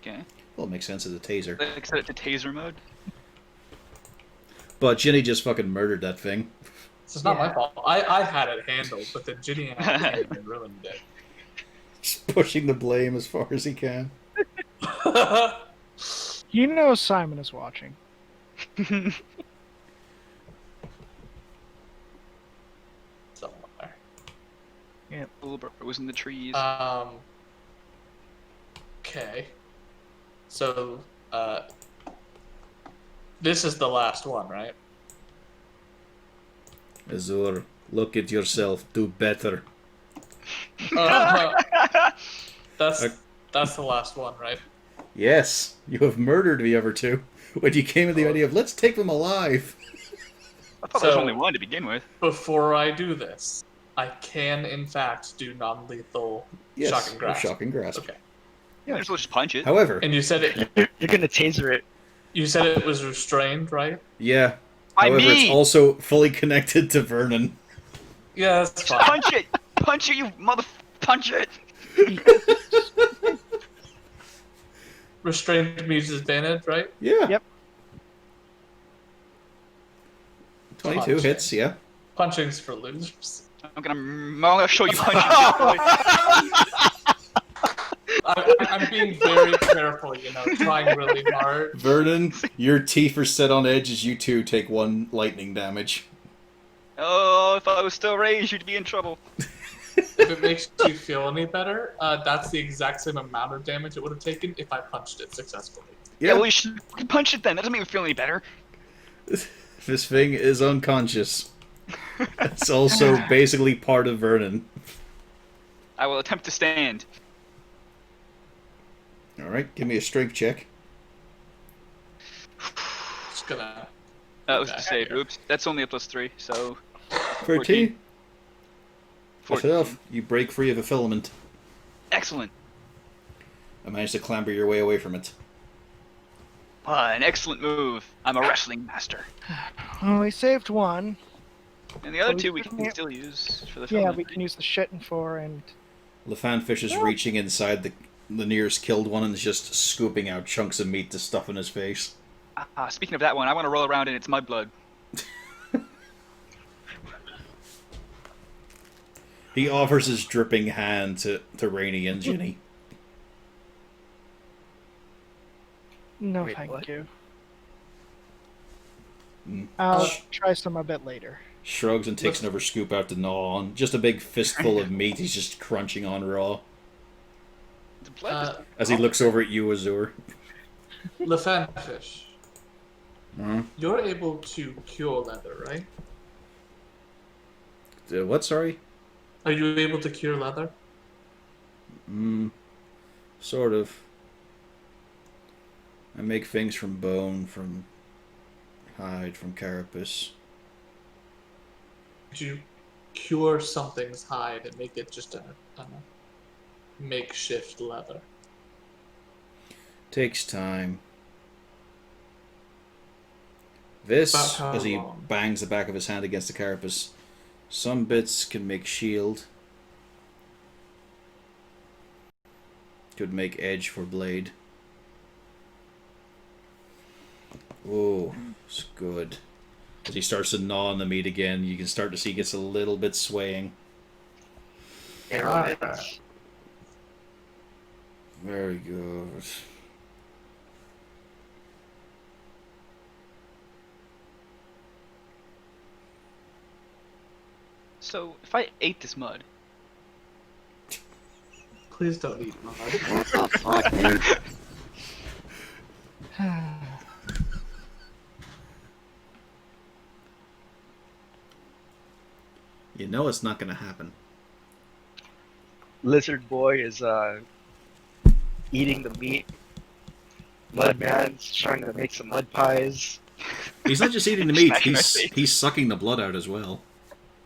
Okay. Well, it makes sense as a taser. Like set it to taser mode. But Ginny just fucking murdered that thing. It's not my Yeah. fault. I had it handled, but then Jingyao came and ruined it. Just pushing the blame as far as he can. You know Simon is watching. Somewhere. Little bird was in the trees. Okay. So, this is the last one, right? Azur, look at yourself. Do better. That's the last one, right? Yes, you have murdered the other two. When you came with the idea of, let's take them alive. I thought there was so- only one to begin with. Before I do this, I can in fact do non-lethal Yes, shocking grasp. shocking grasp. Okay. Yeah, just just punch it. However, And you said it. You're gonna taser it. You said it was restrained, right? yeah. By However, me! it's also fully connected to Vernon. Yeah, that's Just fine. punch it! Punch it, you mother... Punch it! Restrained means advantage, right? Yeah. Yep. 22 Punch hits, it. yeah. Punching's for losers. I'm gonna show you punching. I'm being very careful, trying really hard. Vernon, your teeth are set on edge as you two take 1 lightning damage. Oh, if I was still raised, you'd be in trouble. If it makes you feel any better, that's the exact same amount of damage it would have taken if I punched it successfully. Yeah, well, you should punch it then. That doesn't make me feel any better. This thing is unconscious. It's also basically part of Vernon. I will attempt to stand. Alright, give me a strength check. Just gonna. That was Okay. the save. Oops. That's only a +3, so... 13. That's 14. enough. You break free of a filament. Excellent. I managed to clamber your way away from it. An excellent move. I'm a wrestling master. Well, we saved one. And the other Well, two we can yeah. still use for the Yeah, film. we can use the shitting for, and The fanfish is reaching inside the nearest killed one and is just scooping out chunks of meat to stuff in his face. Speaking of that one, I want to roll around in its mud blood. He offers his dripping hand to Rainey and Ginny. no Wait, thank what? you. Mm. I'll Sh- try some a bit later. Shrugs and takes another scoop out to gnaw on. Just a big fistful of meat he's just crunching on raw. The blood As he looks over at you, Azur. The fanfish. Uh-huh. You're able to cure leather, right? What? Sorry. Are you able to cure leather? Sort of. I make things from bone, from hide, from carapace. Could you cure something's hide and make it just a makeshift leather? Takes time. This, About how as he long? bangs the back of his hand against the carapace, some bits can make shield. Could make edge for blade. Oh, it's good. As he starts to gnaw on the meat again, you can start to see he gets a little bit swaying. Arrowheads. Very good. So, if I ate this mud, Please don't eat mud. Fuck, dude. You know it's not going to happen. Lizard boy is eating the meat. Mudman's trying to make some mud pies. He's not just eating the meat, Smacking my he's, face. he's sucking the blood out as well.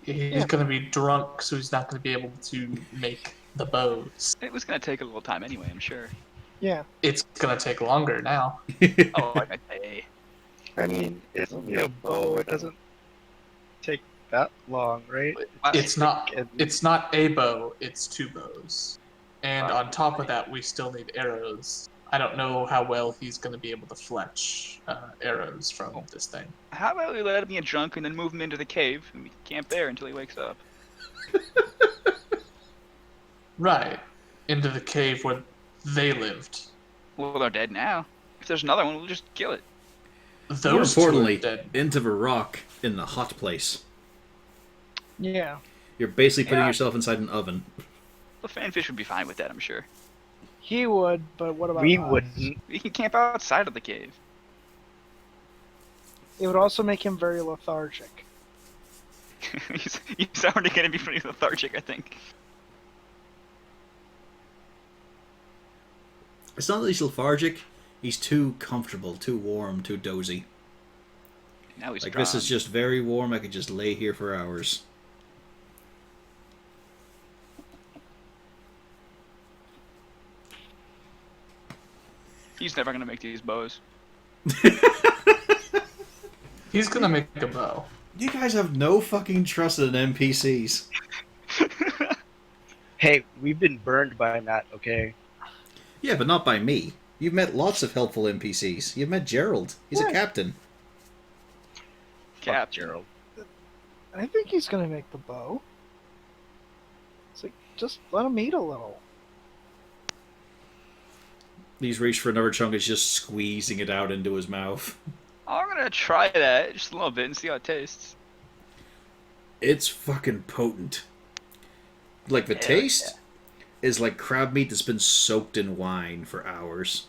He's gonna be drunk, so he's not gonna be able to make the bows. it was gonna take a little time anyway, I'm sure. Yeah. It's gonna take longer now. Oh, I meant A. I mean, it's only a bow. It doesn't take that long, right? It's not. And- It's not a bow. It's 2 bows, and Wow. on top of that, we still need arrows. I don't know how well he's gonna be able to fletch arrows from this thing. How about we let him get drunk and then move him into the cave and we camp there until he wakes up? Right, into the cave where they lived. Well, they're dead now. If there's another one, we'll just kill it. Those More two are importantly, dead. into the rock in the hot place. Yeah. You're basically putting Yeah. yourself inside an oven. The fanfish would be fine with that, I'm sure. He would, but what about we us? wouldn't. We can camp outside of the cave. It would also make him very lethargic. he's already gonna be pretty lethargic, I think. It's not that he's lethargic, he's too comfortable, too warm, too dozy. Now he's Like, strong. this is just very warm, I could just lay here for hours. He's never gonna make these bows. He's gonna make a bow. You guys have no fucking trust in NPCs. Hey, we've been burned by that, okay? Yeah, but not by me. You've met lots of helpful NPCs. You've met Gerald. He's a Yeah. captain. Fuck Cap. Gerald. I think he's gonna make the bow. It's like, just let him eat a little. He's reached for another chunk, is just squeezing it out into his mouth. I'm gonna try that just a little bit and see how it tastes. It's fucking potent. Like, the Hell taste is like crab meat that's been soaked in wine for hours.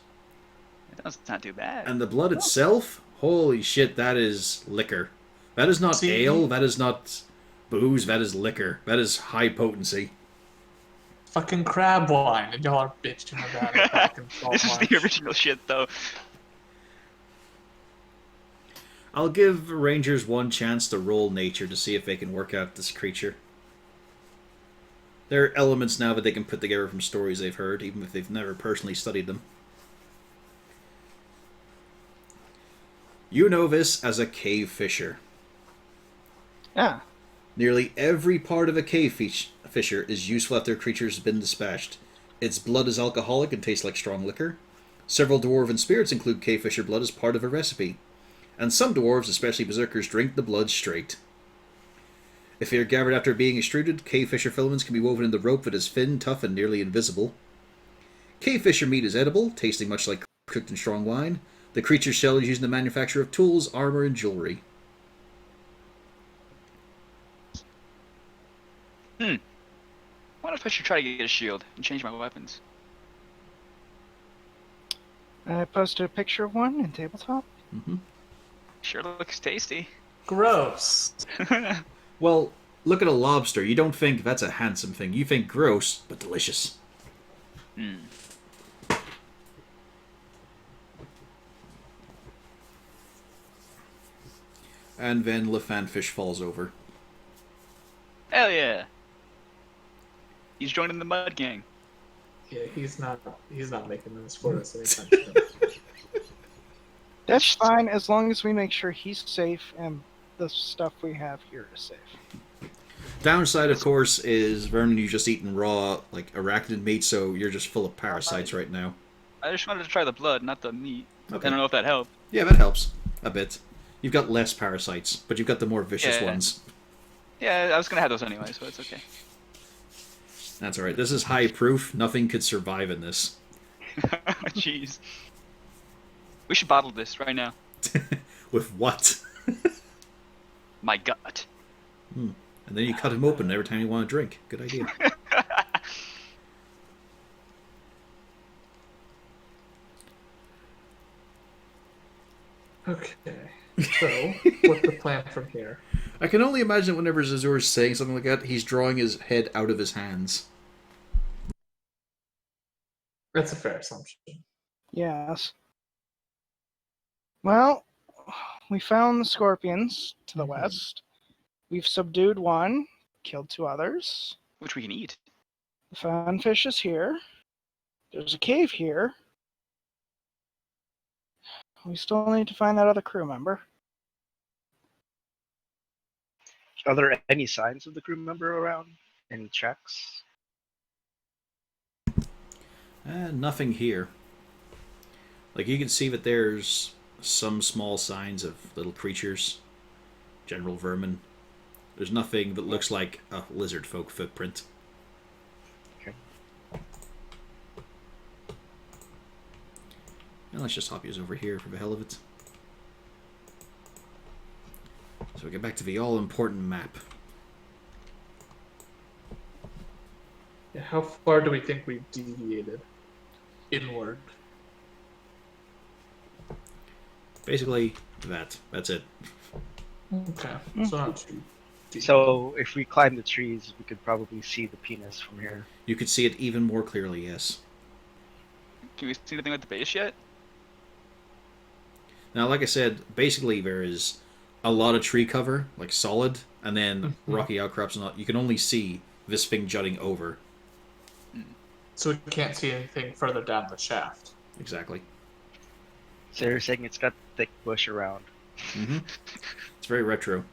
That's not too bad. And the blood itself, holy shit, that is liquor. That is not See? ale, that is not booze, that is liquor. That is high potency. Fucking crab wine, and y'all are bitching about it back in This is the Saltmarsh. original shit, though. I'll give Rangers one chance to roll nature to see if they can work out this creature. There are elements now that they can put together from stories they've heard, even if they've never personally studied them. You know this as a cave fisher. Yeah. Nearly every part of a cave fisher is useful after a creature has been dispatched. Its blood is alcoholic and tastes like strong liquor. Several dwarven spirits include cave fisher blood as part of a recipe. And some dwarves, especially berserkers, drink the blood straight. If they are gathered after being extruded, cave fisher filaments can be woven into rope that is thin, tough, and nearly invisible. Cave fisher meat is edible, tasting much like cooked in strong wine. The creature's shell is used in the manufacture of tools, armor, and jewelry. What if I should try to get a shield and change my weapons? I posted a picture of one in tabletop. Mm-hmm. Sure looks tasty. Gross. Well, look at a lobster. You don't think that's a handsome thing. You think gross, but delicious. Hmm. And then Lefanfish falls over. Hell yeah. He's joining the mud gang. Yeah, he's not making this for us anytime soon. That's fine as long as we make sure he's safe and the stuff we have here is safe. Downside, of course, is Vernon, you just eaten raw, like, arachnid meat, so you're just full of parasites right now. I just wanted to try the blood, not the meat. Okay. I don't know if that helped. Yeah, that helps. A bit. You've got less parasites, but you've got the more vicious Yeah. ones. Yeah, I was gonna have those anyway, so it's okay. That's alright. This is high proof. Nothing could survive in this. Jeez. We should bottle this right now. With what? My gut. And then you cut him open every time you want to drink. Good idea. Okay. So, what's the plan from here? I can only imagine whenever Zazur is saying something like that, he's drawing his head out of his hands. That's a fair assumption. Yes. Well, we found the scorpions to the west. We've subdued one, killed 2 others. Which we can eat. The funfish is here. There's a cave here. We still need to find that other crew member. Are there any signs of the crew member around? Any tracks? Nothing here. Like, you can see that there's some small signs of little creatures. General vermin. There's nothing that looks like a lizard folk footprint. Okay. And let's just hop yous over here for the hell of it. So we get back to the all-important map. Yeah, how far do we think we've deviated inward? Basically, that's it. Okay, so not too deep. So if we climb the trees, we could probably see the penis from here. You could see it even more clearly, yes. Can we see anything with the base yet? Now, like I said, basically there is a lot of tree cover, like solid, and then rocky outcrops and all. You can only see this thing jutting over. So we can't see anything further down the shaft. Exactly. So you're saying it's got thick bush around. Mm-hmm. It's very retro.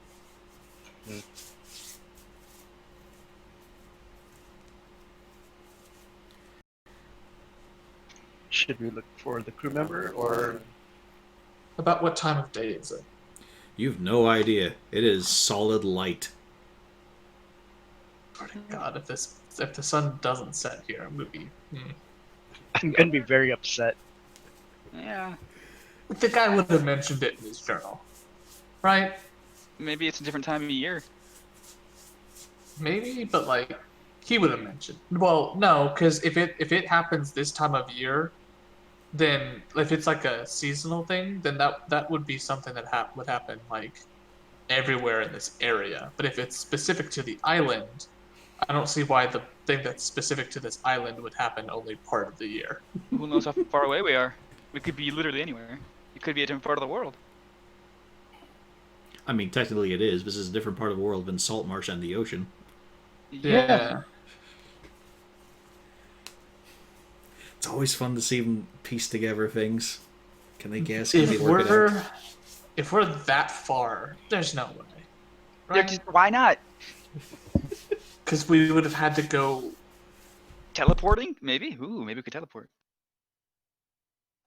Should we look for the crew member or? About what time of day is it? You've no idea. It is solid light. God, if the sun doesn't set here, I'm gonna be. I'm gonna be very upset. Yeah. The guy would have mentioned it in his journal, right? Maybe it's a different time of year. Maybe, but like he would have mentioned. Well, no, because if it happens this time of year, then if it's like a seasonal thing, then that would be something that would happen like everywhere in this area. But if it's specific to the island, I don't see why the thing that's specific to this island would happen only part of the year. Who knows how far away we are? We could be literally anywhere. It could be a different part of the world. I mean, technically it is. This is a different part of the world than Saltmarsh and the ocean. Yeah. It's always fun to see them piece together things. Can they guess? Can they If work it out? we're that far, there's no way. Yeah, Right? why not? Because we would have had to go. Teleporting? Maybe. Ooh, maybe we could teleport.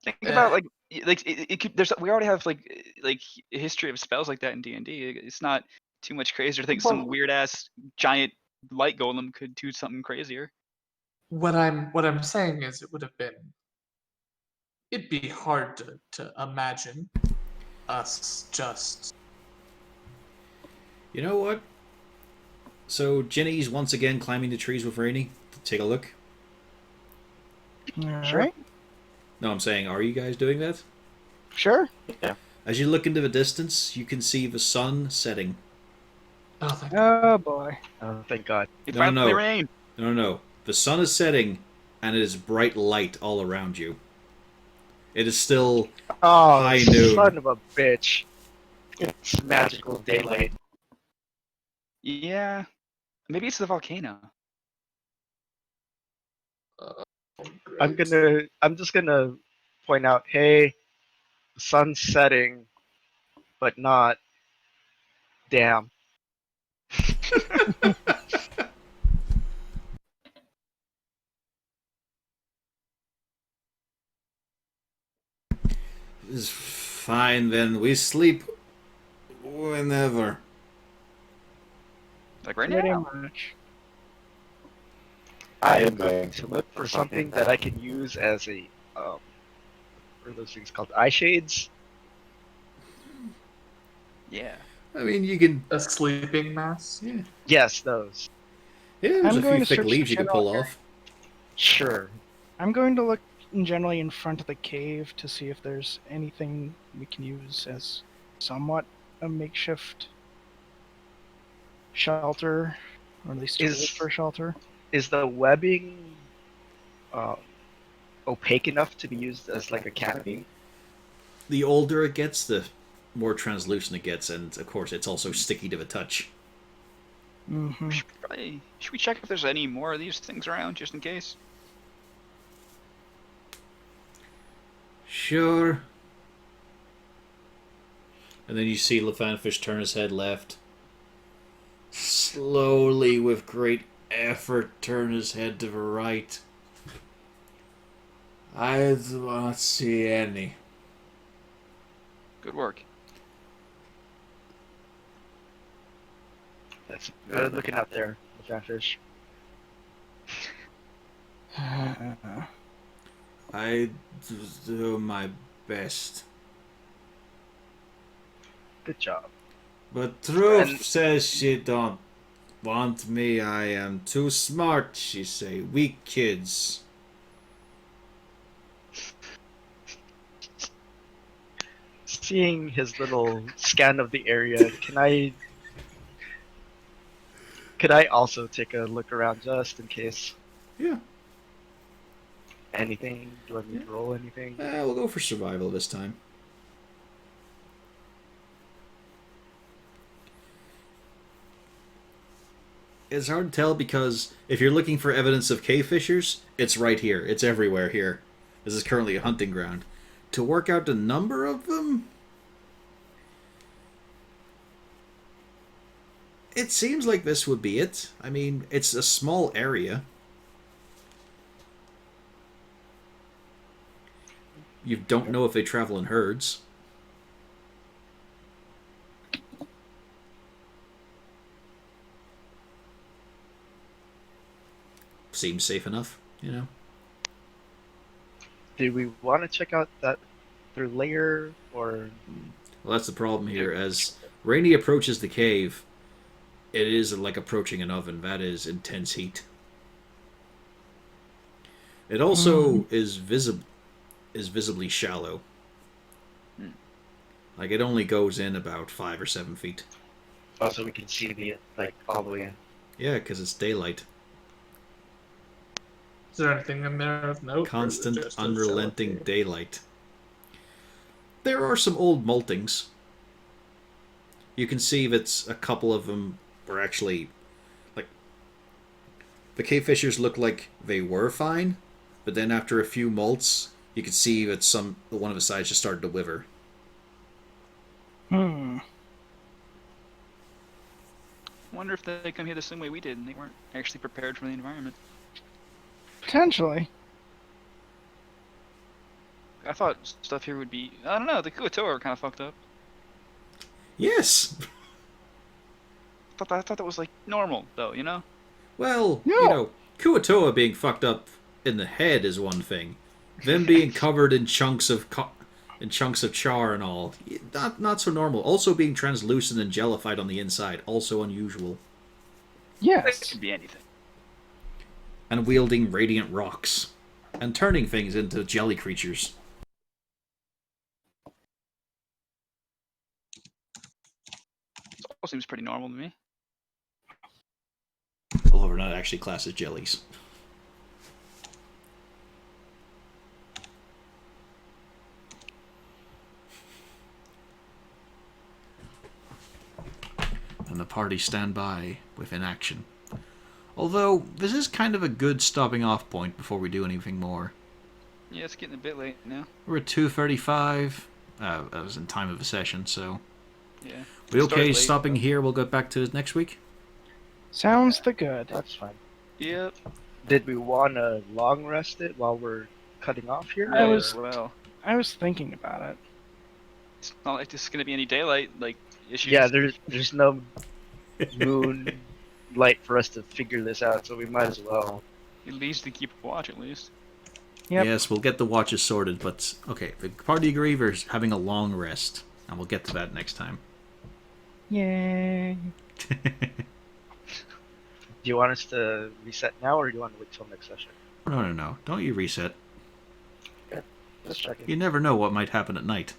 Think about like it could. We already have like a history of spells like that in D&D. It's not too much crazier to think some Well- weird ass giant light golem could do something crazier. What I'm saying is it would have been. It'd be hard to imagine us just. You know what? So, Ginny's once again climbing the trees with Rainey to take a look. All Sure. right. No, I'm saying, are you guys doing that? Sure. As you look into the distance, you can see the sun setting. Oh, thank God. Oh boy. Oh, thank God. It No, no, finally no. rained. No. The sun is setting, and it is bright light all around you. It is still Oh, high noon. son of a bitch. It's magical daylight. Yeah. Maybe it's the volcano. I'm just gonna point out, hey, the sun's setting, but not. Damn. It's fine then. We sleep whenever. Like right Pretty now. much. I am going to look for something that I can use as a what are those things called? Eye shades? Yeah. I mean, you can. A sleeping mask. Yeah, Yes, those. yeah. There's I'm a going few to thick search the leaves you can general pull area. off. Sure. I'm going to look generally in front of the cave to see if there's anything we can use as somewhat a makeshift shelter, or at least tools for shelter. Is the webbing um, opaque enough to be used as like a canopy? The older it gets, the more translucent it gets, and of course, it's also sticky to the touch. Mm-hmm. Should we check if there's any more of these things around, just in case? Sure. And then you see Lefanfish turn his head left. Slowly, with great effort, turn his head to the right. I do not see any. Good work. That's good looking out there, the fanfish. I do my best. Good job. But Truth And- says she don't want me. I am too smart, she say. Weak kids. Seeing his little scan of the area, could I also take a look around just in case? Yeah. Anything? Do I need to roll anything? We'll go for survival this time. It's hard to tell because if you're looking for evidence of cave fissures, it's right here. It's everywhere here. This is currently a hunting ground. To work out the number of them, it seems like this would be it. I mean, it's a small area. You don't know if they travel in herds. Seems safe enough, you know. Do we want to check out that their lair or? Well, that's the problem here. As Rainey approaches the cave, it is like approaching an oven. That is intense heat. It also is visibly shallow. Like it only goes in about 5 or 7 feet. Also, we can see the like all the way in. Yeah, because it's daylight. Is there anything in there of note? or is it Constant, just a unrelenting cellophane? daylight. There are some old moltings. You can see that a couple of them were actually, like, the cave fissures look like they were fine, but then after a few molts, you could see that one of the sides just started to wither. Wonder if they come here the same way we did and they weren't actually prepared for the environment. Potentially. I thought stuff here would be... I don't know, the Kuatoa are kind of fucked up. Yes! I thought that was, like, normal, though, you know? Well, No. you know, Kuatoa being fucked up in the head is one thing. Them being covered in chunks of char and all, not so normal. Also being translucent and jellified on the inside, also unusual. It Yes. could be anything. And wielding radiant rocks. And turning things into jelly creatures. It all seems pretty normal to me. not actually classed as jellies. And the party stand by with inaction. Although, this is kind of a good stopping off point before we do anything more. Yeah, it's getting a bit late now. We're at 2:35. That was in time of the session, so... Yeah. We Started okay late, stopping but- here? We'll get back to next week? Sounds the good. That's fine. Yep. Did we want to long rest it while we're cutting off here? I Might or- was- as well. I was thinking about it. It's not like there's gonna be any daylight like issues. Yeah, there's no moon light for us to figure this out, so we might as well. At least to keep watch, at least. Yep. Yes, we'll get the watches sorted, but... Okay, the party agree we're having a long rest, and we'll get to that next time. Yay. Do you want us to reset now, or do you want to wait till next session? No. Don't you reset. Just checking. You never know what might happen at night.